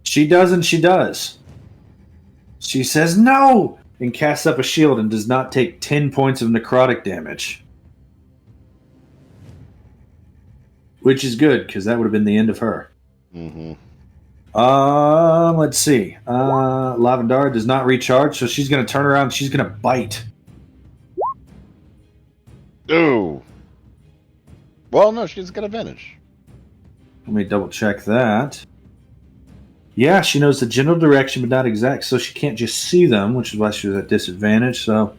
She does and she does. She says no and casts up a shield and does not take 10 points of necrotic damage. Which is good, because that would have been the end of her.
Mm-hmm.
Let's see. Lavendera does not recharge, so she's going to turn around and she's going to bite.
Ooh. Well, no, she's got advantage.
Let me double check that. Yeah, she knows the general direction, but not exact, so she can't just see them, which is why she was at disadvantage, so...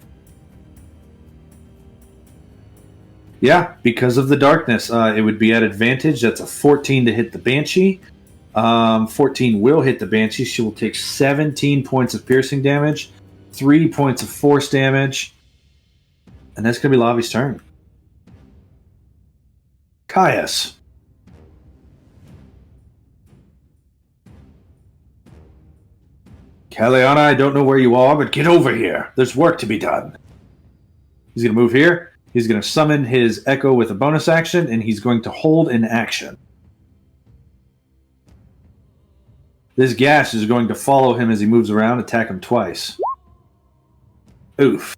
Yeah, because of the darkness, it would be at advantage. That's a 14 to hit the Banshee. 14 will hit the Banshee. She will take 17 points of piercing damage, 3 points of force damage, and that's going to be Lavi's turn. Caius. Kalianna, I don't know where you are, but get over here. There's work to be done. He's going to move here. He's going to summon his Echo with a bonus action, and he's going to hold an action. This gas is going to follow him as he moves around, attack him twice. Oof.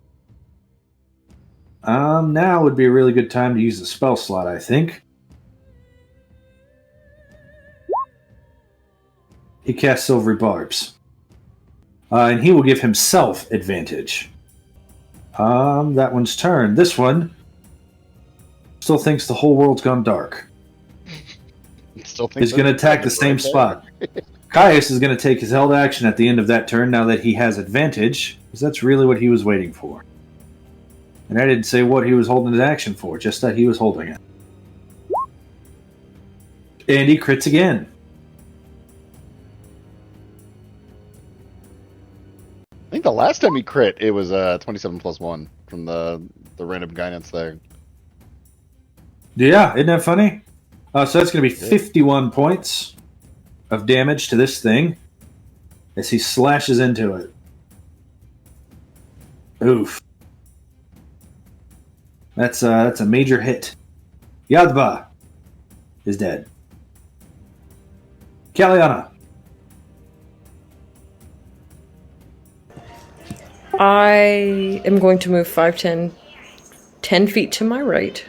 Now would be a really good time to use the spell slot, I think. He casts Silvery Barbs. And he will give himself advantage. That one's turn. This one still thinks the whole world's gone dark.
Still think
He's going to attack the same spot. Caius is going to take his held action at the end of that turn now that he has advantage, because that's really what he was waiting for. And I didn't say what he was holding his action for, just that he was holding it. And he crits again.
I think the last time he crit, it was 27 plus 1 from the random guidance there.
Yeah, isn't that funny? So that's going to be 51 points of damage to this thing as he slashes into it. Oof. That's a major hit. Yadba is dead. Kalianna.
I am going to move 5, 10 feet to my right.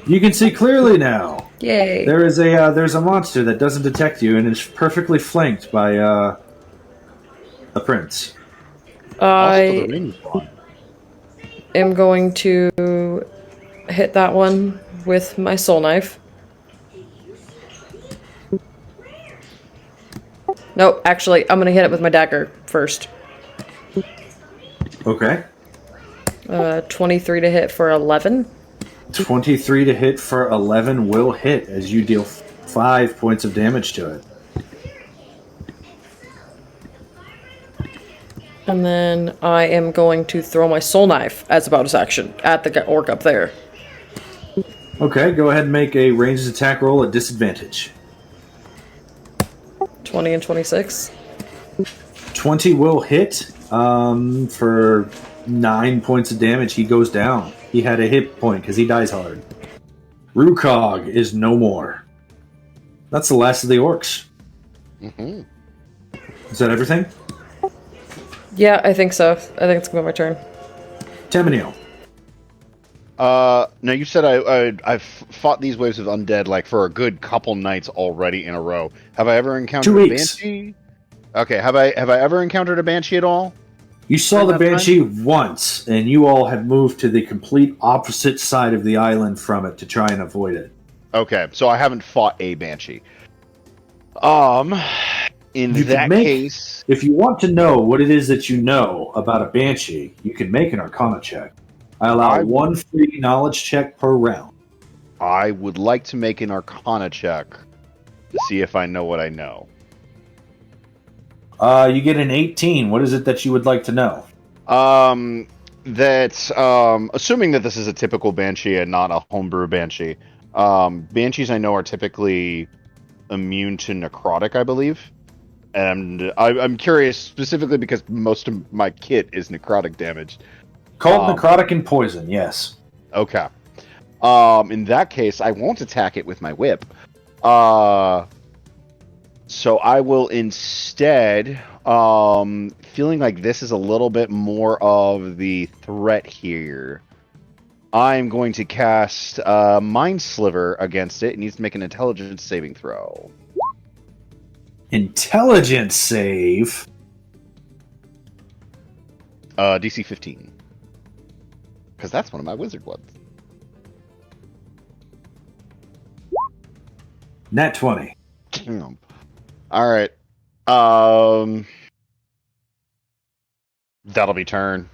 You can see clearly now.
Yay.
There's a monster that doesn't detect you and is perfectly flanked by a prince.
Also, the
I
ring's gone.
am going to hit that one with my soul knife. Nope, actually, I'm gonna hit it with my dagger first.
Okay.
23 to hit for 11.
23 to hit for 11 will hit as you deal 5 points of damage to it.
And then I am going to throw my soul knife as a bonus action at the orc up there.
Okay, go ahead and make a ranged attack roll at disadvantage.
20 and 26.
20 will hit for 9 points of damage. He goes down. He had a hit point because he dies hard. Rukog is no more. That's the last of the orcs.
Mm-hmm.
Is that everything?
Yeah, I think so. I think it's gonna be my turn.
Tamaniel.
Now you said I've fought these waves of undead like for a good couple nights already in a row. Have I ever encountered
2
a
weeks.
banshee? Okay, have I ever encountered a banshee at all?
You saw
During
the
that
banshee once, and you all have moved to the complete opposite side of the island from it to try and avoid it.
Okay, so I haven't fought a banshee. In
You
that
can make-
case,
If you want to know what it is that you know about a banshee, you can make an Arcana check. I allow one free knowledge check per round.
I would like to make an Arcana check to see if I know what I know.
You get an 18. What is it that you would like to know?
Assuming that this is a typical banshee and not a homebrew banshee, banshees I know are typically immune to necrotic, I believe. And I'm curious specifically because most of my kit is necrotic damage.
Called necrotic and poison, yes.
Okay. In that case, I won't attack it with my whip. So I will instead, feeling like this is a little bit more of the threat here, I'm going to cast Mind Sliver against it. It needs to make an intelligence saving throw.
Intelligence save.
DC 15. Because that's one of my wizard ones.
Nat 20.
Damn. All right. That'll be turn.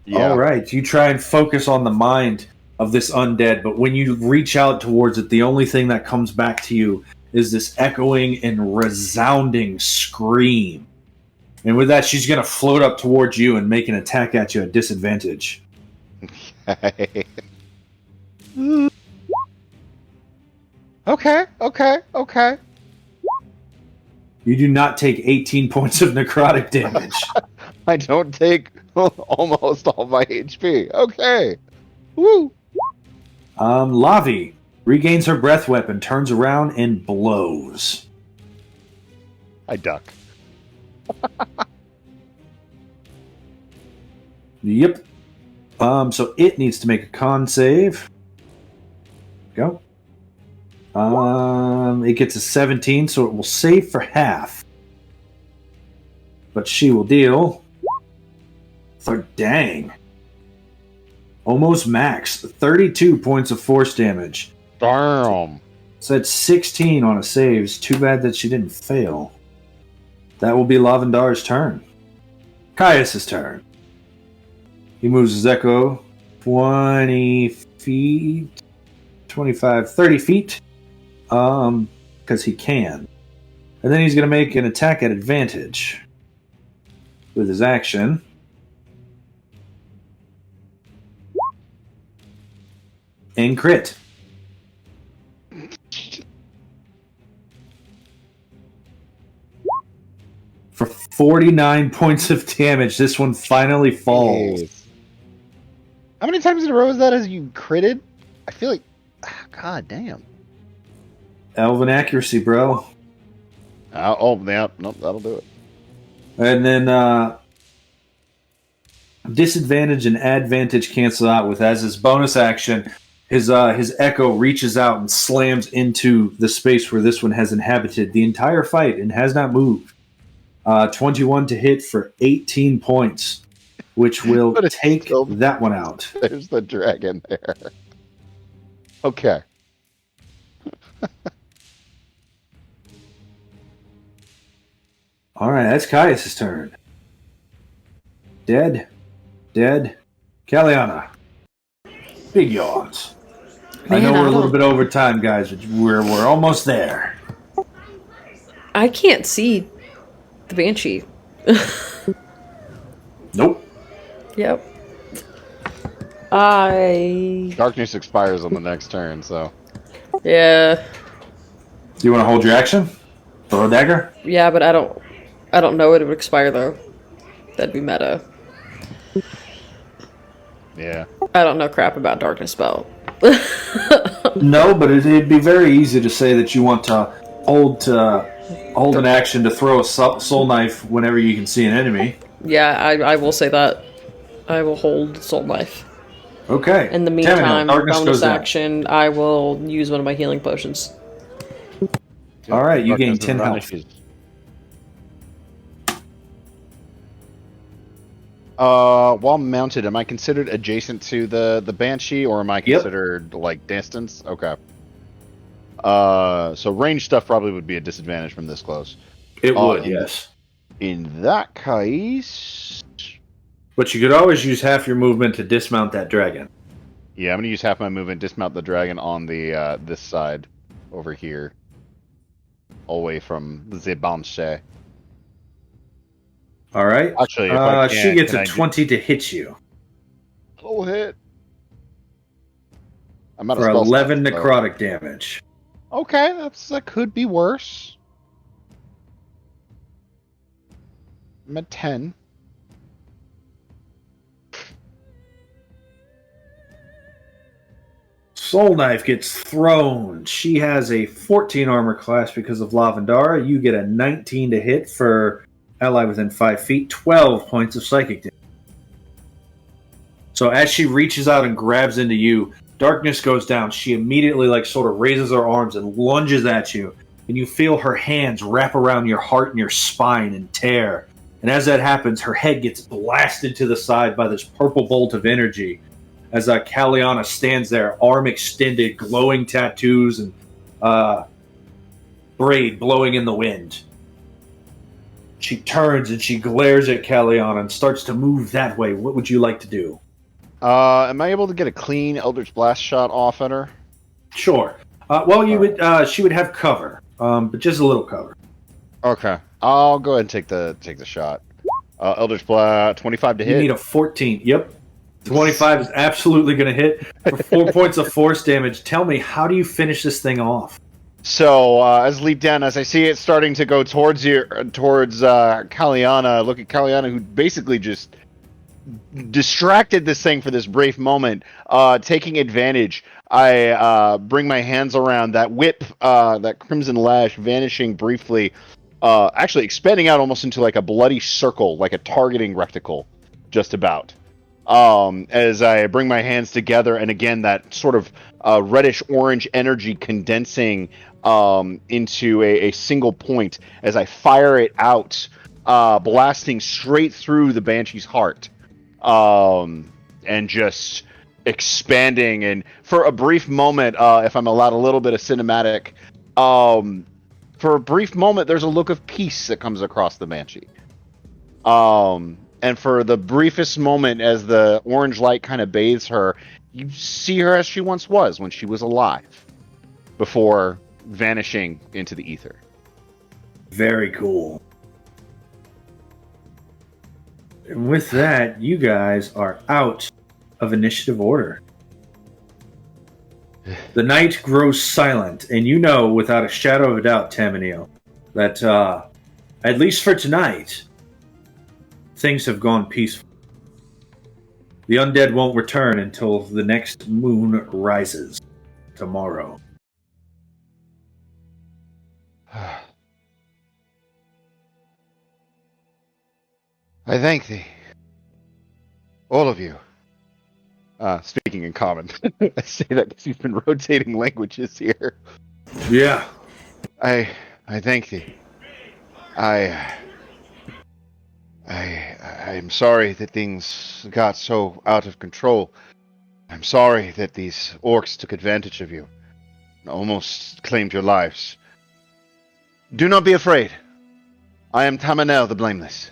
Yeah.
All right. You try and focus on the mind of this undead, but when you reach out towards it, the only thing that comes back to you is this echoing and resounding scream. And with that, she's going to float up towards you and make an attack at you at disadvantage.
Okay.
You do not take 18 points of necrotic damage.
I don't take almost all my HP. Okay. Woo.
Lavi regains her breath weapon, turns around, and blows.
I duck.
Yep. So it needs to make a con save. Go. It gets a 17, so it will save for half. But she will deal for dang. Almost max. 32 points of force damage.
Damn.
So that's 16 on a save. It's too bad that she didn't fail. That will be Lavendar's turn. Caius' turn. He moves his echo 20 feet, 25, 30 feet, because he can. And then he's going to make an attack at advantage with his action. And crit. For 49 points of damage, this one finally falls.
How many times in a row is that as you critted? I feel like... God damn.
Elven accuracy, bro.
Yeah, nope, that'll do it.
And then disadvantage and advantage cancel out with as his bonus action. His echo reaches out and slams into the space where this one has inhabited the entire fight and has not moved. 21 to hit for 18 points, which will
But it's
take
still-
that one out.
There's the dragon there. Okay.
All right, that's Caius' turn. Dead. Kalianna. Big yawns. I know we're a little bit over time, guys, but we're almost there.
I can't see the banshee.
Nope.
Yep. I
Darkness expires on the next turn, so.
yeah.
Do you want to hold your action? Throw a dagger?
Yeah, but I don't know it would expire though. That'd be meta.
Yeah.
I don't know crap about darkness spell.
No, but it'd be very easy to say that you want to hold an action to throw a soul knife whenever you can see an enemy.
Yeah, I will say that. I will hold soul knife.
Okay.
In the meantime,
darkness
bonus
goes down.
action, I will use one of my healing potions.
All right, you gain
Darkness
10 health.
vanishes. While mounted, am I considered adjacent to the Banshee, or am I considered like distance? Okay. So range stuff probably would be a disadvantage from this close.
It would, yes.
In that case,
But you could always use half your movement to dismount that dragon.
yeah, I'm gonna use half my movement, dismount the dragon on the this side over here, away from the Banshee.
All right.
Actually, if I can,
she gets
can
a
I
20 to hit you
Oh, hit. I'm at a
for
spell
11
slot, so-
necrotic damage.
Okay, that could be worse. I'm at 10.
Soul Knife gets thrown. She has a 14 armor class because of Lavendera. You get a 19 to hit for ally within 5 feet, 12 points of psychic damage. So as she reaches out and grabs into you, darkness goes down. She immediately sort of raises her arms and lunges at you. And you feel her hands wrap around your heart and your spine and tear. And as that happens, her head gets blasted to the side by this purple bolt of energy. As Kalianna stands there, arm extended, glowing tattoos and braid blowing in the wind. She turns and she glares at Kalianna and starts to move that way. What would you like to do?
Am I able to get a clean Eldritch Blast shot off at her?
Sure. You would. She would have cover, but just a little cover.
Okay, I'll go ahead and take the shot. Eldritch Blast, 25 to
You
hit.
need a 14. Yep. 25 is absolutely going to hit for 4 points of force damage. Tell me, how do you finish this thing off?
So, as leap down, as I see it starting to go towards Kalianna, look at Kalianna, who basically just distracted this thing for this brief moment, taking advantage. I bring my hands around that whip, that crimson lash, vanishing briefly, actually expanding out almost into like a bloody circle, like a targeting reticle, just about. As I bring my hands together, and again, that sort of reddish-orange energy condensing into a single point as I fire it out, blasting straight through the Banshee's heart, and just expanding. And for a brief moment, if I'm allowed a little bit of cinematic, for a brief moment, there's a look of peace that comes across the Banshee. And for the briefest moment, as the orange light kind of bathes her, you see her as she once was when she was alive, before vanishing into the ether.
Very cool. And with that, you guys are out of initiative order. The night grows silent, and you know without a shadow of a doubt, Tamanil, that at least for tonight, things have gone peaceful. The undead won't return until the next moon rises tomorrow.
I thank thee, all of you. Speaking in common. I say that because he's been rotating languages here.
Yeah.
I thank thee. I I'm sorry that things got so out of control. I'm sorry that these orcs took advantage of you and almost claimed your lives. Do not be afraid. I am Tamanel the Blameless.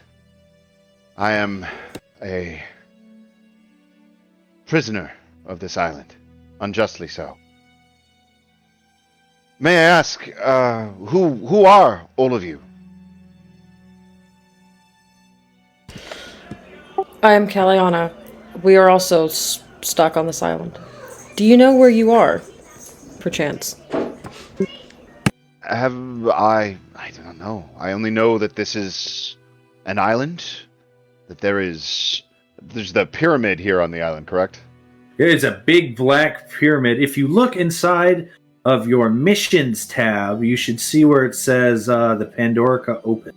I am a prisoner of this island, unjustly so. May I ask, who are all of you?
I am Kalianna. We are also stuck on this island. Do you know where you are, perchance?
I do not know. I only know that this is an island, that there's the pyramid here on the island, correct?
It is a big black pyramid. If you look inside of your missions tab, you should see where it says the Pandorica Open.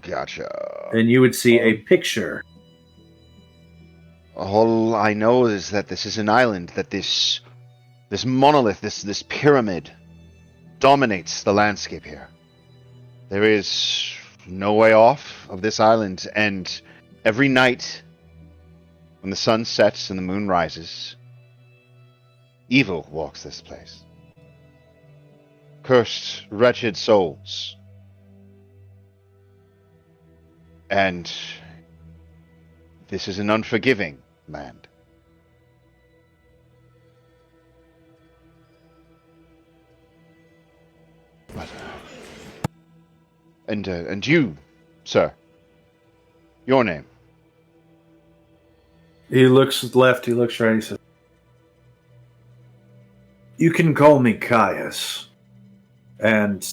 Gotcha.
And you would see a picture.
All I know is that this is an island, that this monolith, this pyramid, dominates the landscape here. There is no way off of this island, and every night, when the sun sets and the moon rises, evil walks this place. Cursed, wretched souls. And this is an unforgiving land. But, and you, sir, your name?
He looks left, he looks right, he says, "You can call me Caius, and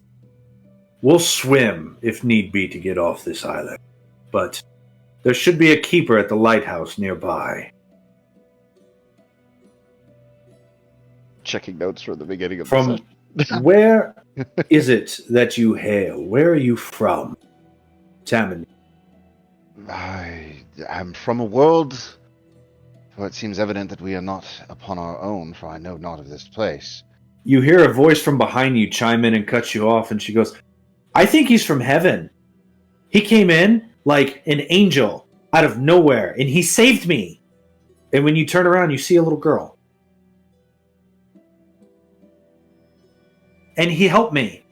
we'll swim if need be to get off this island. But there should be a keeper at the lighthouse nearby."
Checking notes from the beginning of
From where is it that you hail? Where are you from, Tammany?
I am from a world, for it seems evident that we are not upon our own, for I know not of this place.
You hear a voice from behind you chime in and cut you off, and she goes, "I think he's from heaven. He came in like an angel out of nowhere, and he saved me." And when you turn around, you see a little girl. And he helped me.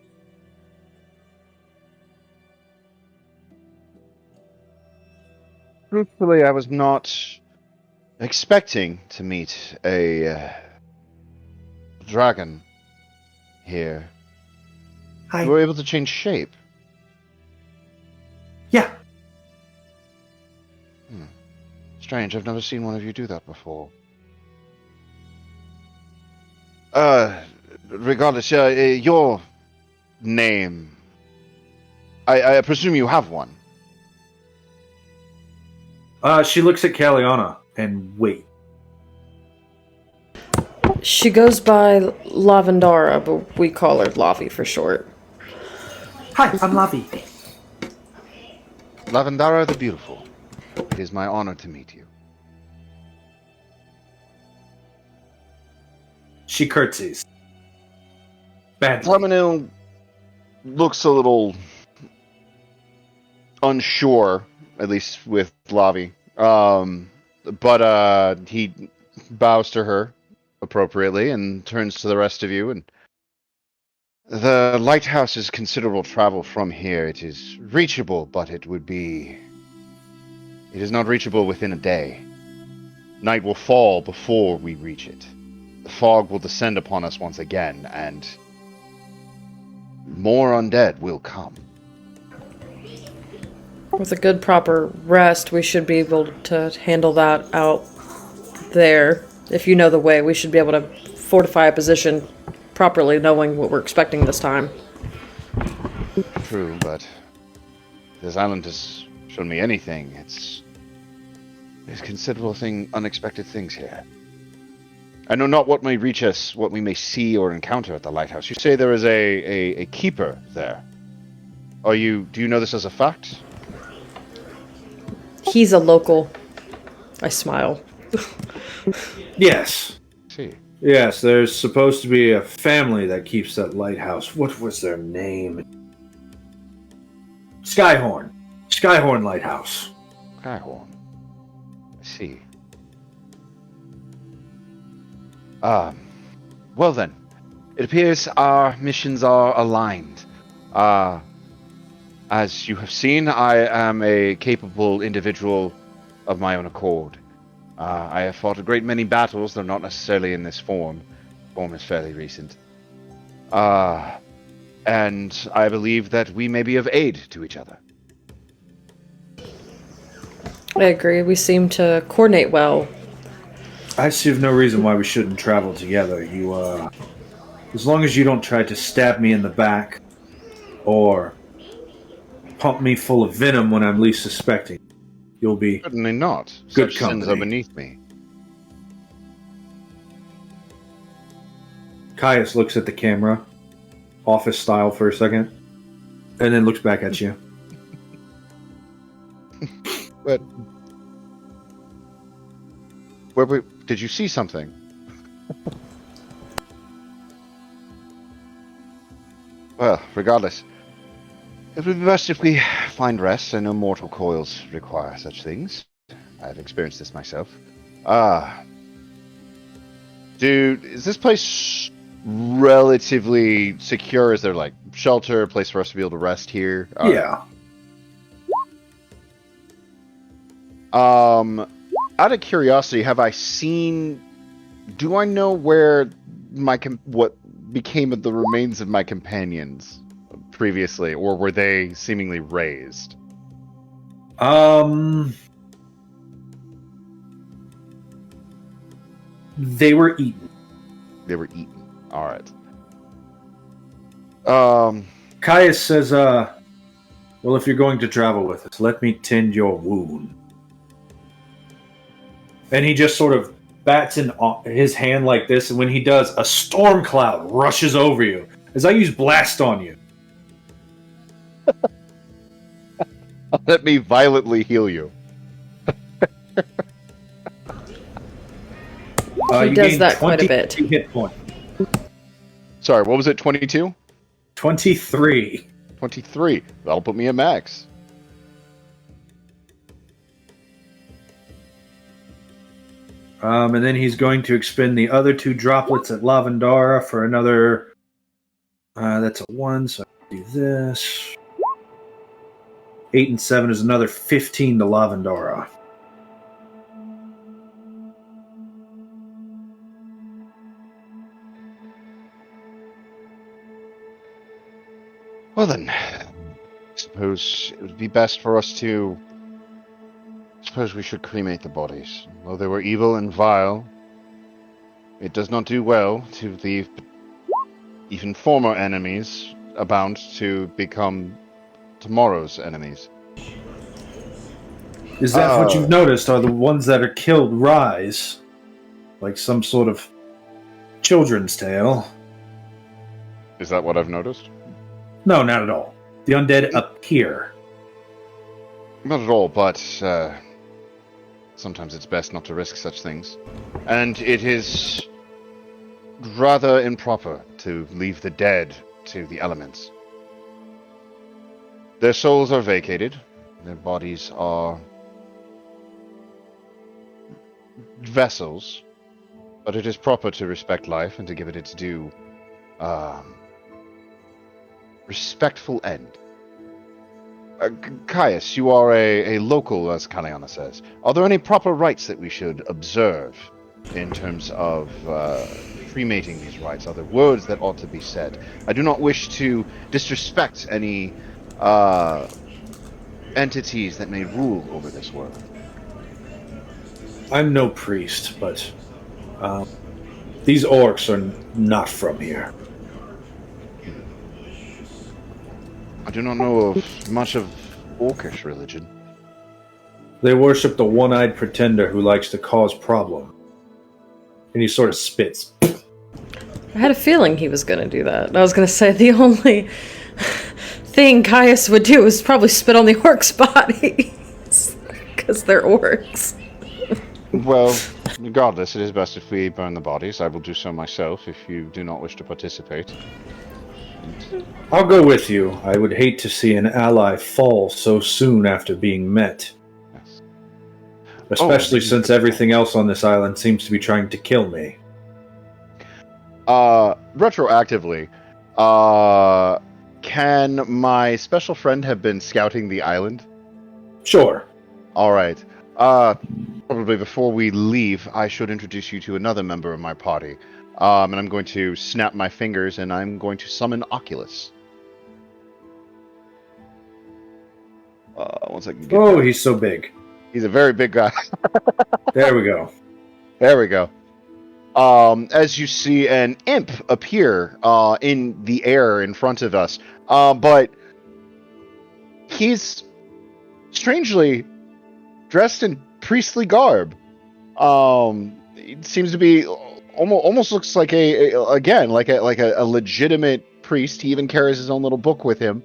Truthfully, I was not expecting to meet a dragon here.
Hi.
You were able to change shape.
Yeah.
Strange, I've never seen one of you do that before. Regardless, your name. I presume you have one.
She looks at Kalianna and wait.
She goes by Lavendera, but we call her Lavi for short.
Hi, I'm Lavi.
Lavendera the Beautiful. It is my honor to meet you.
She curtsies. Badly.
Tamanel looks a little unsure, at least with Lavi. But he bows to her appropriately and turns to the rest of you. And the lighthouse is considerable travel from here. It is reachable, but it is not reachable within a day. Night will fall before we reach it. The fog will descend upon us once again, and more undead will come.
With a good proper rest, we should be able to handle that out there. If you know the way, we should be able to fortify a position properly, knowing what we're expecting this time.
True, but this island has shown me anything. There's considerable unexpected things here. I know not what may reach us, what we may see or encounter at the lighthouse. You say there is a keeper there. Do you know this as a fact?
He's a local. I smile.
Yes.
See.
Yes, there's supposed to be a family that keeps that lighthouse. What was their name? Skyhorn. Skyhorn Lighthouse.
Skyhorn. I see. Well then, it appears our missions are aligned. As you have seen, I am a capable individual of my own accord. I have fought a great many battles, though not necessarily in this form. Form is fairly recent. And I believe that we may be of aid to each other.
I agree. We seem to coordinate well.
I see of no reason why we shouldn't travel together. You, as long as you don't try to stab me in the back or pump me full of venom when I'm least suspecting, you'll be
Certainly not.
Good
Such sins are
company.
beneath me.
Caius looks at the camera, office style for a second, and then looks back at you.
But did you see something? Well, regardless, it would be best if we find rest. I know mortal coils require such things. I've experienced this myself. Dude, is this place relatively secure? Is there like shelter, a place for us to be able to rest here?
Yeah.
Out of curiosity, have I seen? Do I know where what became of the remains of my companions previously, or were they seemingly raised?
They were eaten.
They were eaten. All right.
Caius says, well, if you're going to travel with us, let me tend your wound. And he just sort of bats in his hand like this, and when he does, a storm cloud rushes over you as I use blast on you.
Let me violently heal you.
He
You
does
gain
that quite a bit.
22 hit points.
Sorry, what was it? 22?
23.
23. That'll put me at max.
And then he's going to expend the other 2 droplets at Lavendera for another... that's a 1, so I do this. 8 and 7 is another 15 to Lavendera.
Well then, I suppose it would be best for us to... Suppose we should cremate the bodies. Though they were evil and vile, it does not do well to leave even former enemies abound to become tomorrow's enemies.
Is that what you've noticed? Are the ones that are killed rise? Like some sort of children's tale?
Is that what I've noticed?
No, not at all. The undead appear.
Not at all, but sometimes it's best not to risk such things. And it is rather improper to leave the dead to the elements. Their souls are vacated. Their bodies are vessels. But it is proper to respect life and to give it its due respectful end. Caius, you are a local, as Kalianna says. Are there any proper rites that we should observe in terms of cremating these rites? Are there words that ought to be said? I do not wish to disrespect any entities that may rule over this world.
I'm no priest, but these orcs are not from here.
I do not know of much of orcish religion.
They worship the one-eyed pretender who likes to cause problem. And he sort of spits.
I had a feeling he was going to do that. I was going to say the only thing Caius would do is probably spit on the orc's bodies. Because they're orcs.
Well, regardless, it is best if we burn the bodies. I will do so myself if you do not wish to participate.
I'll go with you. I would hate to see an ally fall so soon after being met.
Yes.
Especially since everything else on this island seems to be trying to kill me.
Retroactively, can my special friend have been scouting the island?
Sure.
All right. Probably before we leave, I should introduce you to another member of my party. And I'm going to snap my fingers, and I'm going to summon Oculus. Once I can get
Oh, he's so big.
He's a very big guy.
There we go.
There we go. As you see an imp appear in the air in front of us, but he's strangely dressed in priestly garb. It seems to be almost looks like a legitimate priest. He even carries his own little book with him.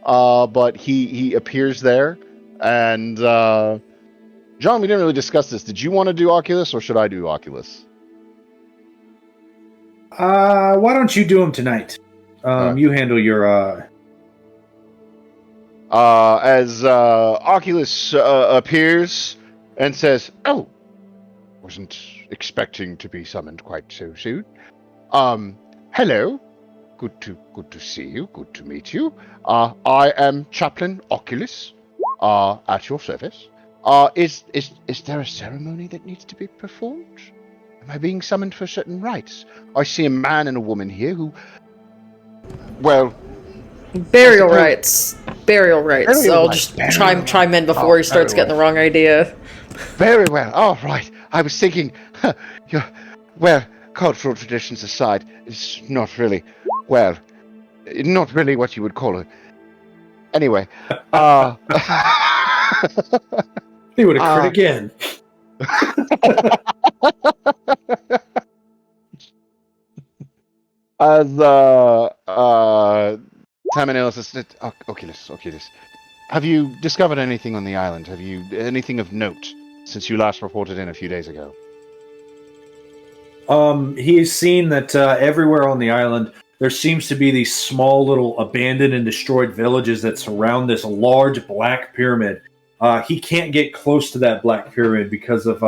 But he appears there, and John, we didn't really discuss this. Did you want to do Oculus, or should I do Oculus?
Why don't you do him tonight? You handle your.
As Oculus appears and says, "Oh, wasn't expecting to be summoned quite so soon. Hello. Good to see you. Good to meet you. I am Chaplain Oculus, at your service. Is there a ceremony that needs to be performed? Am I being summoned for certain rites? I see a man and a woman here who, well,
burial rites. I'll just chime in before he starts getting the wrong idea.
Very well. All right. I was thinking, well, cultural traditions aside, it's not really what you would call it. Anyway,
He would have crit again.
As Tamanella says, Oculus, have you discovered anything on the island? Have you anything of note since you last reported in a few days ago?
He has seen that everywhere on the island there seems to be these small little abandoned and destroyed villages that surround this large black pyramid. He can't get close to that black pyramid because of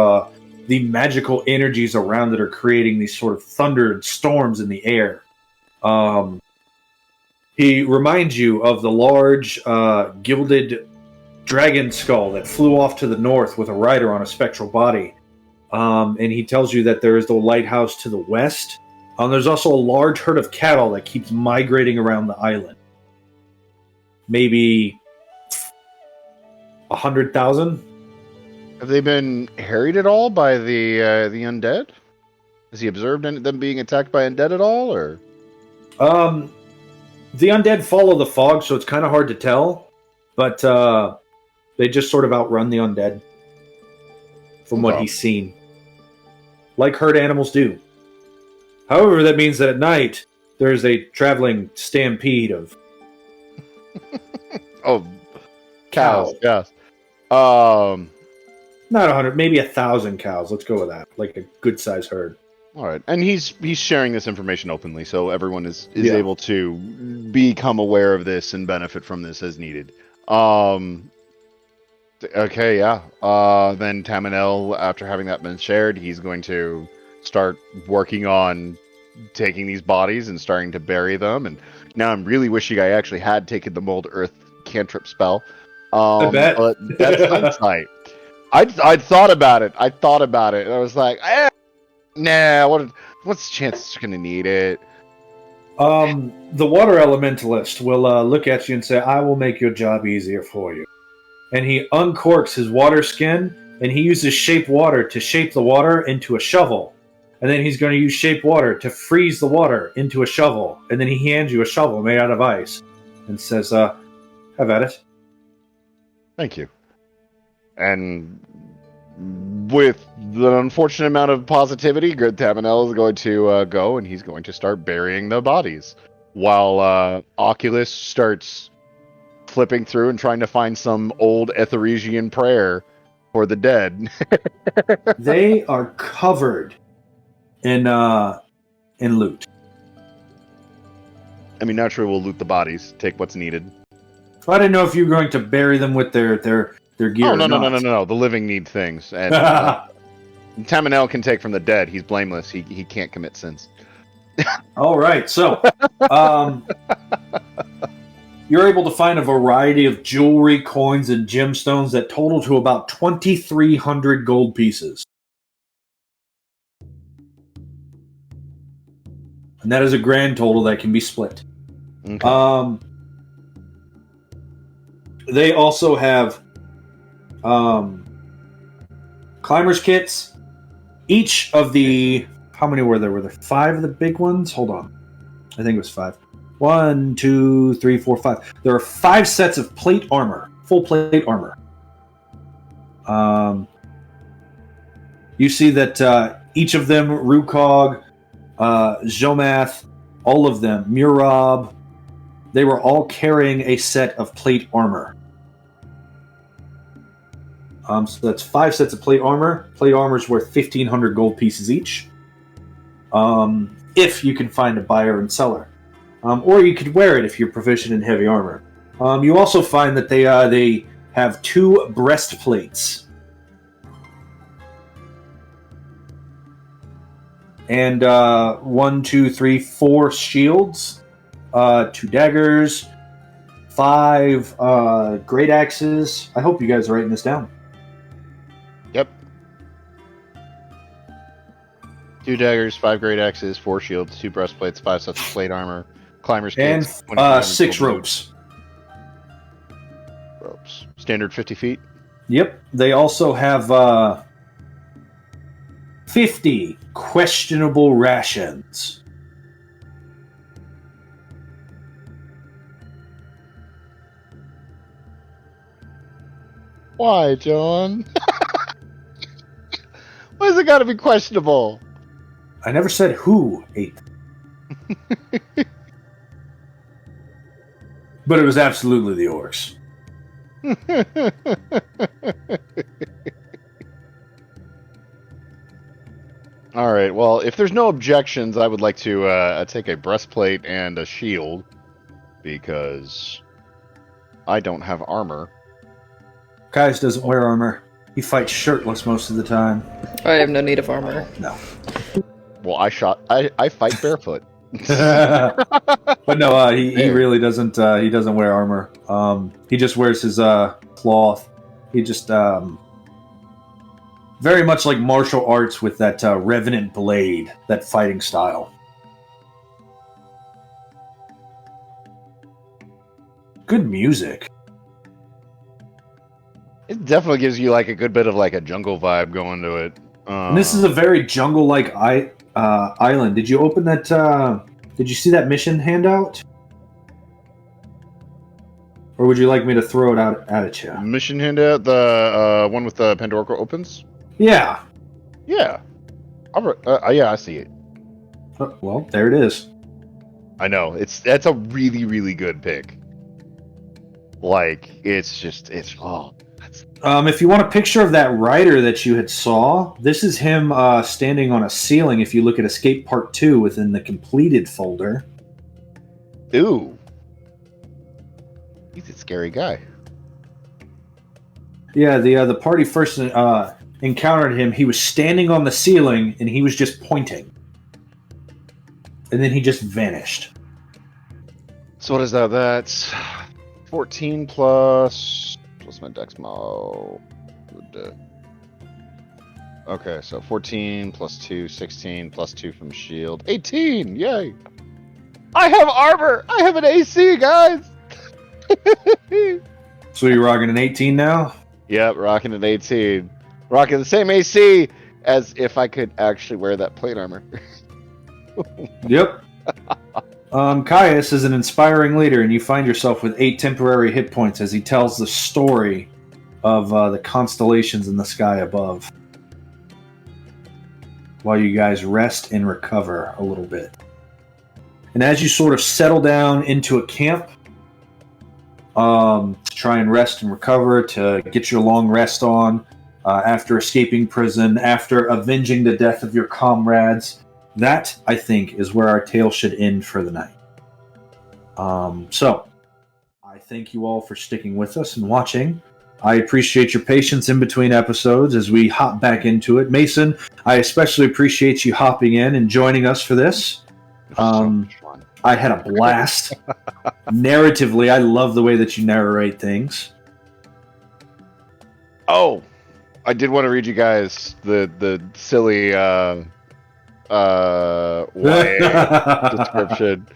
the magical energies around it are creating these sort of thunder and storms in the air. He reminds you of the large gilded dragon skull that flew off to the north with a rider on a spectral body. And he tells you that there is the lighthouse to the west. There's also a large herd of cattle that keeps migrating around the island. Maybe 100,000?
Have they been harried at all by the undead? Has he observed them being attacked by undead at all, or?
The undead follow the fog, so it's kind of hard to tell. But they just sort of outrun the undead from what he's seen. Like herd animals do. However, that means that at night, there's a traveling stampede of...
cows. Yes.
Not 100, maybe 1,000 cows. Let's go with that. Like a good-sized herd.
All right, and he's sharing this information openly, so everyone is able to become aware of this and benefit from this as needed. Okay, yeah. Then Tamanel, after having that been shared, he's going to start working on taking these bodies and starting to bury them. And now I'm really wishing I actually had taken the Mold Earth cantrip spell.
I bet.
But that's hindsight. I'd thought about it. I was like, nah, what's the chance you're going to need it?
The water elementalist will look at you and say, I will make your job easier for you. And he uncorks his water skin, and he uses shape water to shape the water into a shovel. And then he's going to use shape water to freeze the water into a shovel. And then he hands you a shovel made out of ice and says, have at it.
Thank you. And with the unfortunate amount of positivity, Good Tamanel is going to go, and he's going to start burying the bodies. While Oculus starts flipping through and trying to find some old Etheresian prayer for the dead.
They are covered in loot.
I mean, naturally, we'll loot the bodies, take what's needed.
I didn't know if you were going to bury them with their gear.
Oh, no,
or
no,
not.
no. The living need things. And Tamanel can take from the dead. He's blameless. He can't commit sins.
All right, so you're able to find a variety of jewelry, coins, and gemstones that total to about 2,300 gold pieces. And that is a grand total that can be split.
Okay.
They also have climbers kits. Each of the... How many were there? Were there 5 of the big ones? Hold on. I think it was 5. 1, 2, 3, 4, 5. There are 5 sets of plate armor. Full plate armor. You see that each of them, Rukog, Jomath, all of them, Murab, they were all carrying a set of plate armor. So that's 5 sets of plate armor. Plate armor is worth 1,500 gold pieces each. If you can find a buyer and seller. Or you could wear it if you're proficient in heavy armor. You also find that they have 2 breastplates. And 1, 2, 3, 4 shields. 2 daggers. 5 great axes. I hope you guys are writing this down.
Yep. 2 daggers, 5 great axes, 4 shields, 2 breastplates, 5 sets of plate armor, climbers kits,
and 6 ropes.
Ropes. Standard 50 feet?
Yep. They also have 50 questionable rations.
Why, John? Why has it got to be questionable?
I never said who ate them. But it was absolutely the orcs.
All right, well, if there's no objections, I would like to take a breastplate and a shield, because I don't have armor.
Caius doesn't wear armor. He fights shirtless most of the time.
I have no need of armor.
No.
Well, I fight barefoot.
But no, he really doesn't. He doesn't wear armor. He just wears his cloth. He just very much like martial arts with that revenant blade, that fighting style. Good music.
It definitely gives you like a good bit of like a jungle vibe going to it.
And this is a very jungle-like island. Did you open that? Did you see that mission handout? Or would you like me to throw it out at you?
Mission handout, the one with the Pandora opens?
Yeah.
Yeah. Yeah, I see it.
Well, there it is.
I know. That's a really, really good pick. Like, it's
if you want a picture of that rider that you had saw, this is him standing on a ceiling if you look at Escape Part 2 within the completed folder.
Ooh. He's a scary guy.
Yeah, the party first encountered him. He was standing on the ceiling, and he was just pointing. And then he just vanished.
So what is that? That's 14 plus my dex mo. Okay, so 14 plus 2, 16 plus 2 from shield. 18! Yay! I have armor! I have an AC, guys!
So you're rocking an 18 now?
Yep, rocking an 18. Rocking the same AC as if I could actually wear that plate armor.
Yep. Caius is an inspiring leader, and you find yourself with 8 temporary hit points as he tells the story of the constellations in the sky above. While you guys rest and recover a little bit. And as you sort of settle down into a camp, to try and rest and recover, to get your long rest on, after escaping prison, after avenging the death of your comrades, that, I think, is where our tale should end for the night. So, I thank you all for sticking with us and watching. I appreciate your patience in between episodes as we hop back into it. Mason, I especially appreciate you hopping in and joining us for this.
So much fun.
I had a blast. Narratively, I love the way that you narrate things.
Oh, I did want to read you guys the silly YA description.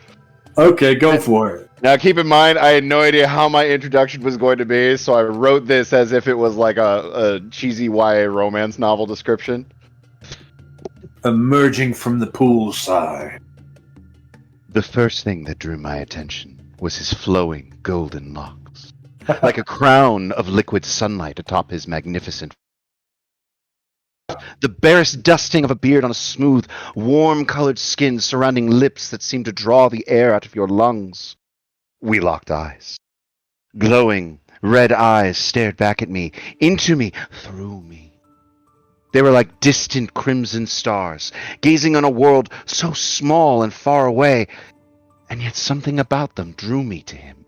Okay, go for it.
Now, keep in mind, I had no idea how my introduction was going to be, so I wrote this as if it was like a cheesy YA romance novel description.
Emerging from the poolside.
The first thing that drew my attention was his flowing golden locks, like a crown of liquid sunlight atop his magnificent. The barest dusting of a beard on a smooth, warm-colored skin surrounding lips that seemed to draw the air out of your lungs. We locked eyes. Glowing, red eyes stared back at me, into me, through me. They were like distant crimson stars, gazing on a world so small and far away, and yet something about them drew me to him.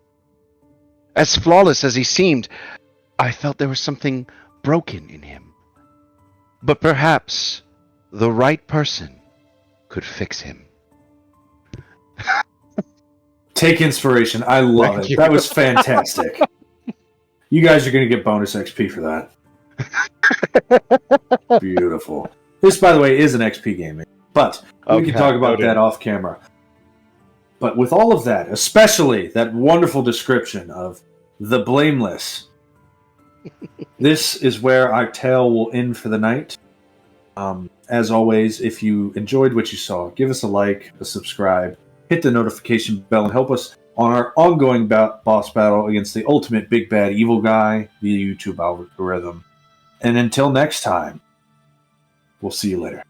As flawless as he seemed, I felt there was something broken in him. But perhaps the right person could fix him.
Take inspiration. I love
Thank
it.
you.
That was fantastic. You guys are going to get bonus XP for that. Beautiful. This, by the way, is an XP gaming, but we can talk about that off camera. But with all of that, especially that wonderful description of the blameless, this is where our tale will end for the night. As always, if you enjoyed what you saw, give us a like, a subscribe, hit the notification bell, and help us on our ongoing boss battle against the ultimate big bad evil guy, the YouTube algorithm. And until next time, we'll see you later.